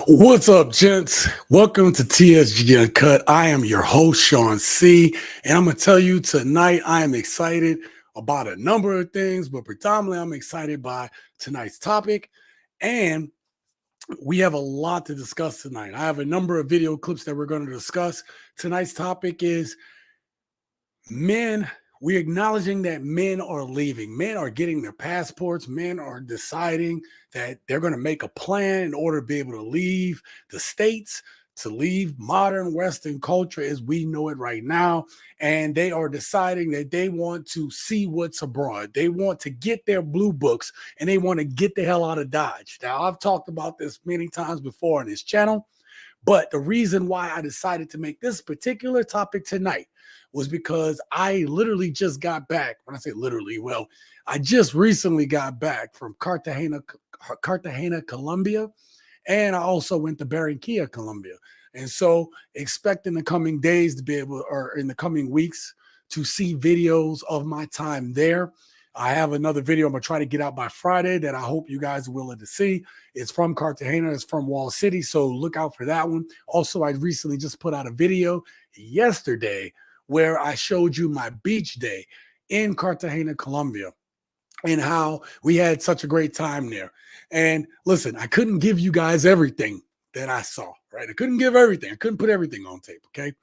What's up, gents? Welcome to TSG Uncut. I am your host, Sean C. And I'm going to tell you tonight, I am excited about a number of things, but predominantly I'm excited by tonight's topic. And we have a lot to discuss tonight. I have a number of video clips that we're going to discuss. Tonight's topic is men. We're acknowledging that men are leaving. Men are getting their passports. Men are deciding that they're going to make a plan in order to be able to leave the States, to leave modern Western culture as we know it right now. And they are deciding that they want to see what's abroad. They want to get their blue books and they want to get the hell out of Dodge. Now, I've talked about this many times before on this channel. But the reason why I decided to make this particular topic tonight was because I literally just got back. When I say literally, well, I just recently got back from Cartagena, Colombia, and I also went to Barranquilla, Colombia. And so expect in the coming days to be able, or in the coming weeks, to see videos of my time there. I have another video I'm going to try to get out by Friday that I hope you guys are willing to see. It's from Cartagena. It's from Wall City. So look out for that one. Also, I recently just put out a video yesterday where I showed you my beach day in Cartagena, Colombia, and how we had such a great time there. And listen, I couldn't give you guys everything that I saw, right? I couldn't give everything. I couldn't put everything on tape, okay?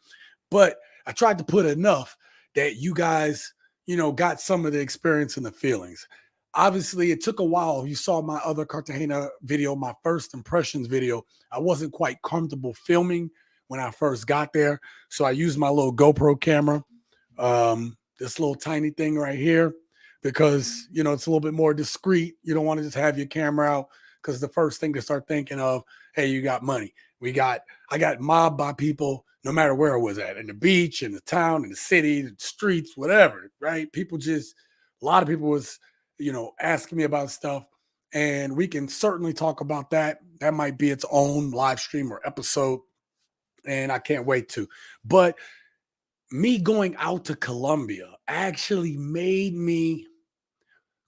But I tried to put enough that you guys, got some of the experience and the feelings. Obviously, it took a while. You saw my other Cartagena video, my first impressions video. I wasn't quite comfortable filming when I first got there. So I used my little GoPro camera, this little tiny thing right here, because, it's a little bit more discreet. You don't want to just have your camera out because the first thing to start thinking of, hey, you got money. I got mobbed by people no matter where I was at, in the beach, in the town, in the city, the streets, whatever, right? A lot of people was, asking me about stuff. And we can certainly talk about that. That might be its own live stream or episode. And I can't wait to. But me going out to Colombia actually made me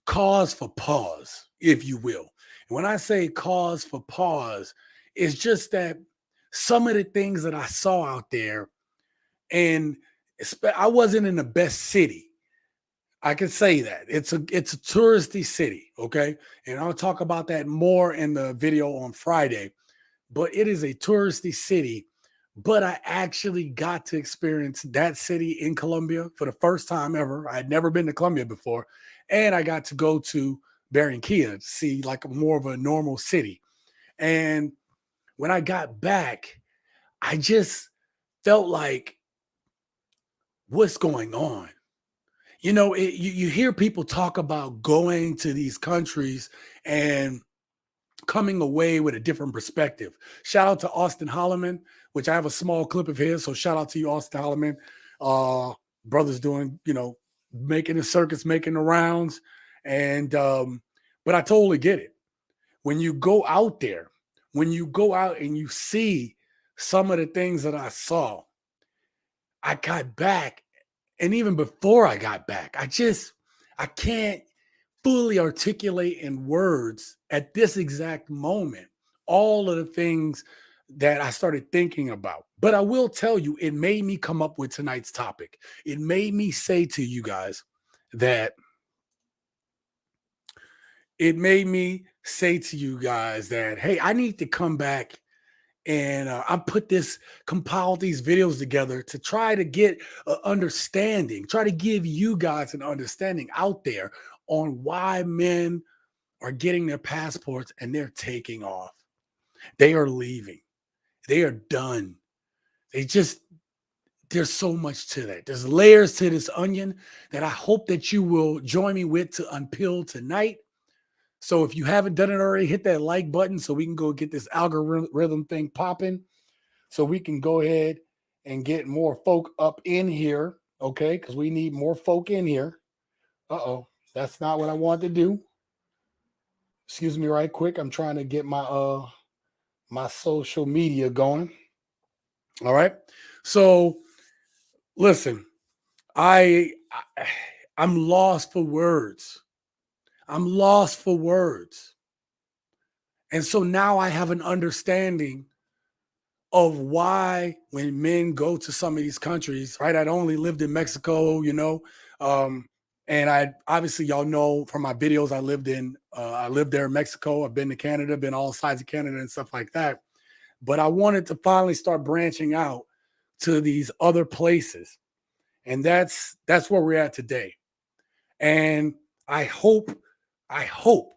cause for pause, if you will. And when I say cause for pause, it's just that some of the things that I saw out there, and I wasn't in the best city. I can say that it's a touristy city, okay? And I'll talk about that more in the video on Friday. But it is a touristy city. But I actually got to experience that city in Colombia for the first time ever. I had never been to Colombia before, and I got to go to Barranquilla to see like more of a normal city. And when I got back, I just felt like, what's going on? You hear people talk about going to these countries and coming away with a different perspective. Shout out to Austin Holloman, which I have a small clip of his. So shout out to you, Austin Holloman. Brother's doing, making the circuits, making the rounds. And but I totally get it. When you go out there, when you go out and you see some of the things that I saw, I got back. And even before I got back, I can't fully articulate in words at this exact moment all of the things that I started thinking about. But I will tell you, it made me come up with tonight's topic. It made me say to you guys that hey, I need to come back and compiled these videos together to try to get an understanding, try to give you guys an understanding out there on why men are getting their passports and they're taking off. They are leaving. They are done. There's so much to that. There's layers to this onion that I hope that you will join me with to unpeel tonight. So if you haven't done it already, hit that like button so we can go get this algorithm thing popping. So we can go ahead and get more folk up in here, okay? Because we need more folk in here. Uh-oh, that's not what I want to do. Excuse me right quick. I'm trying to get my social media going. All right. So listen, I'm lost for words. I'm lost for words. And so now I have an understanding of why when men go to some of these countries, right? I'd only lived in Mexico, um, and I obviously y'all know from my videos I lived there in Mexico. I've been to Canada, been all sides of Canada and stuff like that. But I wanted to finally start branching out to these other places, and that's where we're at today. And I hope, I hope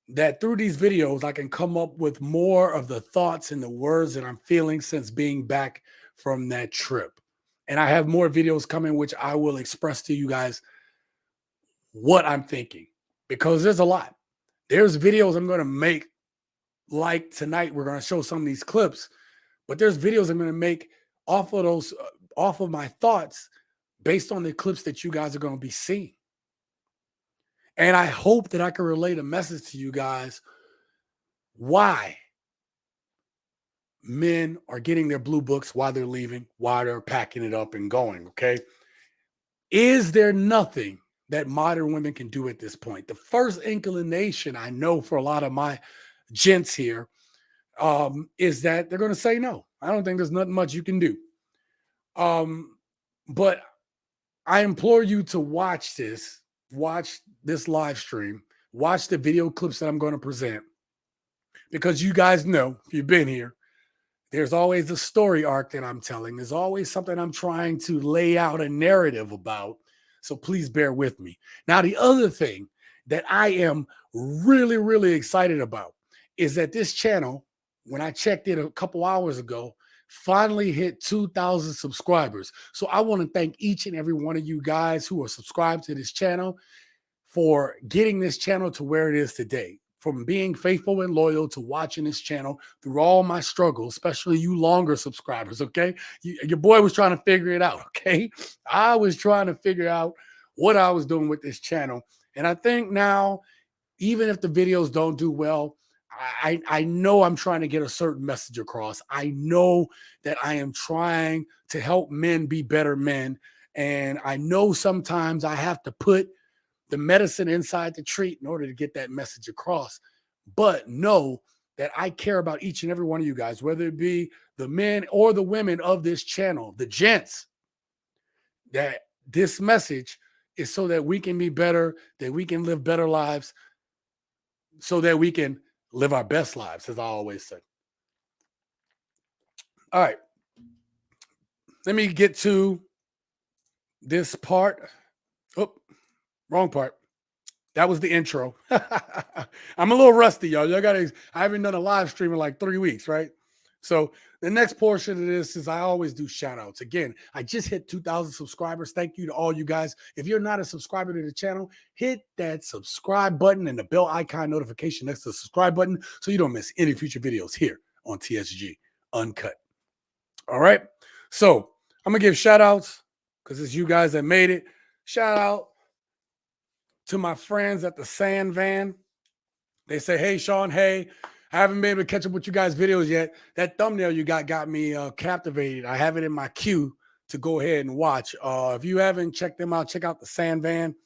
that through these videos, I can come up with more of the thoughts and the words that I'm feeling since being back from that trip. And I have more videos coming, which I will express to you guys what I'm thinking, because there's a lot. There's videos I'm going to make, like tonight, we're going to show some of these clips, but there's videos I'm going to make off of those, off of my thoughts based on the clips that you guys are going to be seeing. And I hope that I can relate a message to you guys why men are getting their blue books, while they're leaving, while they're packing it up and going. Okay. Is there nothing that modern women can do at this point? The first inclination I know for a lot of my gents here is that they're going to say no. I don't think there's nothing much you can do. But I implore you to watch this live stream, watch the video clips that I'm going to present, because you guys know, if you've been here, there's always a story arc that I'm telling. There's always something I'm trying to lay out a narrative about. So please bear with me. Now, the other thing that I am really, really excited about is that this channel, when I checked it a couple hours ago, finally hit 2,000 subscribers. So I want to thank each and every one of you guys who are subscribed to this channel for getting this channel to where it is today. From being faithful and loyal to watching this channel through all my struggles, especially you longer subscribers, okay? Your boy was trying to figure it out, okay? I was trying to figure out what I was doing with this channel. And I think now, even if the videos don't do well, I know I'm trying to get a certain message across. I know that I am trying to help men be better men. And I know sometimes I have to put the medicine inside the treat in order to get that message across. But know that I care about each and every one of you guys, whether it be the men or the women of this channel, the gents, that this message is so that we can be better, that we can live better lives, so that we can live our best lives, as I always say. All right. Let me get to this part. Oh, wrong part. That was the intro. I'm a little rusty, y'all. I haven't done a live stream in like 3 weeks, right? So the next portion of this is I always do shout outs. Again, I just hit 2,000 subscribers. Thank you to all you guys. If you're not a subscriber to the channel, hit that subscribe button and the bell icon notification next to the subscribe button so you don't miss any future videos here on TSG Uncut. All right. So I'm going to give shout outs because it's you guys that made it. Shout out to my friends at the Sand Van. They say, hey, Sean, hey, I haven't been able to catch up with you guys' videos yet. That thumbnail you got me captivated. I have it in my queue to go ahead and watch. If you haven't checked them out, check out the Sand Van.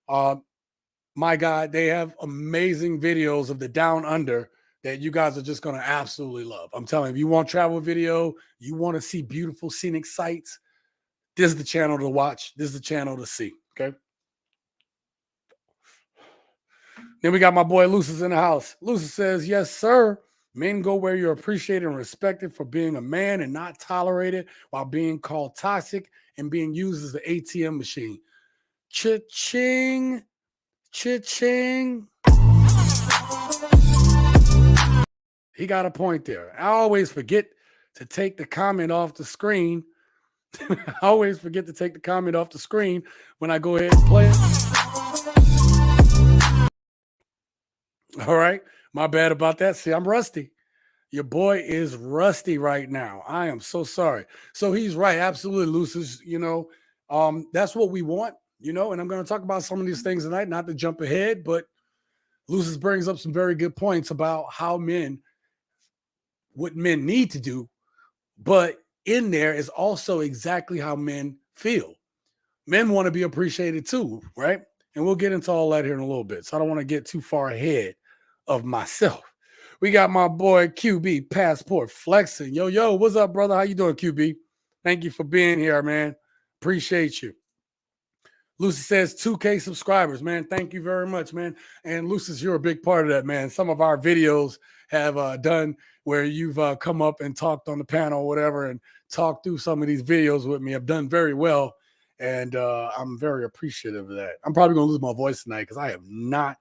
My God, they have amazing videos of the Down Under that you guys are just going to absolutely love. I'm telling you, if you want travel video, you want to see beautiful scenic sights, this is the channel to watch. This is the channel to see, okay? Then we got my boy Lucis in the house. Lucis says, yes, sir. Men go where you're appreciated and respected for being a man and not tolerated while being called toxic and being used as an ATM machine. Cha-ching. Cha-ching. He got a point there. I always forget to take the comment off the screen. I always forget to take the comment off the screen when I go ahead and play it. All right. My bad about that. See, I'm rusty. Your boy is rusty right now. I am so sorry. So he's right. Absolutely, Lucis. That's what we want, and I'm going to talk about some of these things tonight, not to jump ahead, but Lucis brings up some very good points about what men need to do. But in there is also exactly how men feel. Men want to be appreciated too, right? And we'll get into all that here in a little bit. So I don't want to get too far ahead of myself. We got my boy QB Passport flexing. Yo, what's up, brother? How you doing, QB? Thank you for being here, man. Appreciate you. Lucy says 2K subscribers, man. Thank you very much, man. And Lucy, you're a big part of that, man. Some of our videos have done where you've come up and talked on the panel or whatever and talked through some of these videos with me have done very well. And I'm very appreciative of that. I'm probably going to lose my voice tonight because I have not,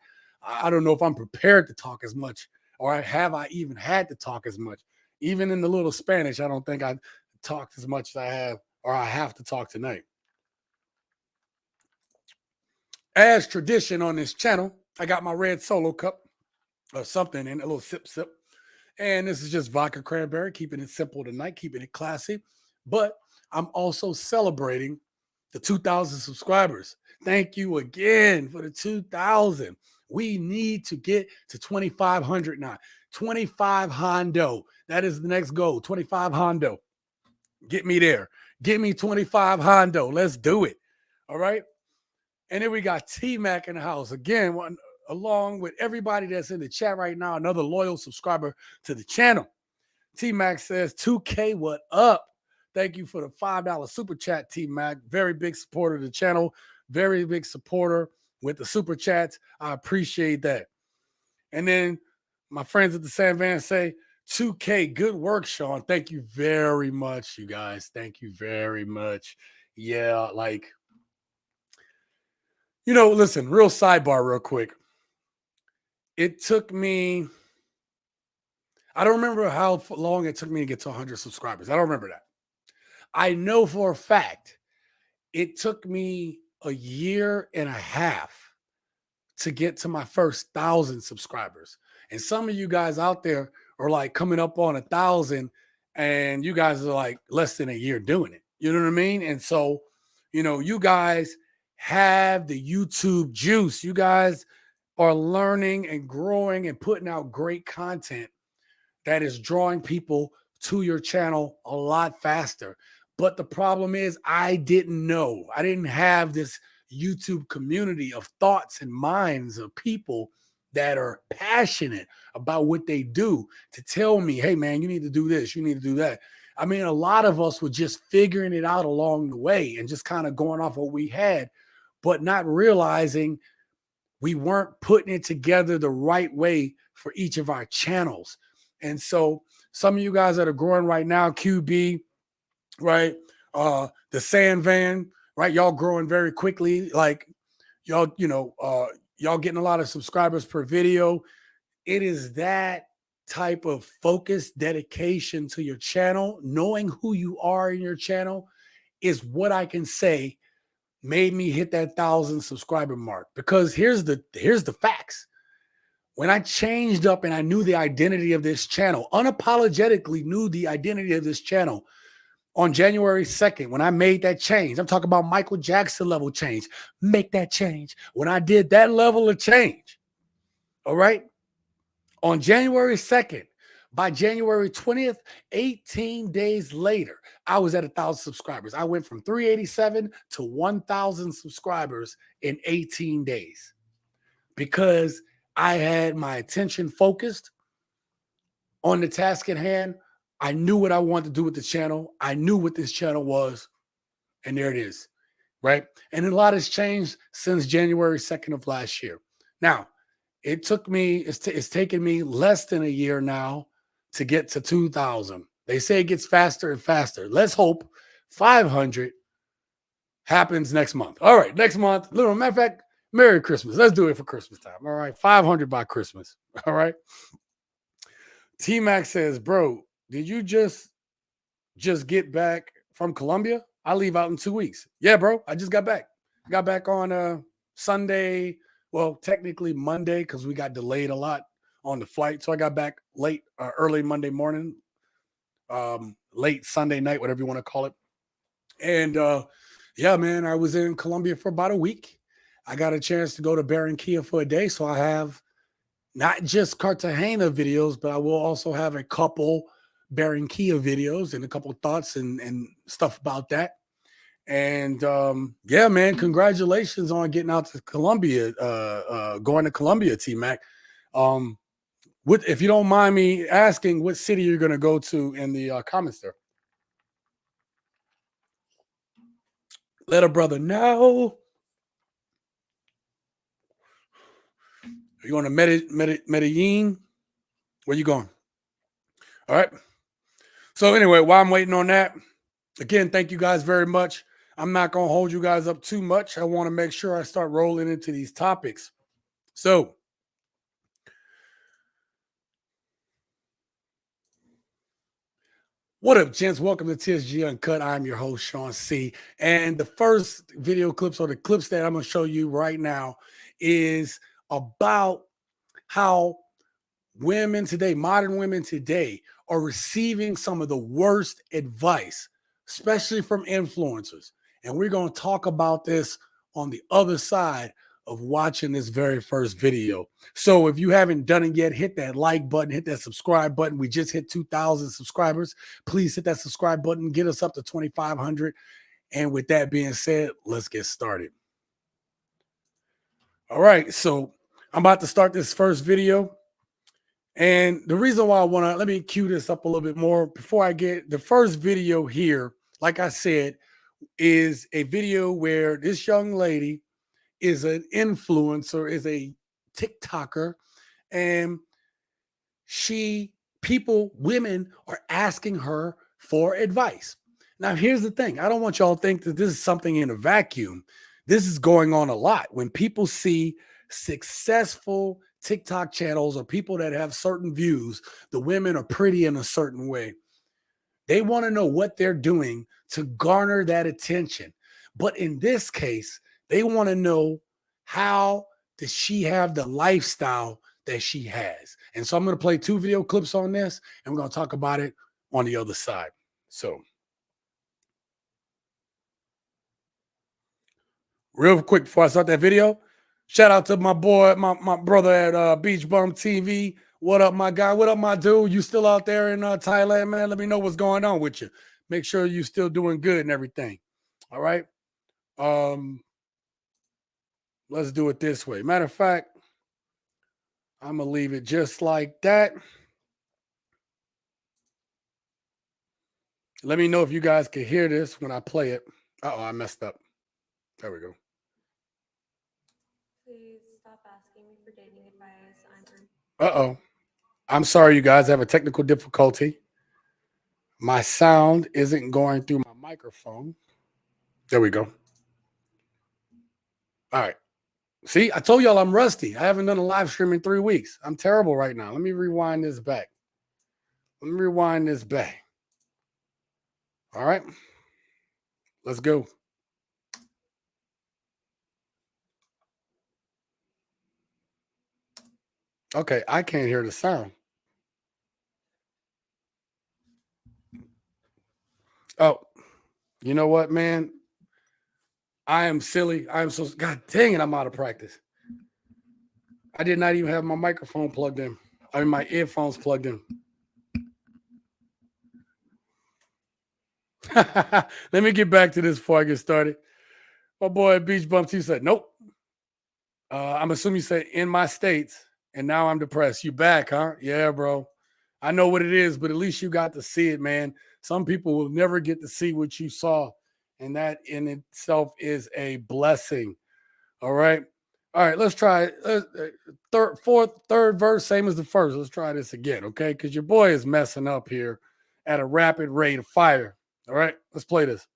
I don't know if I'm prepared to talk as much or have I even had to talk as much. Even in the little Spanish, I don't think I talked as much as I have or I have to talk tonight. As tradition on this channel, I got my red Solo cup or something in a little sip. And this is just vodka cranberry, keeping it simple tonight, keeping it classy. But I'm also celebrating the 2,000 subscribers. Thank you again for the 2,000. We need to get to 2,500 now. 25 Hondo. That is the next goal. 25 Hondo. Get me there. Get me 25 Hondo. Let's do it. All right. And then we got T-Mac in the house. Again, along with everybody that's in the chat right now, another loyal subscriber to the channel. T-Mac says, 2K, what up? Thank you for the $5 super chat, T-Mac. Very big supporter of the channel. Very big supporter with the super chats. I appreciate that. And then my friends at the San Van say, 2K, good work, Sean. Thank you very much, you guys. Thank you very much. Yeah, like, you know, listen, real sidebar real quick. It took me, I don't remember how long it took me to get to 100 subscribers. I don't remember that. I know for a fact it took me a year and a half to get to my first 1,000 subscribers. And some of you guys out there are like coming up on 1,000 and you guys are like less than a year doing it. You know what I mean? And so, you know, you guys have the YouTube juice. You guys are learning and growing and putting out great content that is drawing people to your channel a lot faster. But the problem is I didn't know. I didn't have this YouTube community of thoughts and minds of people that are passionate about what they do to tell me, hey, man, you need to do this. You need to do that. I mean, a lot of us were just figuring it out along the way and just kind of going off what we had, but not realizing we weren't putting it together the right way for each of our channels. And so some of you guys that are growing right now, QB, right? The Sand Van, right? Y'all growing very quickly. Like y'all, you know, y'all getting a lot of subscribers per video. It is that type of focus, dedication to your channel, knowing who you are in your channel is what I can say made me hit that 1,000 subscriber mark. Because here's the facts. When I changed up and I knew the identity of this channel, unapologetically knew the identity of this channel on January 2nd, when I made that change, I'm talking about Michael Jackson level change, make that change. When I did that level of change, all right, on January 2nd, by January 20th, 18 days later, I was at 1,000 subscribers. I went from 387 to 1,000 subscribers in 18 days because I had my attention focused on the task at hand. I knew what I wanted to do with the channel. I knew what this channel was. And there it is, right? And a lot has changed since January 2nd of last year. Now, it took me, it's taken me less than a year now to get to 2,000. They say it gets faster and faster. Let's hope 500 happens next month. All right, next month. Little matter of fact, Merry Christmas. Let's do it for Christmas time. All right, 500 by Christmas. All right. T-Mac says, bro, did you just get back from Colombia? I leave out in 2 weeks. Yeah, bro. I just got back. I got back on Sunday. Well, technically Monday because we got delayed a lot on the flight. So I got back late, early Monday morning, late Sunday night, whatever you want to call it. And yeah, man, I was in Colombia for about a week. I got a chance to go to Barranquilla for a day. So I have not just Cartagena videos, but I will also have a couple Barranquilla videos and a couple thoughts and stuff about that. And yeah, man, congratulations on getting out to Colombia, going to Colombia, T-Mac. What, if you don't mind me asking, what city you're going to go to in the comments there? Let a brother know. Are you going to Medellin? Where you going? All right. So anyway, while I'm waiting on that, again, thank you guys very much. I'm not going to hold you guys up too much. I want to make sure I start rolling into these topics. So, what up, gents? Welcome to TSG Uncut. I'm your host, Sean C. And the first video clips, or the clips that I'm going to show you right now, is about how women today, modern women today, are receiving some of the worst advice, especially from influencers. And we're going to talk about this on the other side of watching this very first video. So if you haven't done it yet, hit that like button, hit that subscribe button. We just hit 2,000 subscribers. Please hit that subscribe button, get us up to 2,500. And with that being said, let's get started. All right, so I'm about to start this first video. And the reason why I want to, let me cue this up a little bit more before I get the first video here. Like I said, is a video where this young lady is an influencer, is a TikToker, and women are asking her for advice. Now, here's the thing. I don't want y'all to think that this is something in a vacuum. This is going on a lot. When people see successful TikTok channels or people that have certain views, the women are pretty in a certain way. They want to know what they're doing to garner that attention. But in this case, they want to know, how does she have the lifestyle that she has? And so I'm going to play 2 video clips on this, and we're going to talk about it on the other side. So real quick before I start that video, shout out to my boy, my brother at Beach Bum TV. What up, my guy? What up, my dude? You still out there in Thailand, man? Let me know what's going on with you. Make sure you still doing good and everything. All right. Let's do it this way. Matter of fact, I'm gonna leave it just like that. Let me know if you guys can hear this when I play it. Uh-oh, I messed up. There we go. Please stop asking me for dating advice. Uh-oh. I'm sorry, you guys. I have a technical difficulty. My sound isn't going through my microphone. There we go. All right. See, I told y'all I'm rusty. I haven't done a live stream in 3 weeks. I'm terrible right now. Let me rewind this back. All right. Let's go. Okay, I can't hear the sound. Oh, you know what, man? I am silly. I am so, God dang it, I'm out of practice. I did not even have my microphone plugged in. I mean, my earphones plugged in. Let me get back to this before I get started. My boy at Beach Bumps, he said, nope. I'm assuming you said in my states, and now I'm depressed. You back, huh? Yeah, bro. I know what it is, but at least you got to see it, man. Some people will never get to see what you saw, and that in itself is a blessing. All right. All right, let's try third verse, same as the first. Let's try this again, okay? Because your boy is messing up here at a rapid rate of fire. All right, let's play this.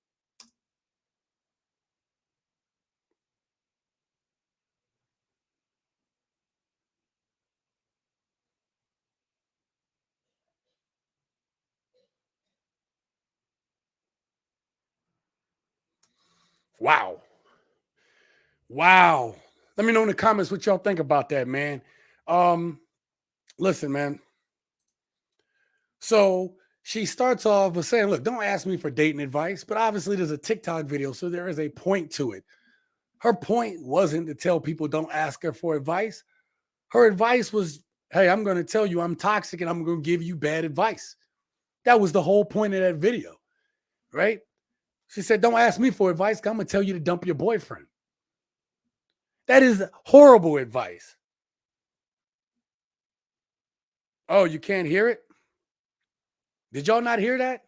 Wow. Wow. Let me know in the comments what y'all think about that, man. Listen, man. So she starts off with saying, look, don't ask me for dating advice, but obviously there's a TikTok video, so there is a point to it. Her point wasn't to tell people don't ask her for advice. Her advice was, hey, I'm going to tell you I'm toxic and I'm going to give you bad advice. That was the whole point of that video, right? She said, don't ask me for advice. I'm going to tell you to dump your boyfriend. That is horrible advice. Oh, you can't hear it? Did y'all not hear that?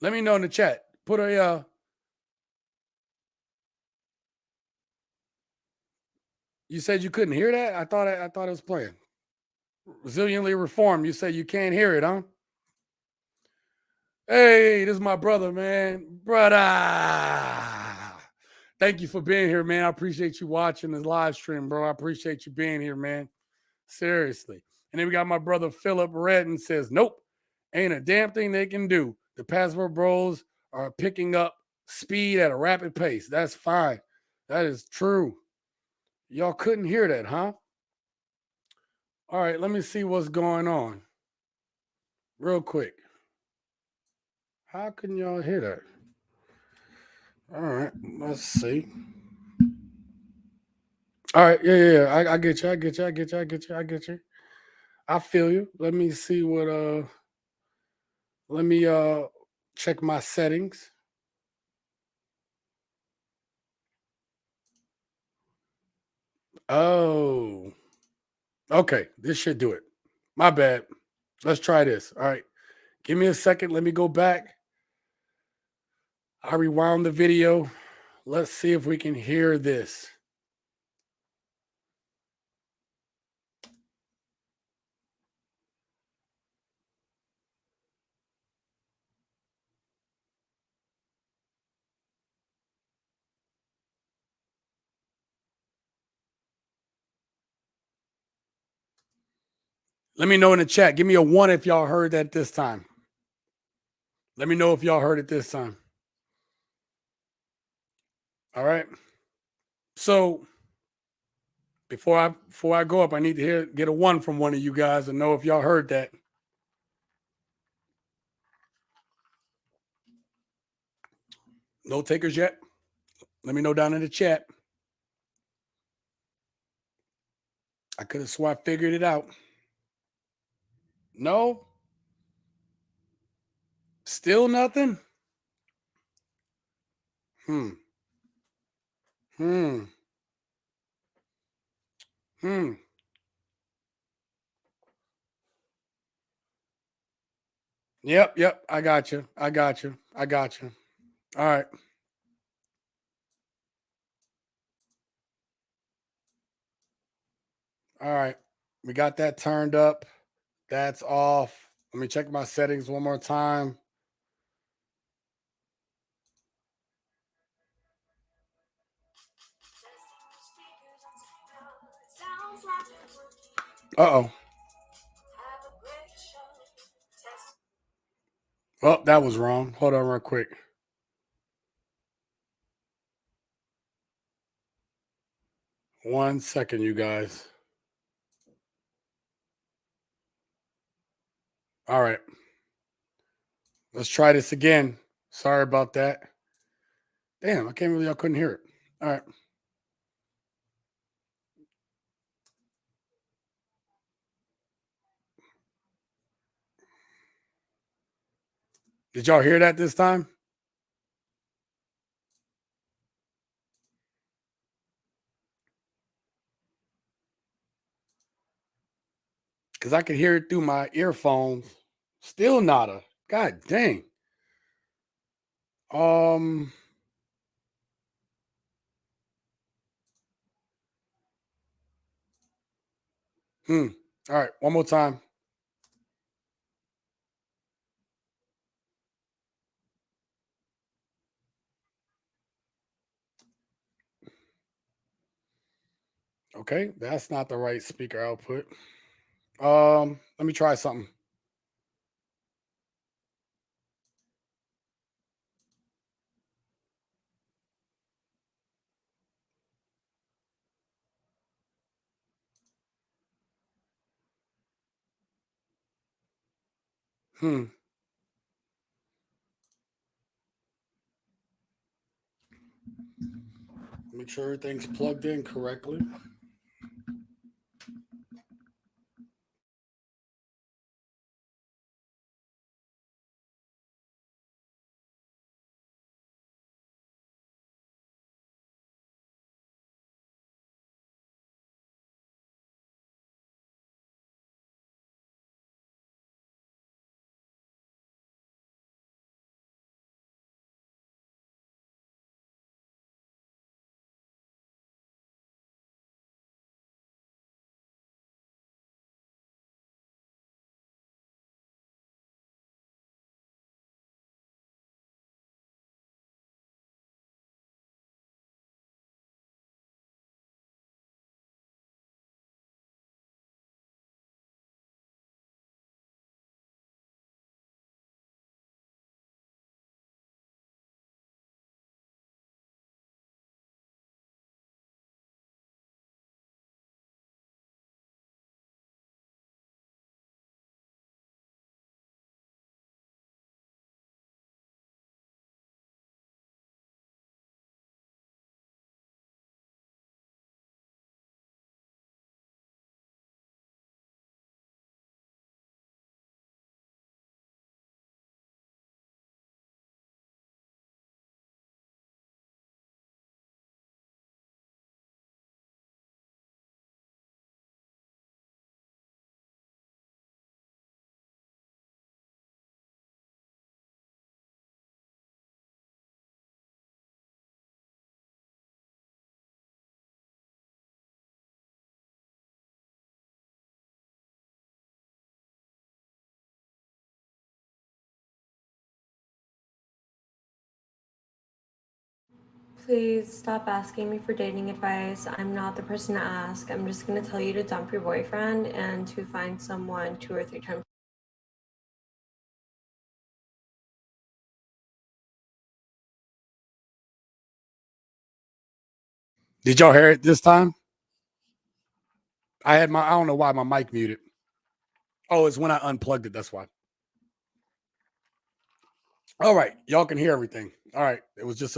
Let me know in the chat. Put a you said you couldn't hear that? I thought it was playing. Resiliently reformed. You said you can't hear it, huh? Hey, this is my brother, man. Brother. Thank you for being here, man. I appreciate you watching this live stream, bro. I appreciate you being here, man. Seriously. And then we got my brother Philip Redden says, nope, ain't a damn thing they can do. The password bros are picking up speed at a rapid pace. That's fine. That is true. Y'all couldn't hear that, huh? All right, let me see what's going on real quick. How can y'all hear that? All right, let's see. All right, yeah. I get you. I get you. I get you. I get you. I get you. I feel you. Let me see what let me check my settings. Oh. Okay, this should do it. My bad. Let's try this. All right. Give me a second. Let me go back. I rewound the video. Let's see if we can hear this. Let me know in the chat. Give me a one if y'all heard that this time. Let me know if y'all heard it this time. All right. So before I go up, I need to get a one from one of you guys and know if y'all heard that. No takers yet? Let me know down in the chat. I could have swore I figured it out. No? Still nothing? Hmm. Hmm. Hmm. Yep. I got you. I got you. I got you. All right. All right. We got that turned up. That's off. Let me check my settings one more time. Uh-oh. Oh, that was wrong. Hold on real quick. One second, you guys. All right. Let's try this again. Sorry about that. Damn, I can't believe I couldn't hear it. All right. Did y'all hear that this time? Because I could hear it through my earphones. Still nada. God dang. Um, All right, one more time. Okay, that's not the right speaker output. Let me try something. Hmm. Make sure everything's plugged in correctly. Please stop asking me for dating advice. I'm not the person to ask. I'm just going to tell you to dump your boyfriend and to find someone 2 or 3 times. Did y'all hear it this time? I don't know why my mic muted. Oh, it's when I unplugged it. That's why. All right. Y'all can hear everything. All right. It was just,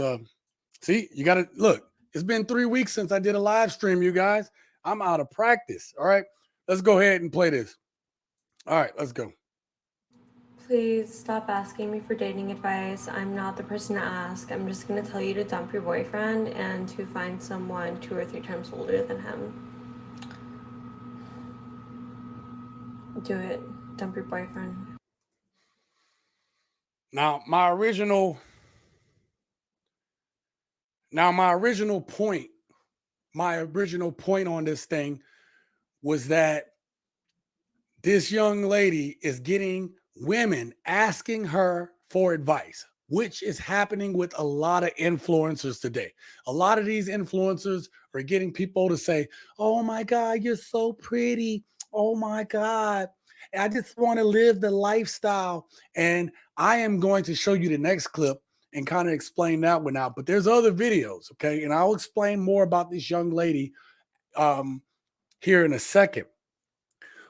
see, you got to look. It's been 3 weeks since I did a live stream, you guys. I'm out of practice. All right. Let's go ahead and play this. All right. Let's go. Please stop asking me for dating advice. I'm not the person to ask. I'm just going to tell you to dump your boyfriend and to find someone 2 or 3 times older than him. Do it. Dump your boyfriend. Now, my original point, on this thing was that this young lady is getting women asking her for advice, which is happening with a lot of influencers today. A lot of these influencers are getting people to say, "Oh my God, you're so pretty. Oh my God, I just want to live the lifestyle." And I am going to show you the next clip and kind of explain that one out. But there's other videos, okay? And I'll explain more about this young lady um, here in a second.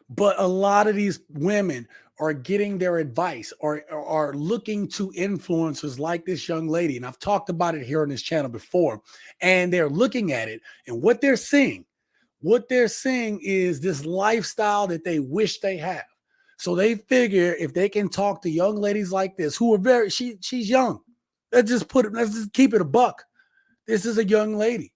But a lot of these women are getting their advice or are looking to influencers like this young lady. And I've talked about it here on this channel before. And they're looking at it, and what they're seeing is this lifestyle that they wish they have. So they figure if they can talk to young ladies like this who are she's young. Let's just keep it a buck. This is a young lady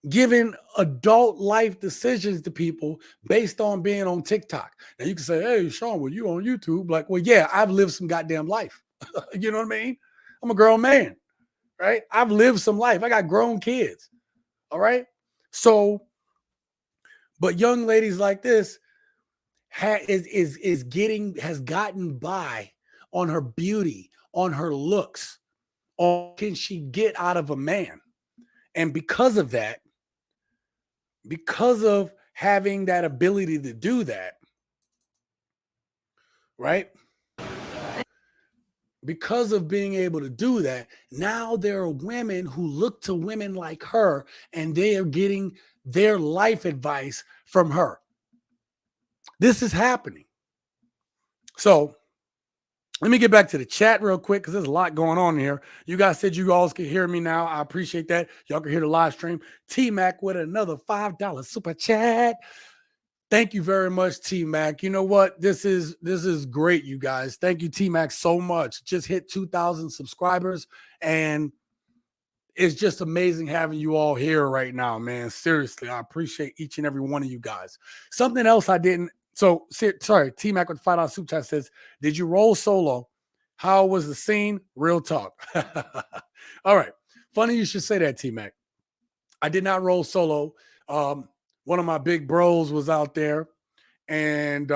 giving adult life decisions to people based on being on TikTok. Now you can say, "Hey, Sean, well, you on YouTube?" Like, well, yeah, I've lived some goddamn life. You know what I mean? I'm a grown man, right? I've lived some life. I got grown kids. All right. So, but young ladies like this has gotten by on her beauty, on her looks, on can she get out of a man, and because of having that ability to do that, right? Because of being able to do that, now there are women who look to women like her and they are getting their life advice from her. This is happening. So let me get back to the chat real quick because there's a lot going on here. You guys said you all can hear me now. I appreciate that. Y'all can hear the live stream. T Mac with another $5 super chat. Thank you very much, T Mac. You know what? This is great, you guys. Thank you, T Mac, so much. Just hit 2,000 subscribers, and it's just amazing having you all here right now, man. Seriously, I appreciate each and every one of you guys. Something else I didn't. So sorry, T Mac with $5 super chat says, "Did you roll solo? How was the scene? Real talk." All right. Funny you should say that, T Mac. I did not roll solo. One of my big bros was out there, and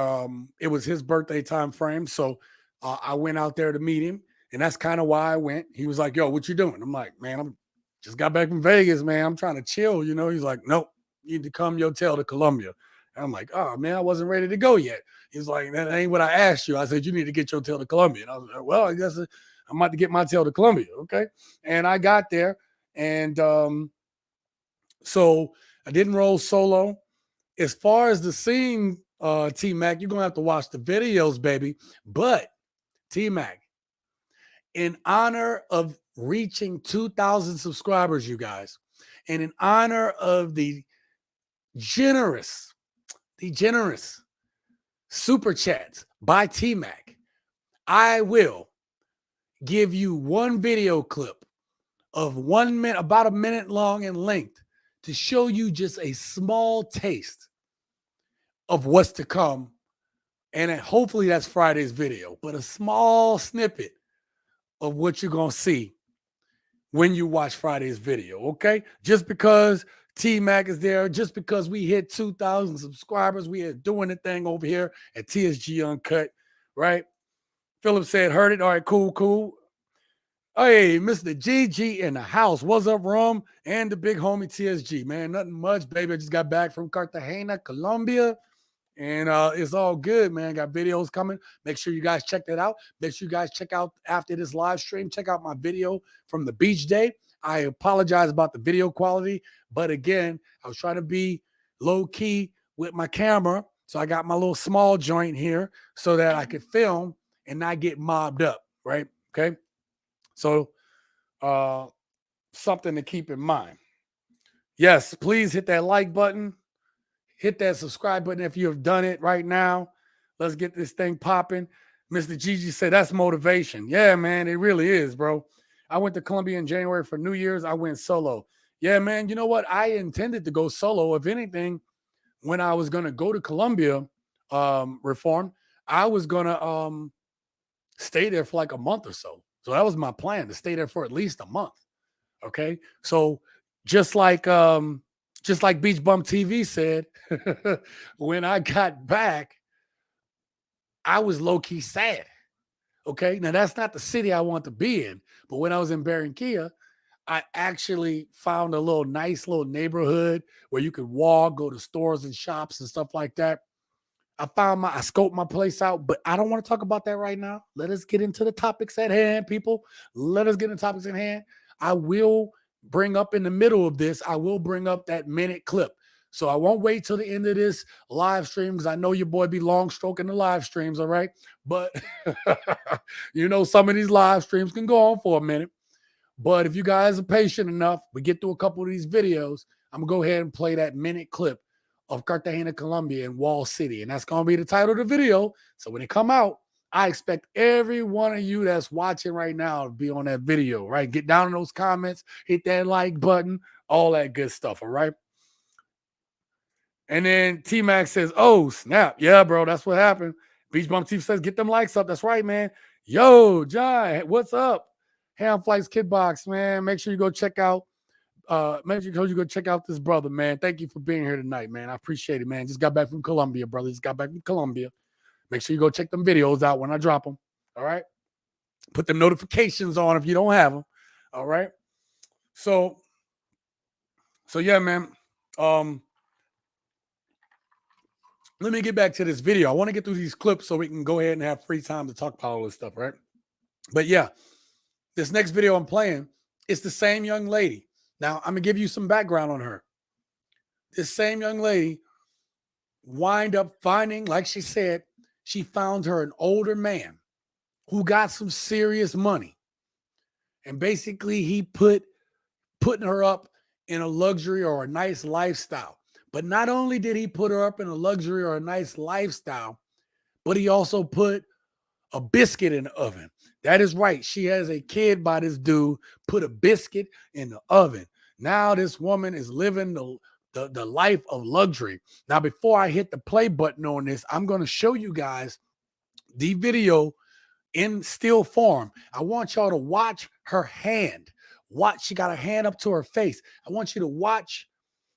it was his birthday time frame. So I went out there to meet him, and that's kind of why I went. He was like, "Yo, what you doing?" I'm like, "Man, I'm just got back from Vegas, man. I'm trying to chill, you know." He's like, "Nope, you need to come your tail to Colombia." And I'm like, "Oh man, I wasn't ready to go yet." He's like, "That ain't what I asked you." I said, "You need to get your tail to Colombia." And I was like, "Well, I guess I'm about to get my tail to Colombia." Okay, and I got there, and so I didn't roll solo. As far as the scene, T Mac, you're gonna have to watch the videos, baby. But T Mac, in honor of reaching 2,000 subscribers, you guys, and in honor of generous, the generous super chats by T Mac, I will give you one video clip of 1 minute, about a minute long in length, to show you just a small taste of what's to come. And hopefully that's Friday's video, but a small snippet of what you're going to see when you watch Friday's video, okay? Just because T Mac is there, just because we hit 2,000 subscribers, we are doing the thing over here at TSG Uncut, right? Philip said, "Heard it. All right, cool, cool." Hey, Mr. GG in the house. What's up, Rum? And the big homie TSG, man. Nothing much, baby. I just got back from Cartagena, Colombia. And it's all good, man. Got videos coming. Make sure you guys check that out. Make sure you guys check out after this live stream. Check out my video from the beach day. I apologize about the video quality, but again, I was trying to be low key with my camera. So I got my little small joint here so that I could film and not get mobbed up, right? Okay. So something to keep in mind. Yes, please hit that like button. Hit that subscribe button if you have done it right now. Let's get this thing popping. Mr. Gigi said that's motivation. Yeah, man, it really is, bro. I went to Colombia in January for New Year's. I went solo. Yeah, man, you know what? I intended to go solo. If anything, when I was going to go to Colombia, reform, I was going to stay there for like a month or so. So that was my plan, to stay there for at least a month. Okay. So just like Beach Bum TV said, when I got back, I was low-key sad. Okay. Now that's not the city I want to be in, but when I was in Barranquilla, I actually found a little nice little neighborhood where you could walk, go to stores and shops and stuff like that. I scoped my place out, but I don't want to talk about that right now. Let us get into the topics at hand, people. Let us get into topics at hand. I will bring up in the middle of this, I will bring up that minute clip. So I won't wait till the end of this live stream because I know your boy be long stroking the live streams, all right? But some of these live streams can go on for a minute. But if you guys are patient enough, we get through a couple of these videos, I'm going to go ahead and play that minute clip of Cartagena, Colombia and Wall City. And that's going to be the title of the video. So when it come out, I expect every one of you that's watching right now to be on that video, right? Get down in those comments, hit that like button, all that good stuff, all right? And then T-Mac says, oh, snap. Yeah, bro, that's what happened. Beach Bum TV says, get them likes up. That's right, man. Yo, John, what's up? Ham Flights Kidbox, man. Make sure you go check out this brother, man. Thank you for being here tonight, man. I appreciate it, man. Just got back from Colombia, brother. Just got back from Colombia. Make sure you go check them videos out when I drop them. All right. Put the notifications on if you don't have them. All right. So yeah, man. Let me get back to this video. I want to get through these clips so we can go ahead and have free time to talk about all this stuff, right? But yeah, this next video I'm playing, it's the same young lady. Now, I'm going to give you some background on her. This same young lady wind up finding, like she said, she found her an older man who got some serious money. And basically he putting her up in a luxury or a nice lifestyle. But not only did he put her up in a luxury or a nice lifestyle, but he also put a biscuit in the oven. That is right. She has a kid by this dude, put a biscuit in the oven. Now this woman is living the life of luxury. Now, before I hit the play button on this, I'm going to show you guys the video in still form. I want y'all to watch her hand. She got her hand up to her face. I want you to watch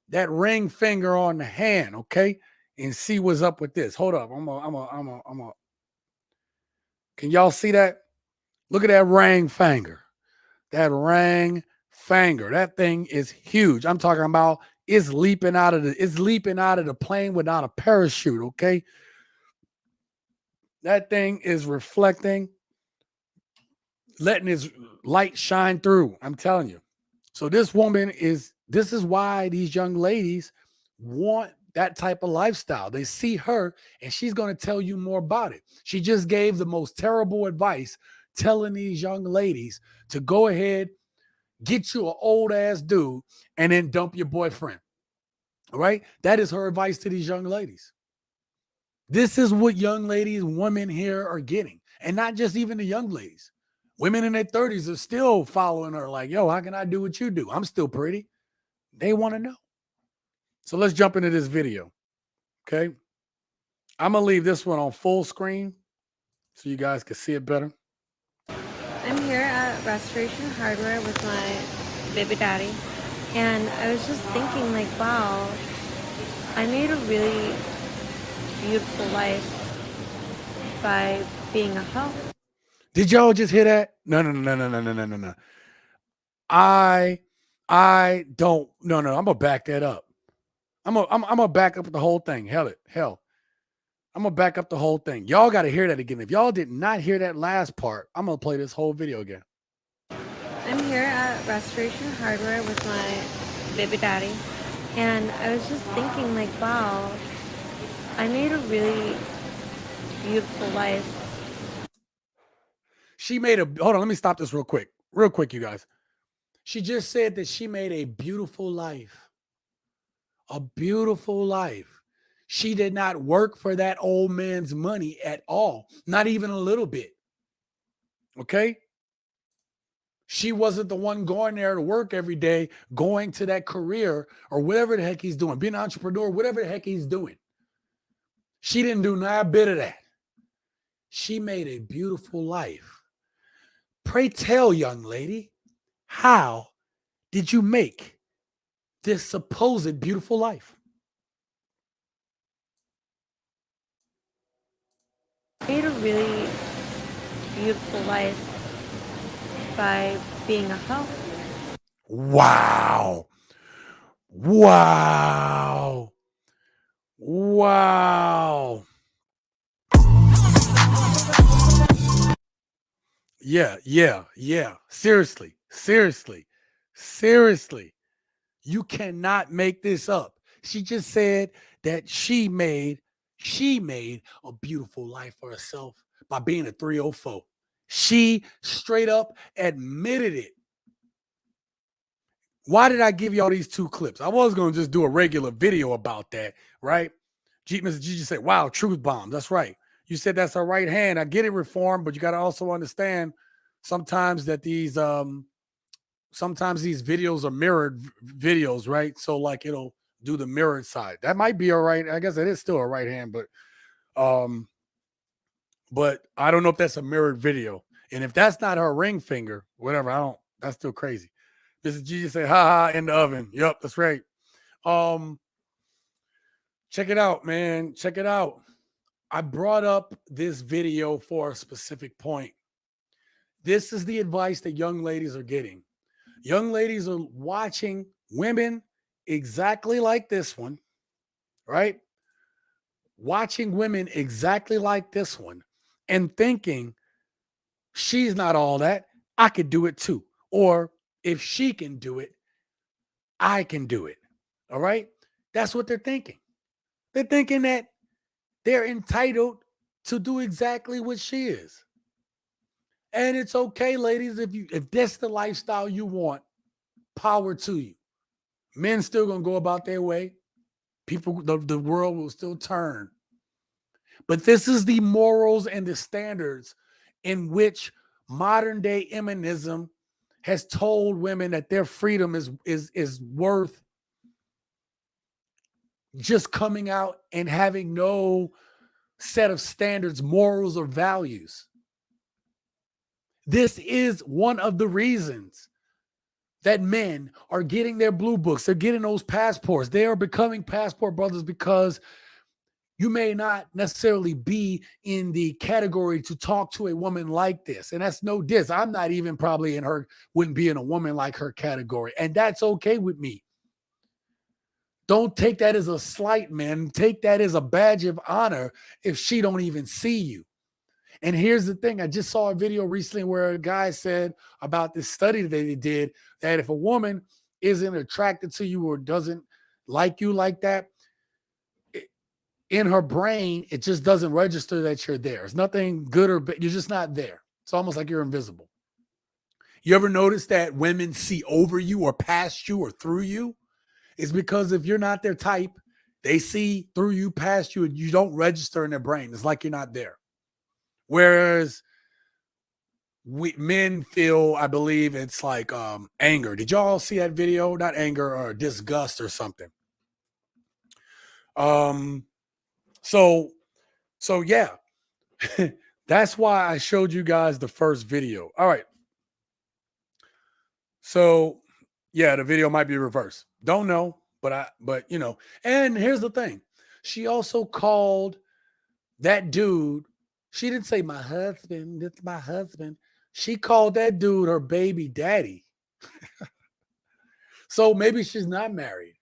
that ring finger on the hand, okay? And see what's up with this. Hold up. Can y'all see that? Look at that ring finger. That ring finger. That thing is huge. I'm talking about it's leaping out of the plane without a parachute, okay? That thing is reflecting, letting its light shine through. I'm telling you. So this is why these young ladies want that type of lifestyle. They see her and she's going to tell you more about it. She just gave the most terrible advice, telling these young ladies to go ahead, get you an old ass dude and then dump your boyfriend. All right. That is her advice to these young ladies. This is what young ladies, women here are getting. And not just even the young ladies. Women in their 30s are still following her like, yo, how can I do what you do? I'm still pretty. They want to know. So let's jump into this video. Okay. I'm going to leave this one on full screen so you guys can see it better. I'm here at Restoration Hardware with my baby daddy. And I was just thinking like, wow, I made a really beautiful life by being a hoe. Did y'all just hear that? No, no, no, no, no, no, no, no, no. I I don't. No, no. I'm gonna back that up. I'm gonna back up the whole thing. Hell. I'm gonna back up the whole thing. Y'all got to hear that again. If y'all did not hear that last part, I'm gonna play this whole video again. I'm here at Restoration Hardware with my baby daddy, and I was just thinking, like, wow, I made a really beautiful life. She made a hold on. Let me stop this real quick, you guys. She just said that she made a beautiful life, a beautiful life. She did not work for that old man's money at all, not even a little bit. Okay. She wasn't the one going there to work every day, going to that career or whatever the heck he's doing, being an entrepreneur, whatever the heck he's doing. She didn't do not a bit of that. She made a beautiful life. Pray tell, young lady, how did you make this supposed beautiful life? I made a really beautiful life by being a hoe. Wow. Wow. Wow. Yeah. Seriously. You cannot make this up. She just said that she made a beautiful life for herself by being a 304. She straight up admitted it. Why did I give y'all these two clips? I was going to just do a regular video about that, right? Mr. G just said, wow, truth bomb. That's right. You said that's her right hand. I get it, reform, but you got to also understand sometimes that sometimes these videos are mirrored videos, right? So like it'll do the mirrored side. That might be all right. I guess it is still a right hand, but I don't know if that's a mirrored video. And if that's not her ring finger, whatever, that's still crazy. This is Gigi say, ha ha, in the oven. Yep, that's right. Um, check it out, man. Check it out. I brought up this video for a specific point. This is the advice that young ladies are getting. Young ladies are watching women exactly like this one, right? Watching women exactly like this one and thinking, she's not all that. I could do it too. Or if she can do it, I can do it. All right. That's what they're thinking. They're thinking that they're entitled to do exactly what she is. And it's okay, ladies, if that's the lifestyle you want, power to you. Men still gonna go about their way. People, the world will still turn. But this is the morals and the standards in which modern day feminism has told women that their freedom is worth just coming out and having no set of standards, morals, or values. This is one of the reasons that men are getting their blue books. They're getting those passports. They are becoming passport brothers because you may not necessarily be in the category to talk to a woman like this. And that's no diss. I'm not even probably wouldn't be in a woman like her category. And that's okay with me. Don't take that as a slight, man. Take that as a badge of honor if she don't even see you. And here's the thing. I just saw a video recently where a guy said about this study that they did that if a woman isn't attracted to you or doesn't like you like that, in her brain, it just doesn't register that you're there. It's nothing good or bad. You're just not there. It's almost like you're invisible. You ever notice that women see over you or past you or through you? It's because if you're not their type, they see through you, past you, and you don't register in their brain. It's like you're not there. Whereas men feel, I believe it's like anger. Did y'all see that video? Not anger or disgust or something. So yeah. That's why I showed you guys the first video. All right. So yeah, the video might be reversed. Don't know, but you know, and here's the thing. She also called that dude She didn't say my husband, it's my husband. She called that dude her baby daddy. So maybe she's not married,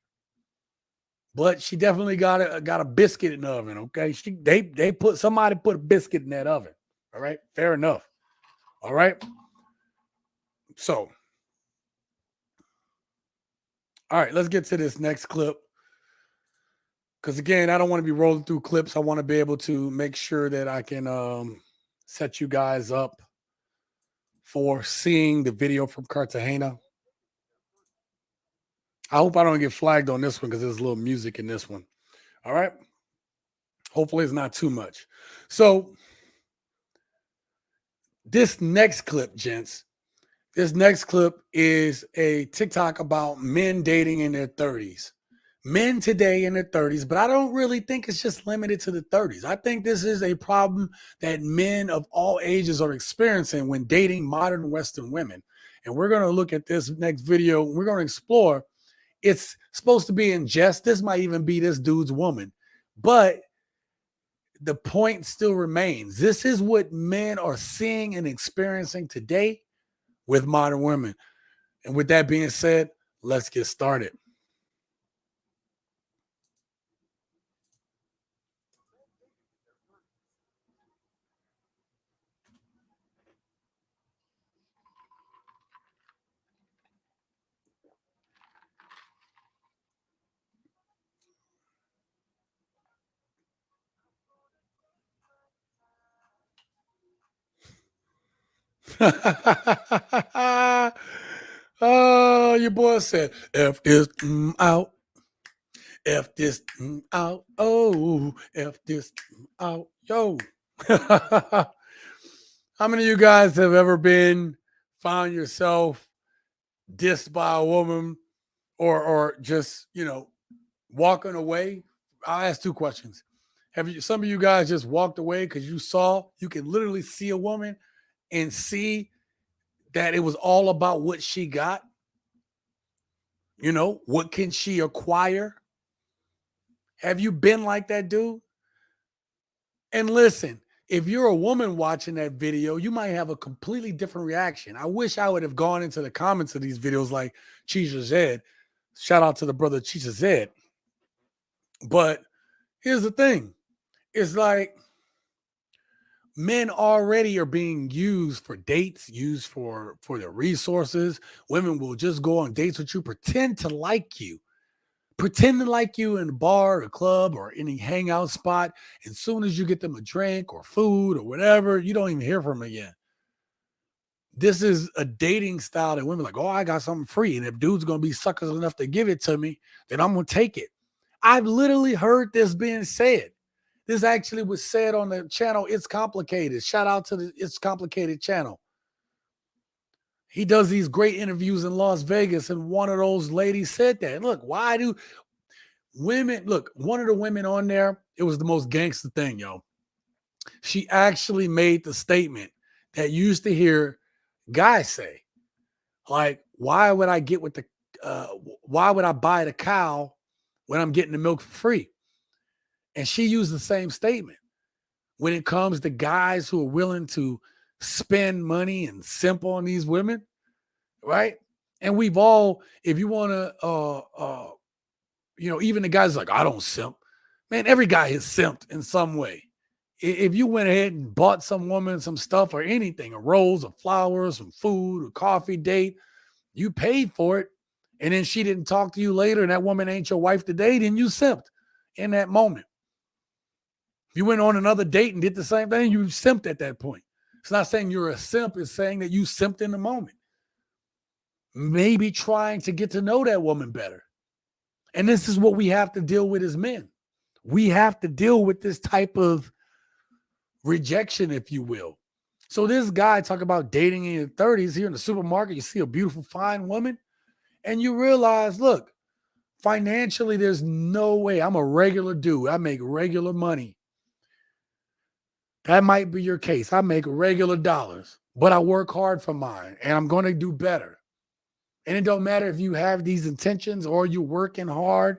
but she definitely got a biscuit in the oven. Okay, they put somebody put a biscuit in that oven. All right, fair enough. All right, so all right, let's get to this next clip because again, I don't want to be rolling through clips. I want to be able to make sure that I can set you guys up for seeing the video from Cartagena. I hope I don't get flagged on this one because there's a little music in this one. All right. Hopefully it's not too much. So this next clip, gents, this next clip is a TikTok about men dating in their 30s. Men today in their 30s, but I don't really think it's just limited to the 30s. I think this is a problem that men of all ages are experiencing when dating modern Western women. And we're going to look at this next video. We're going to explore. It's supposed to be in jest. This might even be this dude's woman. But the point still remains. This is what men are seeing and experiencing today with modern women. And with that being said, let's get started. Oh, your boy said, F this out. F this out. Oh, F this out. Yo. How many of you guys have ever found yourself dissed by a woman or just, walking away? I'll ask two questions. Have you some of you guys just walked away because you can literally see a woman and see that it was all about what she got? What can she acquire? Have you been like that, dude? And listen, if you're a woman watching that video, you might have a completely different reaction. I wish I would have gone into the comments of these videos like Cheetah Zed. Shout out to the brother Cheetah Zed. But here's the thing. It's like men already are being used for dates, used for their resources. Women will just go on dates with you, pretend to like you in a bar or club or any hangout spot. As soon as you get them a drink or food or whatever, you don't even hear from them again. This is a dating style that women are like, oh, I got something free. And if dude's going to be suckers enough to give it to me, then I'm going to take it. I've literally heard this being said. This actually was said on the channel It's Complicated. Shout out to the It's Complicated channel. He does these great interviews in Las Vegas, and one of those ladies said that. And look, why do women look? One of the women on there, it was the most gangster thing, yo. She actually made the statement that you used to hear guys say, like, why would I buy the cow when I'm getting the milk for free? And she used the same statement when it comes to guys who are willing to spend money and simp on these women, right? And we've all, if you want to, even the guys like, I don't simp. Man, every guy has simped in some way. If you went ahead and bought some woman some stuff or anything, a rose, a flower, some food, a coffee date, you paid for it, and then she didn't talk to you later, and that woman ain't your wife today, then you simped in that moment. If you went on another date and did the same thing, you simped at that point. It's not saying you're a simp, it's saying that you simped in the moment. Maybe trying to get to know that woman better. And this is what we have to deal with as men. We have to deal with this type of rejection, if you will. So this guy talk about dating in your 30s here in the supermarket. You see a beautiful, fine woman, and you realize, look, financially, there's no way. I'm a regular dude. I make regular money. That might be your case. I make regular dollars, but I work hard for mine, and I'm going to do better. And it don't matter if you have these intentions or you're working hard.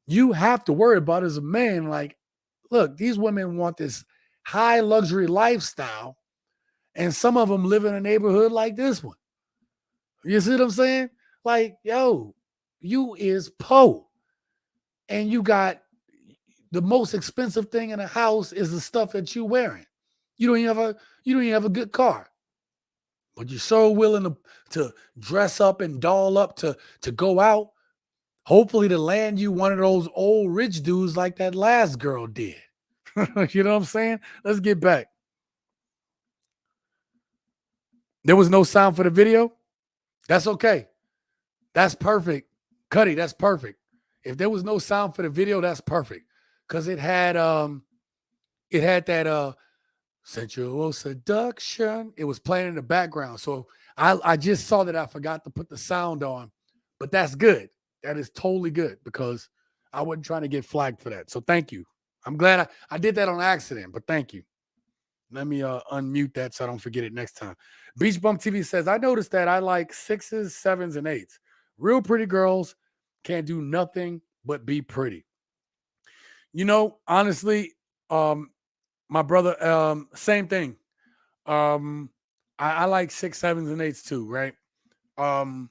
You have to worry about as a man, like, look, these women want this high luxury lifestyle, and some of them live in a neighborhood like this one. You see what I'm saying? Like, yo, you is po, and you got the most expensive thing in the house is the stuff that you wearing. You don't even have a you don't even have a good car, but you're so willing to dress up and doll up to go out. Hopefully, to land you one of those old rich dudes like that last girl did. You know what I'm saying? Let's get back. There was no sound for the video. That's okay. That's perfect. Cuddy, that's perfect. If there was no sound for the video, that's perfect. Cause it had that sensual seduction. It was playing in the background. So I just saw that I forgot to put the sound on. But that's good. That is totally good because I wasn't trying to get flagged for that. So thank you. I'm glad I did that on accident, but thank you. Let me unmute that so I don't forget it next time. Beach Bump TV says, I noticed that I like sixes, sevens, and eights. Real pretty girls can't do nothing but be pretty. You know, honestly, my brother, same thing. Um, I like six, sevens, and eights too, right? Um,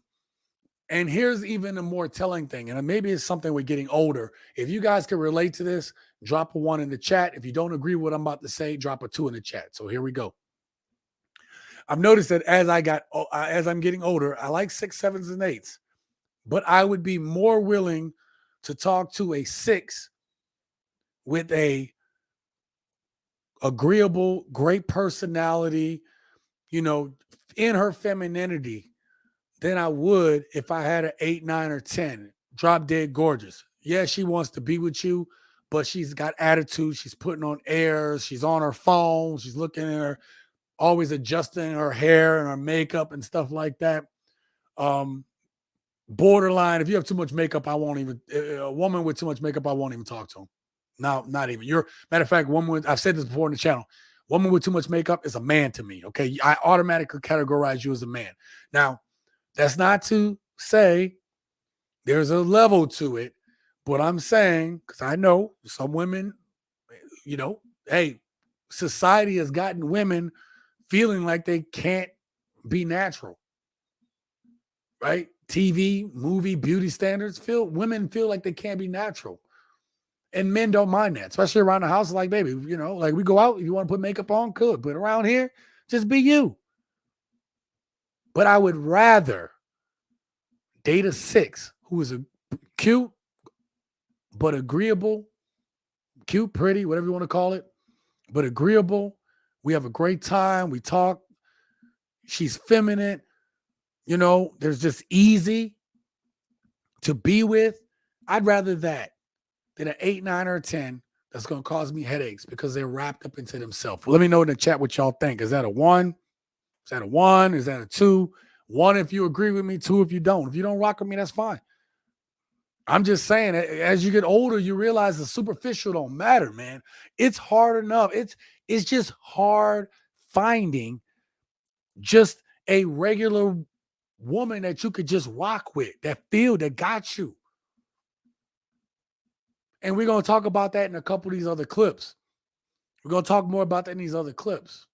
and here's even a more telling thing, and maybe it's something we're getting older. If you guys can relate to this, drop a one in the chat. If you don't agree with what I'm about to say, drop a two in the chat. So here we go. I've noticed that as I'm getting older, I like six, sevens, and eights, but I would be more willing to talk to a six with a agreeable, great personality, you know, in her femininity than I would if I had an 8, 9, or 10. Drop dead gorgeous. Yeah, she wants to be with you, but she's got attitude. She's putting on airs. She's on her phone. She's looking at her, always adjusting her hair and her makeup and stuff like that. Um, Borderline. If you have too much makeup, I won't even. A woman with too much makeup, I won't even talk to him. No, not even. You're matter of fact, woman. I've said this before in the channel. Woman with too much makeup is a man to me. Okay, I automatically categorize you as a man. Now, that's not to say there's a level to it, but I'm saying because I know some women, you know, hey, society has gotten women feeling like they can't be natural, right? TV, movie, beauty standards women feel like they can't be natural. And men don't mind that, especially around the house. Like, baby, you know, like we go out, if you want to put makeup on, good. But around here, just be you. But I would rather date a six who is a cute, but agreeable, cute, pretty, whatever you want to call it, but agreeable. We have a great time. We talk. She's feminine. You know, there's just easy to be with. I'd rather that than an 8, 9, or 10 that's going to cause me headaches because they're wrapped up into themselves. Let me know in the chat what y'all think. Is that a 1? Is that a 1? Is that a 2? 1 if you agree with me, 2 if you don't. If you don't rock with me, that's fine. I'm just saying, as you get older, you realize the superficial don't matter, man. It's hard enough. It's just hard finding just a regular woman that you could just rock with, that got you. And we're going to talk about that in a couple of these other clips. We're going to talk more about that in these other clips.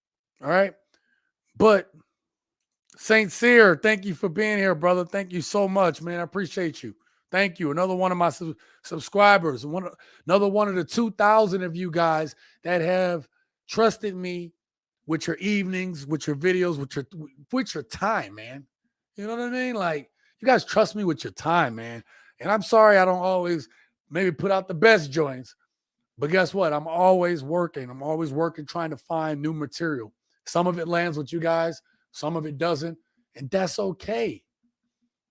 All right. But Saint Cyr, thank you for being here, brother. Thank you so much, man. I appreciate you. Thank you. Another one of my subscribers, another one of the 2,000 of you guys that have trusted me with your evenings, with your videos, with your time, man. You know what I mean? Like, you guys trust me with your time, man. And I'm sorry I don't always maybe put out the best joints, but guess what? I'm always working. I'm always working, trying to find new material. Some of it lands with you guys, some of it doesn't, and that's okay.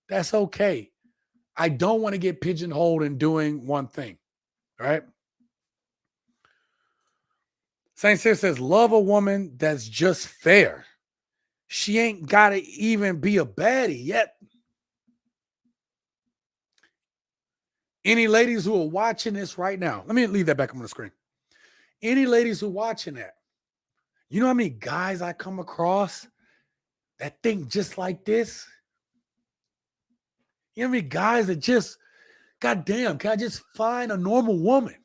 That's okay. I don't want to get pigeonholed in doing one thing, right? Saint Cyr says, love a woman that's just fair. She ain't got to even be a baddie yet. Any ladies who are watching this right now, let me leave that back up on the screen. Any ladies who are watching that, you know how many guys I come across that think just like this? You know how many guys that just, goddamn, can I just find a normal woman?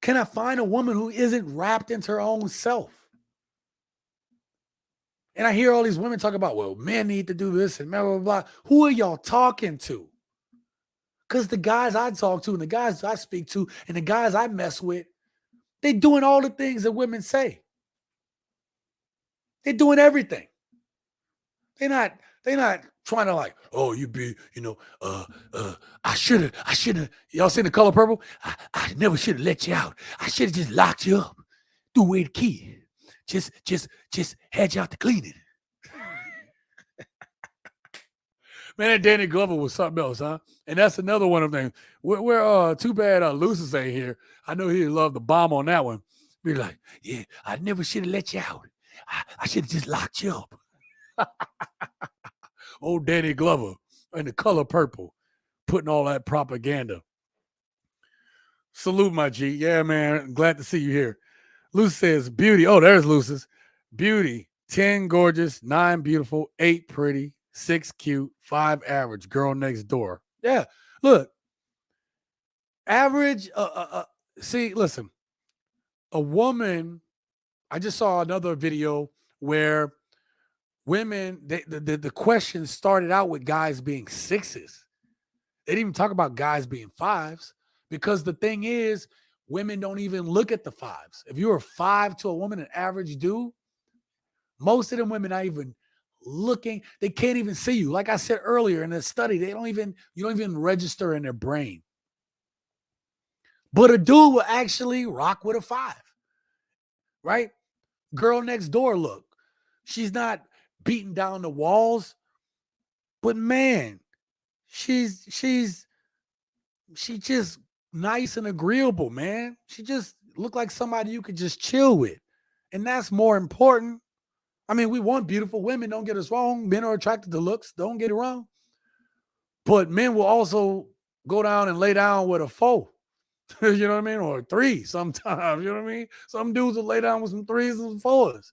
Can I find a woman who isn't wrapped into her own self? And I hear all these women talk about, well, men need to do this and blah, blah, blah. Who are y'all talking to? Because the guys I talk to and the guys I speak to and the guys I mess with, they doing all the things that women say. They're doing everything. They're not trying to like, oh, you be, I should have, y'all seen The Color Purple? I never should have let you out. I should have just locked you up, threw away the key. Just had you out to clean it. Man, that Danny Glover was something else, huh? And that's another one of them. We're too bad Lucis ain't here. I know he'd love the bomb on that one. Be like, yeah, I never should have let you out. I should have just locked you up. Old Danny Glover in The Color Purple, putting all that propaganda. Salute, my G. Yeah, man. Glad to see you here. Lucis says, beauty. Oh, there's Lucis. Beauty. 10 gorgeous, 9 beautiful, 8 pretty, 6 cute, 5 average. Girl next door. Yeah. Look. Average. See, listen. A woman. I just saw another video where women, the question started out with guys being 6s. They didn't even talk about guys being 5s because the thing is, women don't even look at the 5s. If you're a 5 to a woman, an average dude, most of them women not even looking. They can't even see you. Like I said earlier in the study, you don't even register in their brain. But a dude will actually rock with a 5, right? Girl next door, look. She's not beating down the walls, but man, she's just nice and agreeable, man. She just looked like somebody you could just chill with. And that's more important. I mean, we want beautiful women, don't get us wrong. Men are attracted to looks, don't get it wrong. But men will also go down and lay down with a 4. You know what I mean? Or a 3 sometimes, you know what I mean? Some dudes will lay down with some 3s and 4s.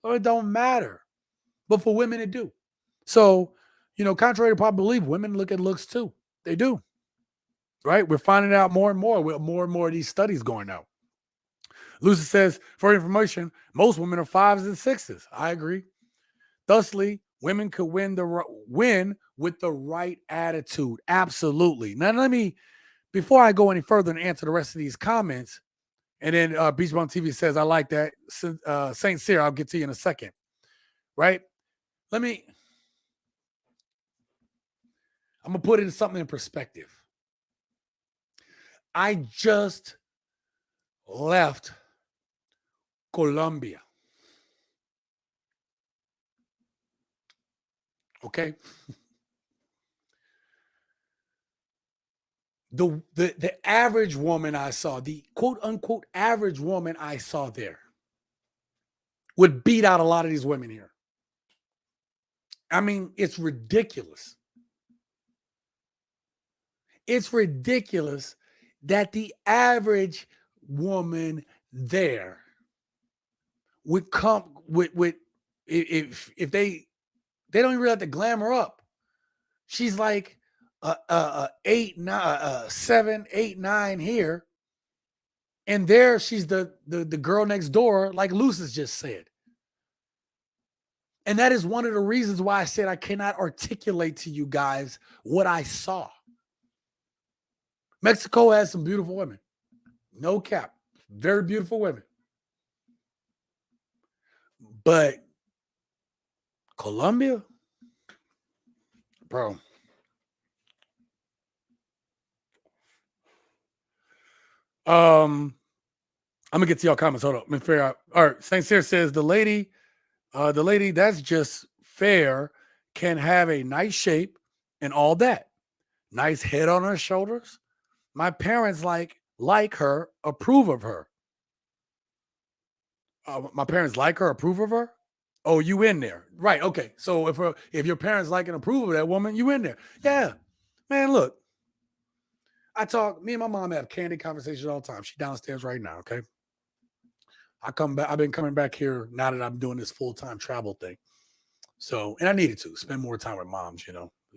So it don't matter. But for women, it do. So, contrary to popular belief, women look at looks too. They do. Right? We're finding out more and more with more and more of these studies going out. Lucy says, for information, most women are 5s and 6s. I agree. Thusly, women could win with the right attitude. Absolutely. Now, before I go any further and answer the rest of these comments, and then Beach Bum TV says, I like that. Saint Cyr, I'll get to you in a second. Right? I'm going to put it in something in perspective. I just left Colombia. Okay? The average woman I saw, the quote unquote average woman I saw there, would beat out a lot of these women here. I mean, it's ridiculous. It's ridiculous that the average woman there would come with if they don't even really have to glam her up. She's like 8, 9, 7, 8, 9 here, and there she's the girl next door, like Lucis just said. And that is one of the reasons why I said I cannot articulate to you guys what I saw. Mexico has some beautiful women. No cap. Very beautiful women. But Colombia, bro. I'm gonna get to y'all comments. Hold up. Let me figure out. All right. Saint Cyr says the lady that's just fair can have a nice shape and all that. Nice head on her shoulders. My parents like her, approve of her. My parents like her, approve of her. Oh, you in there. Right. Okay. So if your parents like and approve of that woman, you in there. Yeah. Man, look. Me and my mom have candid conversations all the time. She's downstairs right now, okay? I've been coming back here now that I'm doing this full-time travel thing. So, and I needed to spend more time with moms,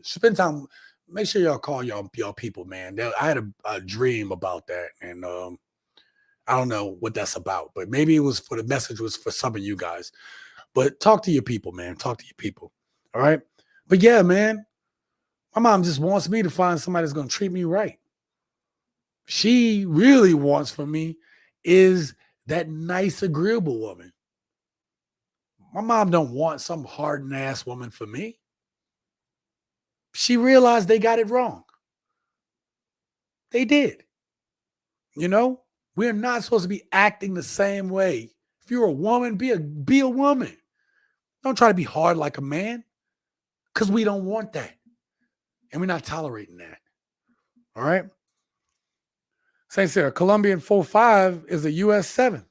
Spend time, make sure y'all call y'all people, man. I had a dream about that. And I don't know what that's about, but maybe it was for the message was for some of you guys. But talk to your people, man. Talk to your people. All right. But yeah, man, my mom just wants me to find somebody that's going to treat me right. She really wants for me is that nice, agreeable woman. My mom don't want some hardened ass woman for me. She realized they got it wrong. They did. You know, we're not supposed to be acting the same way. If you're a woman, be a woman. Don't try to be hard like a man because we don't want that. And we're not tolerating that. All right. Saint Sarah, Colombian 4.5 is a US 7.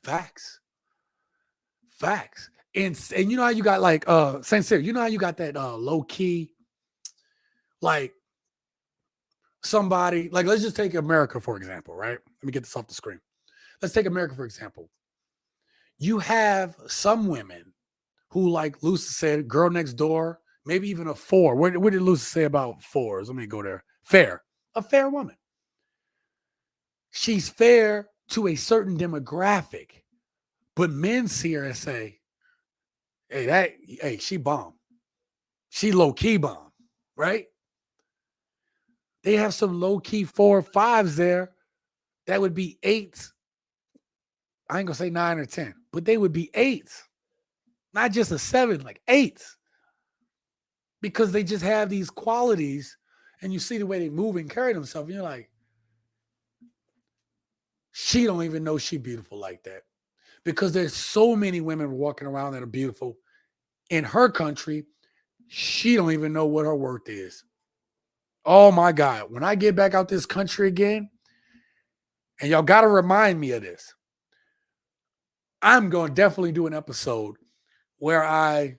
Facts. Facts. And you know how you got like Saint Sarah, you know how you got that low key, like somebody, like let's just take America for example, right? Let me get this off the screen. Let's take America for example. You have some women who, like Lucy said, girl next door, maybe even a 4. What did Lucy say about 4s? Let me go there. Fair. A fair woman. She's fair to a certain demographic, but men see her and say, hey, she bomb. She low-key bomb, right? They have some low-key 4 or 5s there that would be 8s. I ain't gonna say 9 or 10, but they would be 8s. Not just a 7, like 8s. Because they just have these qualities and you see the way they move and carry themselves. And you're like, she don't even know she beautiful like that. Because there's so many women walking around that are beautiful in her country. She don't even know what her worth is. Oh my God. When I get back out this country again, and y'all got to remind me of this, I'm going to definitely do an episode where I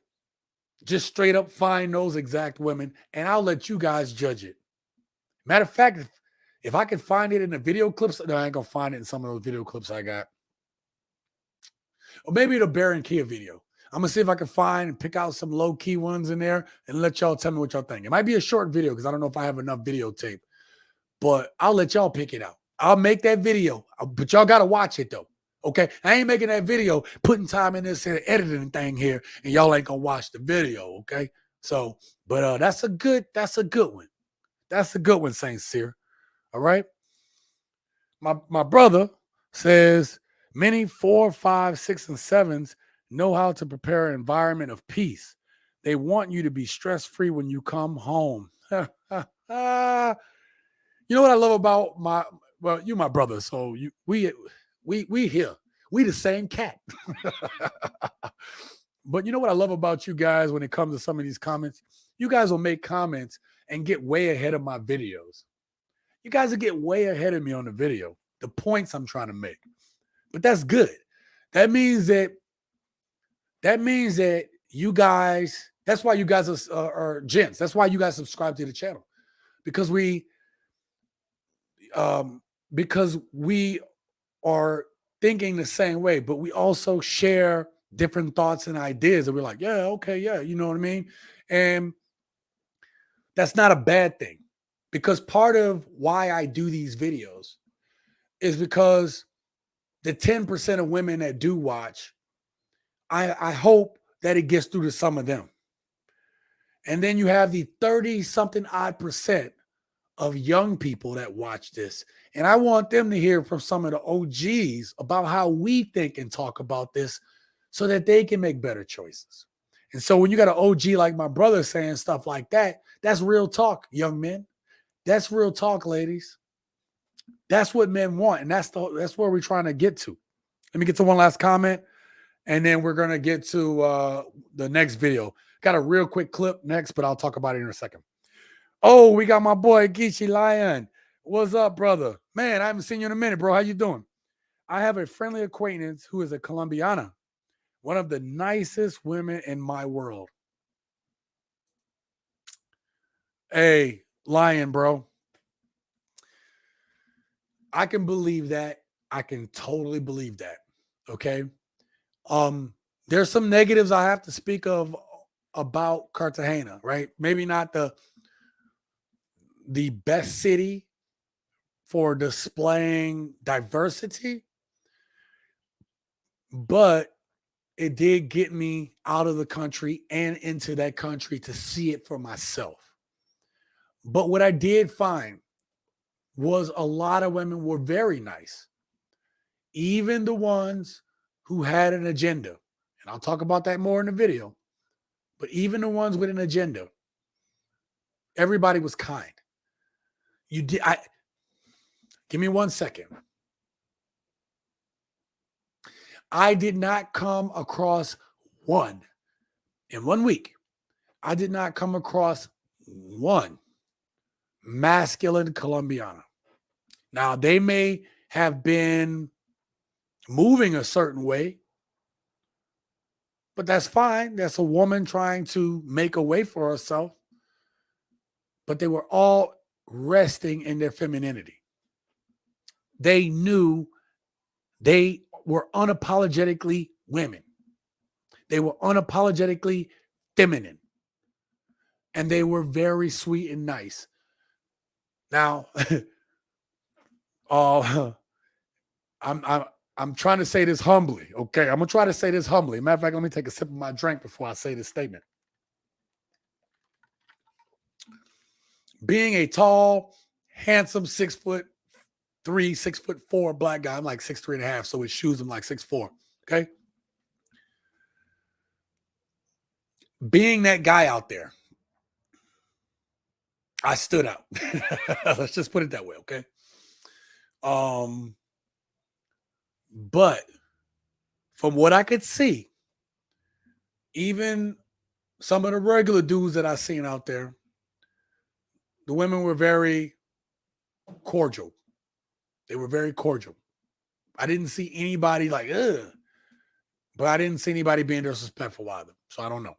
just straight up find those exact women and I'll let you guys judge it. Matter of fact, if I could find it in the video clips, no, I ain't going to find it in some of those video clips I got. Or maybe the Baron Kia video. I'm going to see if I can find and pick out some low-key ones in there and let y'all tell me what y'all think. It might be a short video because I don't know if I have enough videotape. But I'll let y'all pick it out. I'll make that video. But y'all got to watch it, though. Okay? I ain't making that video, putting time in this editing thing here, and y'all ain't going to watch the video, okay? So, but that's a good one. That's a good one, Saint Cyr. All right? My brother says many 4, 5, 6, and 7s know how to prepare an environment of peace. They want you to be stress-free when you come home. You know what I love about you my brother, so we here. We the same cat. But you know what I love about you guys when it comes to some of these comments? You guys will make comments and get way ahead of my videos. You guys will get way ahead of me on the video, the points I'm trying to make. But that's good. That means that you guys, that's why you guys are gents. That's why you guys subscribe to the channel. Because we are thinking the same way, but we also share different thoughts and ideas. And we're like, yeah, okay, yeah, you know what I mean? And that's not a bad thing. Because part of why I do these videos is because the 10% of women that do watch, I hope that it gets through to some of them. And then you have the 30-something odd percent of young people that watch this. And I want them to hear from some of the OGs about how we think and talk about this so that they can make better choices. And so when you got an OG like my brother saying stuff like that, that's real talk, young men. That's real talk, ladies. That's what men want. And that's where we're trying to get to. Let me get to one last comment. And then we're going to get to the next video. Got a real quick clip next, but I'll talk about it in a second. Oh, we got my boy Geechee Lion. What's up, brother? Man, I haven't seen you in a minute, bro. How you doing? I have a friendly acquaintance who is a Colombiana, one of the nicest women in my world. Hey, Lion, bro. I can believe that. I can totally believe that. Okay. There's some negatives I have to speak of about Cartagena, right? Maybe not the best city for displaying diversity, but it did get me out of the country and into that country to see it for myself. But what I did find was a lot of women were very nice, even the ones who had an agenda. And I'll talk about that more in the video. But even the ones with an agenda, everybody was kind. Give me 1 second. I did not come across one in 1 week. I did not come across one masculine Colombiana. Now, they may have been moving a certain way, but that's fine. That's a woman trying to make a way for herself. But they were all resting in their femininity. They knew they were unapologetically women. They were unapologetically feminine. And they were very sweet and nice. Now, I'm trying to say this humbly, okay? I'm gonna try to say this humbly. Matter of fact, let me take a sip of my drink before I say this statement. Being a tall, handsome 6'3", 6'4" black guy, I'm like 6'3.5", so with shoes I'm like 6'4", okay? Being that guy out there, I stood out. Let's just put it that way, okay? But from what I could see, even some of the regular dudes that I seen out there, the women were very cordial. They were very cordial. I didn't see anybody like, ugh, but I didn't see anybody being disrespectful either. So I don't know.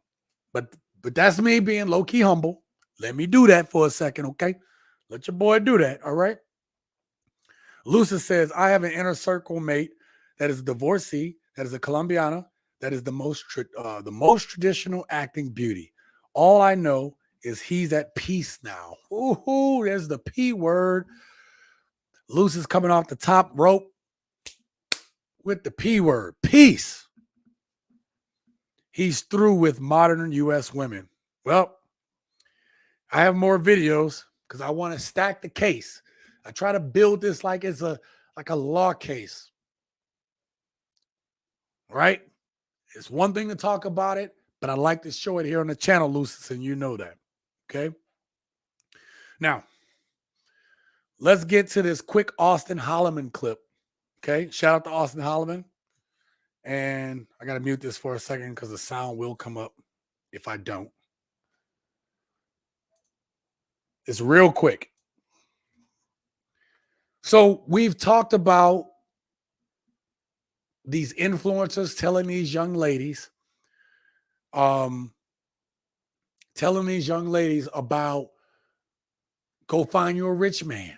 But that's me being low-key humble. Let me do that for a second, okay? Let your boy do that, all right? Lucis says, I have an inner circle mate that is a divorcee, that is a Colombiana, that is the most traditional acting beauty. All I know is he's at peace now. Ooh, there's the P word. Lucis coming off the top rope with the P word, peace. He's through with modern U.S. women. Well, I have more videos because I want to stack the case. I try to build this like it's a law case. Right? It's one thing to talk about it, but I like to show it here on the channel, Lucis, and you know that. Okay? Now, let's get to this quick Austin Holloman clip. Okay? Shout out to Austin Holloman. And I got to mute this for a second because the sound will come up if I don't. It's real quick. So we've talked about these influencers telling these young ladies, about go find you a rich man.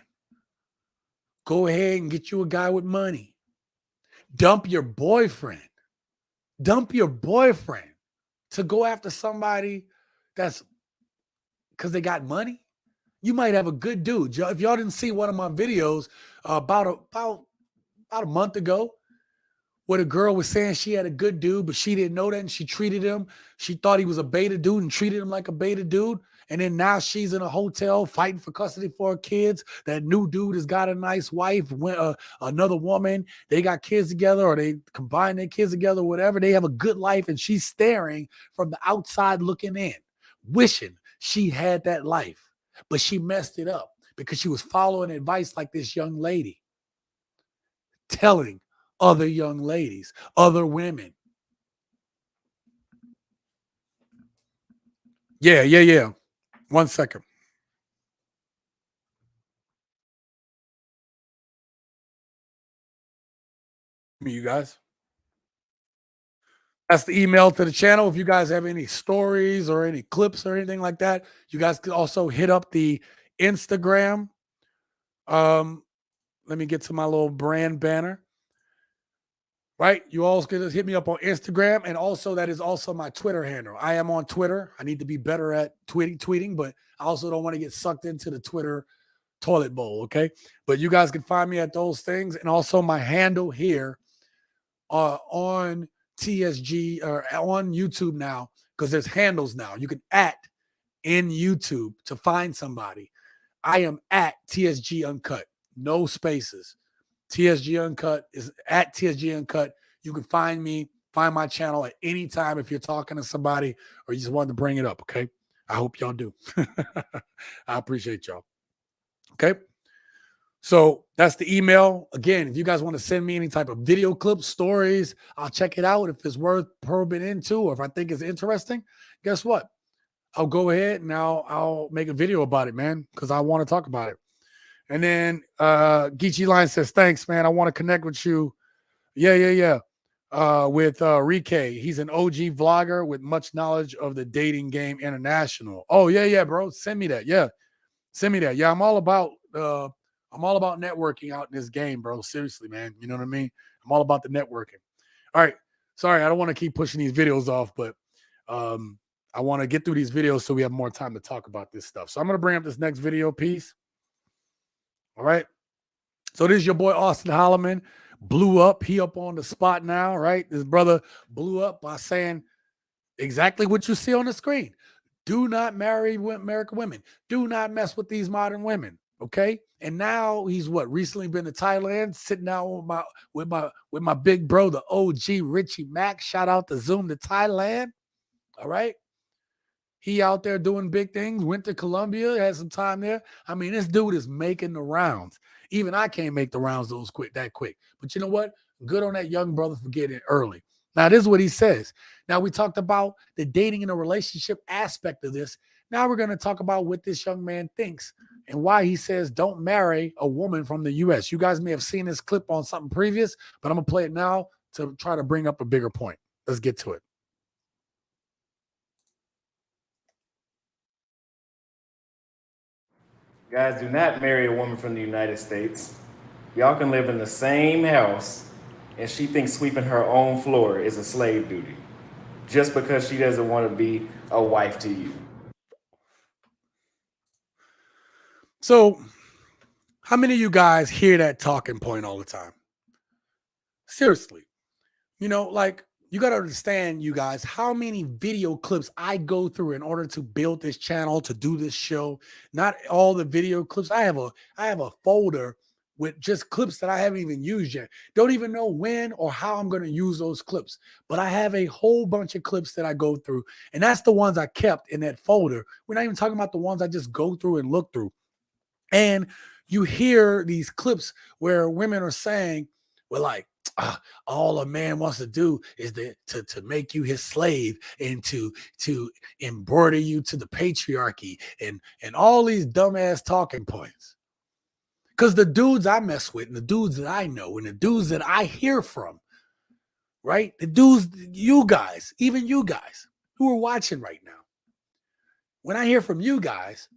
Go ahead and get you a guy with money. Dump your boyfriend to go after somebody that's because they got money. You might have a good dude. If y'all didn't see one of my videos about a month ago, where the girl was saying she had a good dude, but she didn't know that, and she treated him. She thought he was a beta dude and treated him like a beta dude. And then now she's in a hotel fighting for custody for her kids. That new dude has got a nice wife, another woman. They got kids together, or they combine their kids together, whatever. They have a good life, and she's staring from the outside looking in, wishing she had that life. But she messed it up because she was following advice like this young lady, telling other young ladies, other women. Yeah. 1 second. You guys. That's the email to the channel. If you guys have any stories or any clips or anything like that, you guys can also hit up the Instagram. Let me get to my little brand banner. Right? You all can hit me up on Instagram, and also that is also my Twitter handle. I am on Twitter. I need to be better at tweeting, but I also don't want to get sucked into the Twitter toilet bowl. Okay. But you guys can find me at those things. And also my handle here on TSG or on YouTube now, because there's handles now. You can at in YouTube to find somebody. I am at TSG Uncut. No spaces. TSG Uncut is at TSG Uncut. You can find me, find my channel at any time if you're talking to somebody or you just wanted to bring it up. Okay. I hope y'all do. I appreciate y'all. Okay. So that's the email. Again, if you guys want to send me any type of video clips, stories, I'll check it out. If it's worth probing into or if I think it's interesting, guess what? I'll go ahead and I'll make a video about it, man, because I want to talk about it. And then Geechee Line says, thanks, man. I want to connect with you. Yeah. With Rike. He's an OG vlogger with much knowledge of the dating game international. Oh, yeah, bro. Send me that. Yeah. Send me that. Yeah, I'm all about networking out in this game, bro. Seriously, man. You know what I mean? I'm all about the networking. All right. Sorry, I don't want to keep pushing these videos off, but I want to get through these videos so we have more time to talk about this stuff. So I'm going to bring up this next video piece. All right. So this is your boy Austin Holloman. Blew up. He up on the spot now, right? This brother blew up by saying exactly what you see on the screen. Do not marry American women. Do not mess with these modern women. Okay. And now he's recently been to Thailand, sitting down with my big bro, the OG Richie Mack. Shout out to Zoom to Thailand. All right. He out there doing big things, went to Colombia, had some time there. I mean, this dude is making the rounds. Even I can't make the rounds that quick. But you know what? Good on that young brother for getting it early. Now, this is what he says. Now, we talked about the dating and the relationship aspect of this. Now we're going to talk about what this young man thinks and why he says don't marry a woman from the U.S. You guys may have seen this clip on something previous, but I'm going to play it now to try to bring up a bigger point. Let's get to it. Guys, do not marry a woman from the United States. Y'all can live in the same house, and she thinks sweeping her own floor is a slave duty just because she doesn't want to be a wife to you. So, how many of you guys hear that talking point all the time? Seriously. You know, like, you got to understand, you guys, how many video clips I go through in order to build this channel, to do this show. Not all the video clips. I have a folder with just clips that I haven't even used yet. Don't even know when or how I'm going to use those clips. But I have a whole bunch of clips that I go through. And that's the ones I kept in that folder. We're not even talking about the ones I just go through and look through. And you hear these clips where women are saying, well, like, all a man wants to do is to make you his slave and to embroider you to the patriarchy and all these dumbass talking points. Because the dudes I mess with and the dudes that I know and the dudes that I hear from, right? The dudes, you guys, even you guys who are watching right now, when I hear from you guys,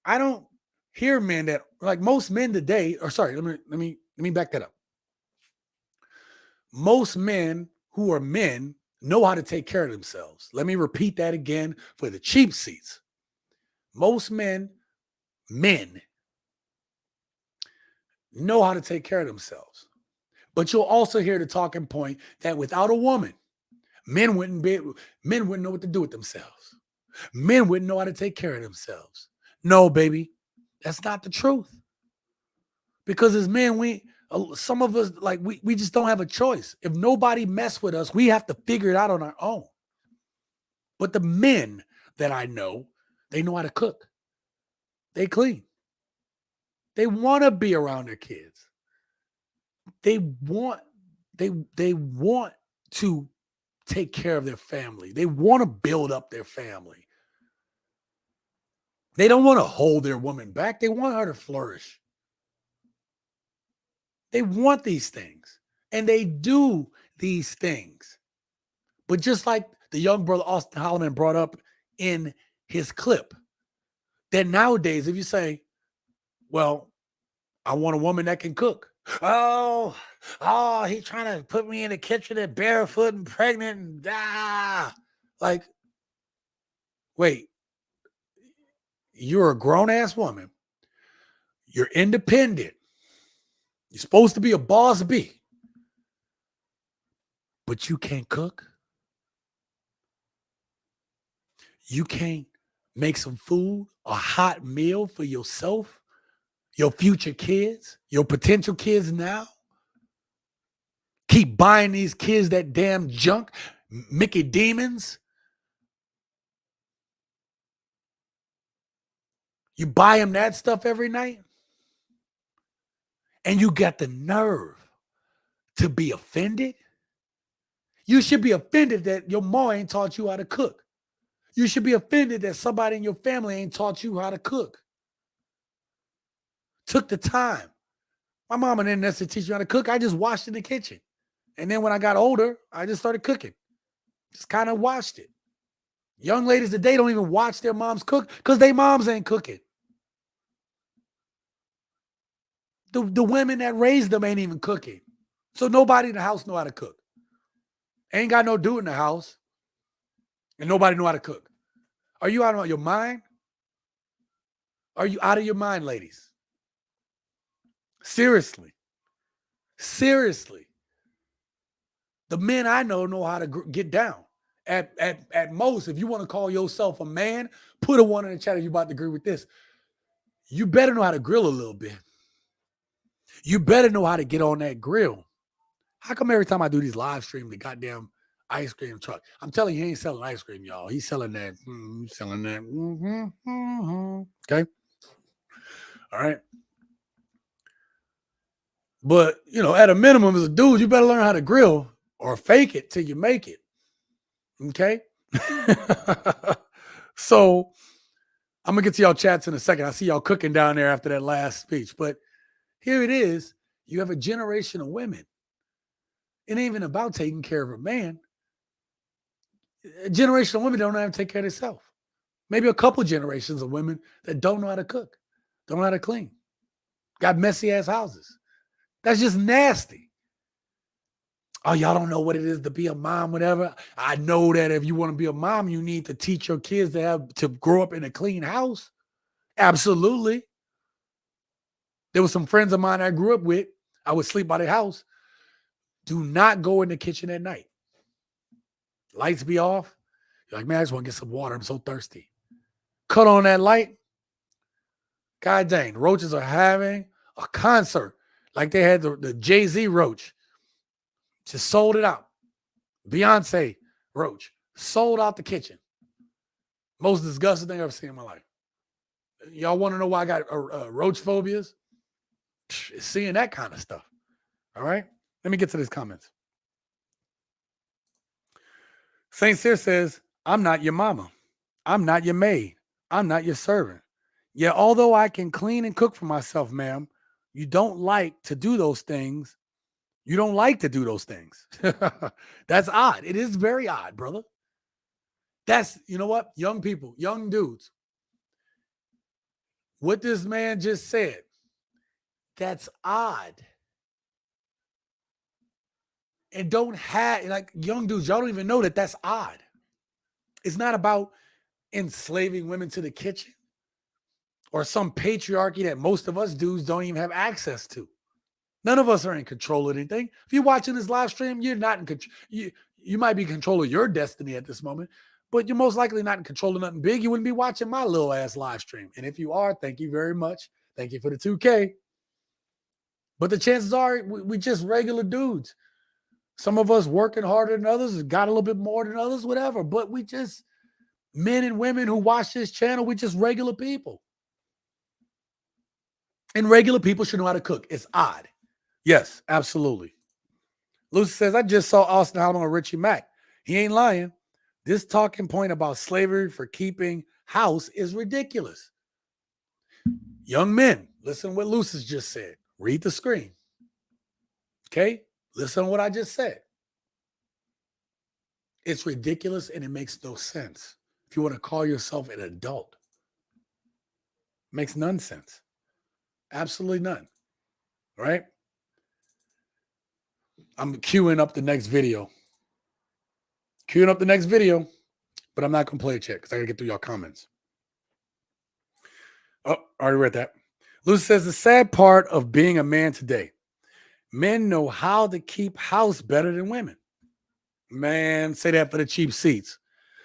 I don't hear men that, like, most men today, or sorry, let me back that up. Most men who are men know how to take care of themselves. Let me repeat that again for the cheap seats. Most men know how to take care of themselves. But you'll also hear the talking point that without a woman, men wouldn't know what to do with themselves. Men wouldn't know how to take care of themselves. No, baby, that's not the truth. Because as men, some of us, like, we just don't have a choice. If nobody mess with us, we have to figure it out on our own. But the men that I know, they know how to cook. They clean. They want to be around their kids. They want to take care of their family. They want to build up their family. They don't want to hold their woman back. They want her to flourish. They want these things, and they do these things. But just like the young brother Austin Holloman brought up in his clip, that nowadays, if you say, well, I want a woman that can cook. Oh, he's trying to put me in the kitchen and barefoot and pregnant and like, wait, you're a grown-ass woman. You're independent. You're supposed to be a boss bee. But you can't cook. You can't make some food, a hot meal for yourself, your future kids, your potential kids now. Keep buying these kids that damn junk, Mickey Demons. You buy them that stuff every night. And you got the nerve to be offended. You should be offended that your mom ain't taught you how to cook. You should be offended that somebody in your family ain't taught you how to cook. Took the time. My mama didn't necessarily teach me how to cook. I just washed in the kitchen. And then when I got older, I just started cooking. Just kind of watched it. Young ladies today don't even watch their moms cook because their moms ain't cooking. The women that raised them ain't even cooking. So nobody in the house know how to cook. Ain't got no dude in the house. And nobody know how to cook. Are you out of your mind? Are you out of your mind, ladies? Seriously. Seriously. The men I know how to get down. At most, if you want to call yourself a man, put a one in the chat if you're about to agree with this. You better know how to grill a little bit. You better know how to get on that grill. How come every time I do these live streams, the goddamn ice cream truck? I'm telling you, he ain't selling ice cream, y'all. He's selling that. Selling that. Okay. All right. But, you know, at a minimum, as a dude, you better learn how to grill or fake it till you make it. Okay. So I'm going to get to y'all chats in a second. I see y'all cooking down there after that last speech. But here it is. You have a generation of women. It ain't even about taking care of a man. A generation of women don't know how to take care of themselves. Maybe a couple generations of women that don't know how to cook, don't know how to clean, got messy ass houses. That's just nasty. Oh, y'all don't know what it is to be a mom, whatever. I know that if you want to be a mom, you need to teach your kids to grow up in a clean house. Absolutely. There were some friends of mine I grew up with. I would sleep by their house. Do not go in the kitchen at night. Lights be off. You're like, man, I just want to get some water. I'm so thirsty. Cut on that light. God dang, the roaches are having a concert like they had the Jay-Z roach. Just sold it out. Beyonce roach. Sold out the kitchen. Most disgusting thing I've ever seen in my life. Y'all want to know why I got roach phobias? It's seeing that kind of stuff. All right? Let me get to these comments. St. Cyr says, I'm not your mama. I'm not your maid. I'm not your servant. Yeah, although I can clean and cook for myself, ma'am, you don't like to do those things. You don't like to do those things. That's odd. It is very odd, brother. That's, you know what? Young people, young dudes. What this man just said, that's odd. And don't have, like, young dudes, y'all don't even know that that's odd. It's not about enslaving women to the kitchen or some patriarchy that most of us dudes don't even have access to. None of us are in control of anything. If you're watching this live stream, you're not in control. You might be in control of your destiny at this moment, but you're most likely not in control of nothing big. You wouldn't be watching my little ass live stream. And if you are, thank you very much. Thank you for the 2K. But the chances are we just regular dudes. Some of us working harder than others, got a little bit more than others, whatever. But we just, men and women who watch this channel, we just regular people. And regular people should know how to cook. It's odd. Yes, absolutely. Lucy says, I just saw Austin Allen on Richie Mack. He ain't lying. This talking point about slavery for keeping house is ridiculous. Young men, listen to what Lucy just said. Read the screen. Okay? Listen to what I just said. It's ridiculous and it makes no sense. If you want to call yourself an adult, it makes none sense. Absolutely none. Right? I'm queuing up the next video. But I'm not going to play it yet because I got to get through y'all comments. Oh, already read that. Lucy says the sad part of being a man today, men know how to keep house better than women. Man, say that for the cheap seats.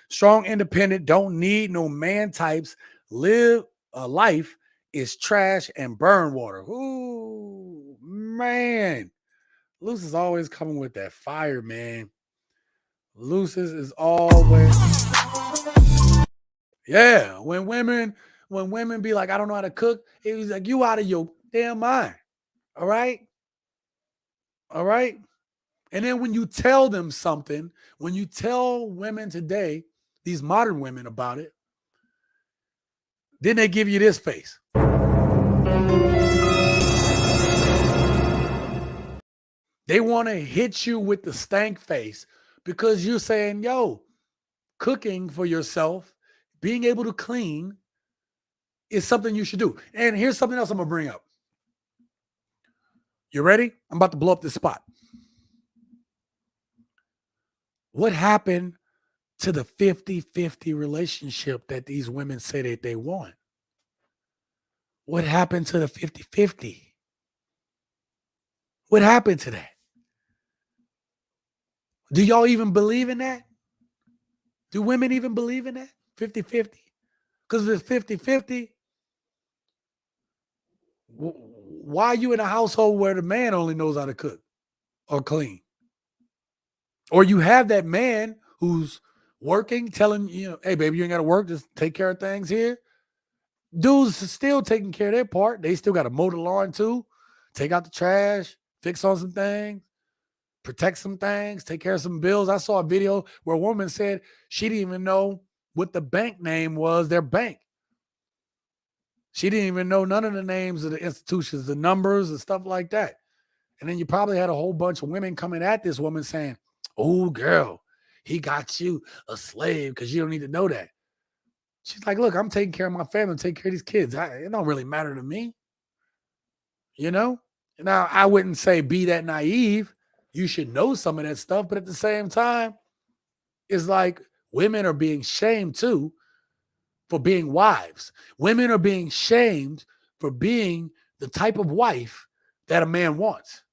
Strong, independent, don't need no man types. Live a life is trash and burn water. Ooh, man. Lucis is always coming with that fire, man. Lucis is always, yeah. When women be like, I don't know how to cook, it was like, you out of your damn mind. All right. All right. And then when you tell them something, when you tell women today, these modern women about it, then they give you this face. They want to hit you with the stank face because you're saying, yo, cooking for yourself, being able to clean is something you should do. And here's something else I'm going to bring up. You ready? I'm about to blow up this spot. What happened to the 50-50 relationship that these women say that they want? What happened to the 50-50? What happened to that? Do y'all even believe in that? Do women even believe in that? 50-50? Because if it's 50-50, why are you in a household where the man only knows how to cook or clean? Or you have that man who's working, telling you, hey, baby, you ain't got to work. Just take care of things here. Dudes are still taking care of their part. They still got to mow the lawn too, take out the trash, fix on some things, protect some things, take care of some bills. I saw a video where a woman said she didn't even know what the bank name was, their bank. She didn't even know none of the names of the institutions, the numbers and stuff like that. And then you probably had a whole bunch of women coming at this woman saying, oh, girl, he got you a slave because you don't need to know that. She's like, look, I'm taking care of my family, taking care of these kids. It don't really matter to me. You know? Now, I wouldn't say be that naive. You should know some of that stuff. But at the same time, it's like women are being shamed too for being wives. Women are being shamed for being the type of wife that a man wants.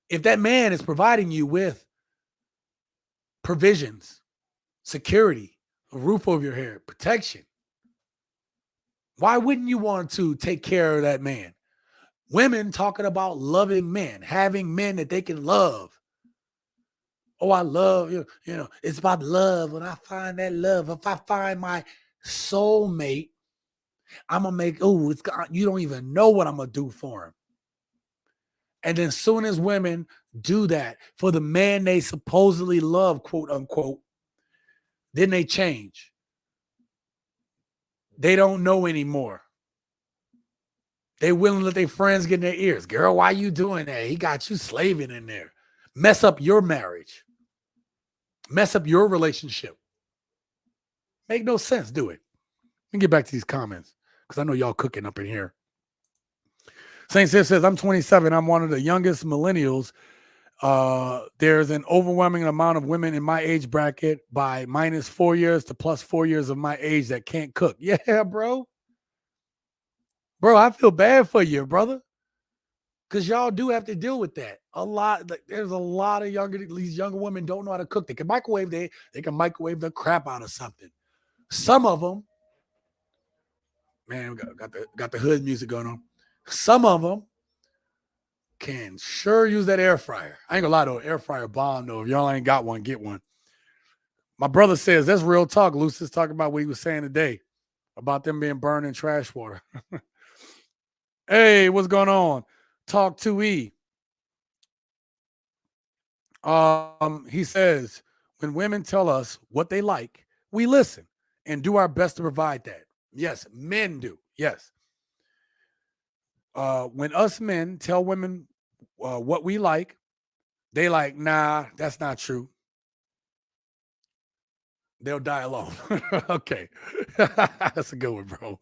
If that man is providing you with provisions, security, a roof over your head, protection, why wouldn't you want to take care of that man? Women talking about loving men, having men that they can love. Oh, I love you. You know, it's about love. When I find that love, if I find my soulmate, I'm gonna make. Oh, you don't even know what I'm gonna do for him. And then soon as women do that for the man they supposedly love, quote unquote, then they change. They don't know anymore. They willing to let their friends get in their ears. Girl, why you doing that? He got you slaving in there. Mess up your marriage. Mess up your relationship. Make no sense, do it. Let me get back to these comments because I know y'all cooking up in here. Saint Sid says, I'm 27. I'm one of the youngest millennials. There's an overwhelming amount of women in my age bracket by minus 4 years to plus 4 years of my age that can't cook. Yeah, bro. Bro, I feel bad for you, brother. Because y'all do have to deal with that. A lot. Like, there's a lot of these younger women don't know how to cook. They can microwave they can microwave the crap out of something. Some of them, man, got the hood music going on. Some of them can sure use that air fryer. I ain't gonna lie though, air fryer bomb though. If y'all ain't got one, get one. My brother says that's real talk. Lucy's talking about what he was saying today about them being burned in trash water. Hey, what's going on? Talk 2E. He says, when women tell us what they like, we listen and do our best to provide that. Yes, men do. Yes. When us men tell women what we like, they like, nah, that's not true. They'll die alone. Okay. That's a good one, bro.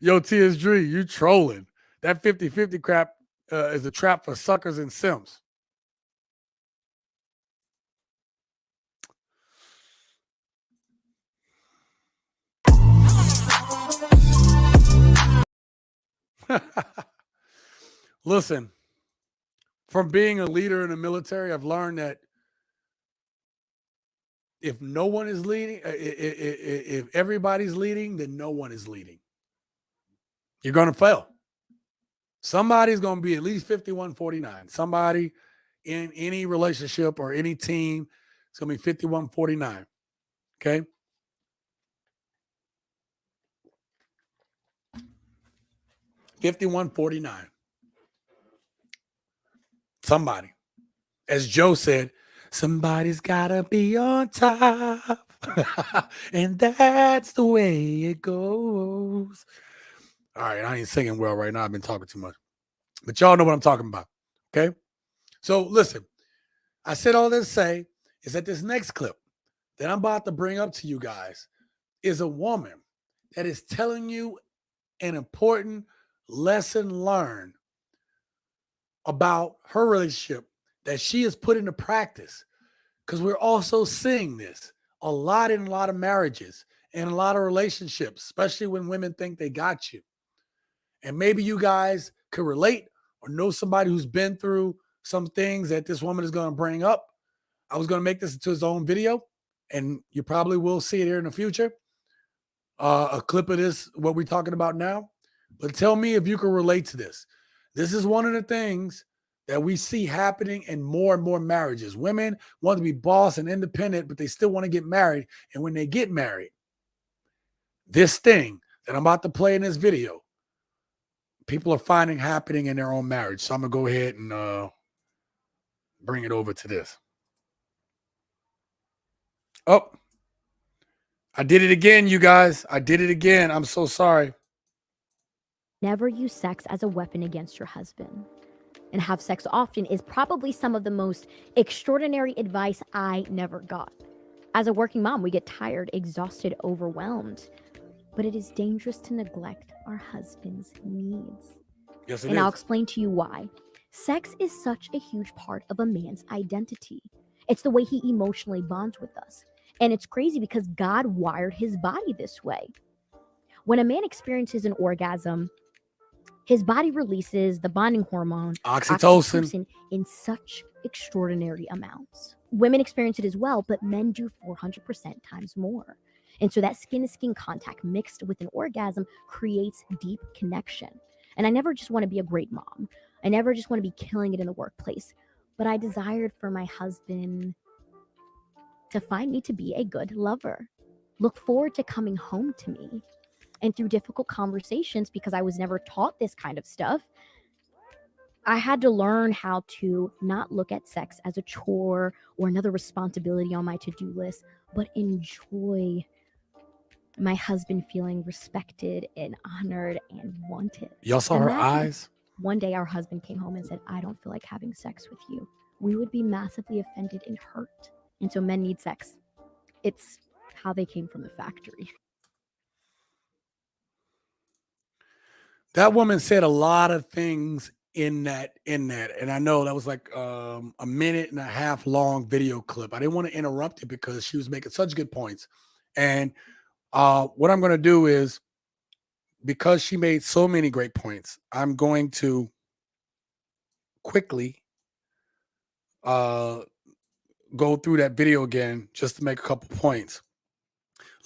Yo, TSG, you trolling. That 50-50 crap is a trap for suckers and simps. Listen, from being a leader in the military, I've learned that if no one is leading, if everybody's leading, then no one is leading. You're going to fail. Somebody's going to be at least 51-49. Somebody in any relationship or any team, it's going to be 51-49. Okay. 51-49. Somebody. As Joe said, somebody's got to be on top. And that's the way it goes. All right. I ain't singing well right now. I've been talking too much. But y'all know what I'm talking about. Okay. So listen, I said all this to say is that this next clip that I'm about to bring up to you guys is a woman that is telling you an important lesson learned about her relationship that she has put into practice. Because we're also seeing this a lot in a lot of marriages and a lot of relationships, especially when women think they got you. And maybe you guys could relate or know somebody who's been through some things that this woman is going to bring up. I was going to make this into his own video, and you probably will see it here in the future. A clip of this, what we're talking about now. But tell me if you can relate to this. This is one of the things that we see happening in more and more marriages. Women want to be boss and independent, but they still want to get married. And when they get married, this thing that I'm about to play in this video, people are finding happening in their own marriage. So I'm going to go ahead and bring it over to this. Oh, I did it again, you guys. I did it again. I'm so sorry. Never use sex as a weapon against your husband. And have sex often is probably some of the most extraordinary advice I never got. As a working mom, we get tired, exhausted, overwhelmed. But it is dangerous to neglect our husband's needs. Yes, it and is. I'll explain to you why. Sex is such a huge part of a man's identity. It's the way he emotionally bonds with us. And it's crazy because God wired his body this way. When a man experiences an orgasm, his body releases the bonding hormone, Oxytocin, in such extraordinary amounts. Women experience it as well, but men do 400% times more. And so that skin-to-skin contact mixed with an orgasm creates deep connection. And I never just want to be a great mom. I never just want to be killing it in the workplace. But I desired for my husband to find me to be a good lover. Look forward to coming home to me. And through difficult conversations, because I was never taught this kind of stuff, I had to learn how to not look at sex as a chore or another responsibility on my to-do list, but enjoy my husband feeling respected and honored and wanted. y'all saw her eyes? One day our husband came home and said, I don't feel like having sex with you. We would be massively offended and hurt. And so men need sex. It's how they came from the factory. That woman said a lot of things in that. And I know that was like a minute and a half long video clip. I didn't want to interrupt it because she was making such good points. And what I'm going to do is, because she made so many great points, I'm going to quickly go through that video again just to make a couple points.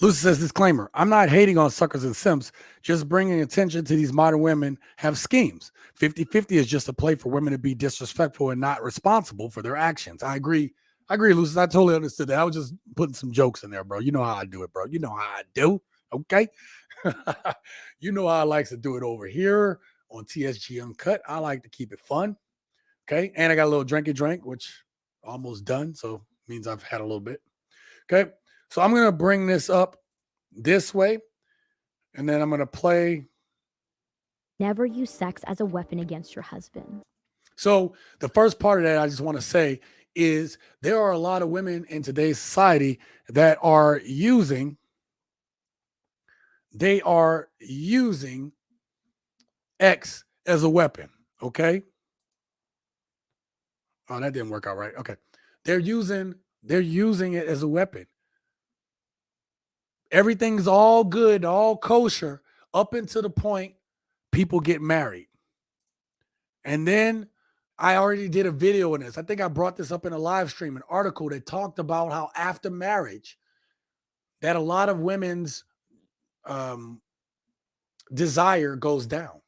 Lucy says, disclaimer, I'm not hating on suckers and simps, just bringing attention to these modern women have schemes. 50-50 is just a play for women to be disrespectful and not responsible for their actions. I agree, Lucy. I totally understood that. I was just putting some jokes in there, bro. You know how I do it, bro. You know how I do. Okay. You know how I like to do it over here on TSG Uncut. I like to keep it fun. Okay. And I got a little drinky drink, which almost done. So means I've had a little bit. Okay. So I'm going to bring this up this way, and then I'm going to play. Never use sex as a weapon against your husband. So the first part of that I just want to say is there are a lot of women in today's society that are using X as a weapon. Okay. Oh, that didn't work out right. Okay. They're using it as a weapon. Everything's all good, all kosher, up until the point people get married. And then I already did a video on this. I think I brought this up in a live stream, an article that talked about how after marriage, that a lot of women's um, desire goes down.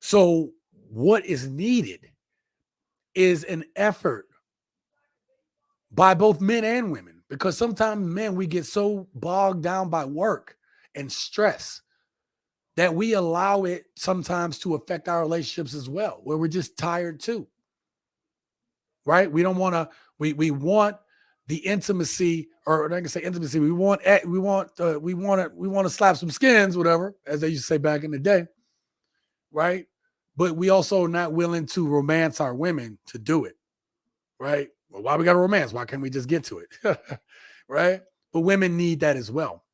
So what is needed is an effort by both men and women, because sometimes men, we get so bogged down by work and stress that we allow it sometimes to affect our relationships as well, where we're just tired too. Right? We don't want to, we want the intimacy, or I can say intimacy. We want to slap some skins, whatever, as they used to say back in the day. Right? But we also are not willing to romance our women to do it. Right? Well, why we got to romance? Why can't we just get to it? Right? But women need that as well.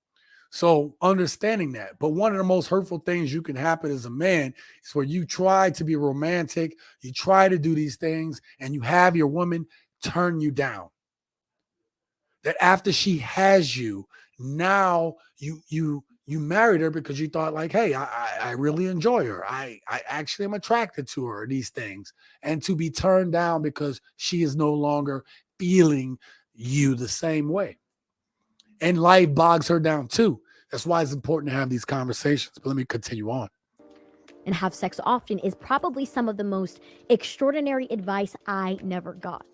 So understanding that. But one of the most hurtful things you can happen as a man is where you try to be romantic, you try to do these things, and you have your woman turn you down. That after she has you, now you married her because you thought like, hey, I really enjoy her. I actually am attracted to her, these things. And to be turned down because she is no longer feeling you the same way. And life bogs her down too. That's why it's important to have these conversations. But let me continue on. And have sex often is probably some of the most extraordinary advice I never got.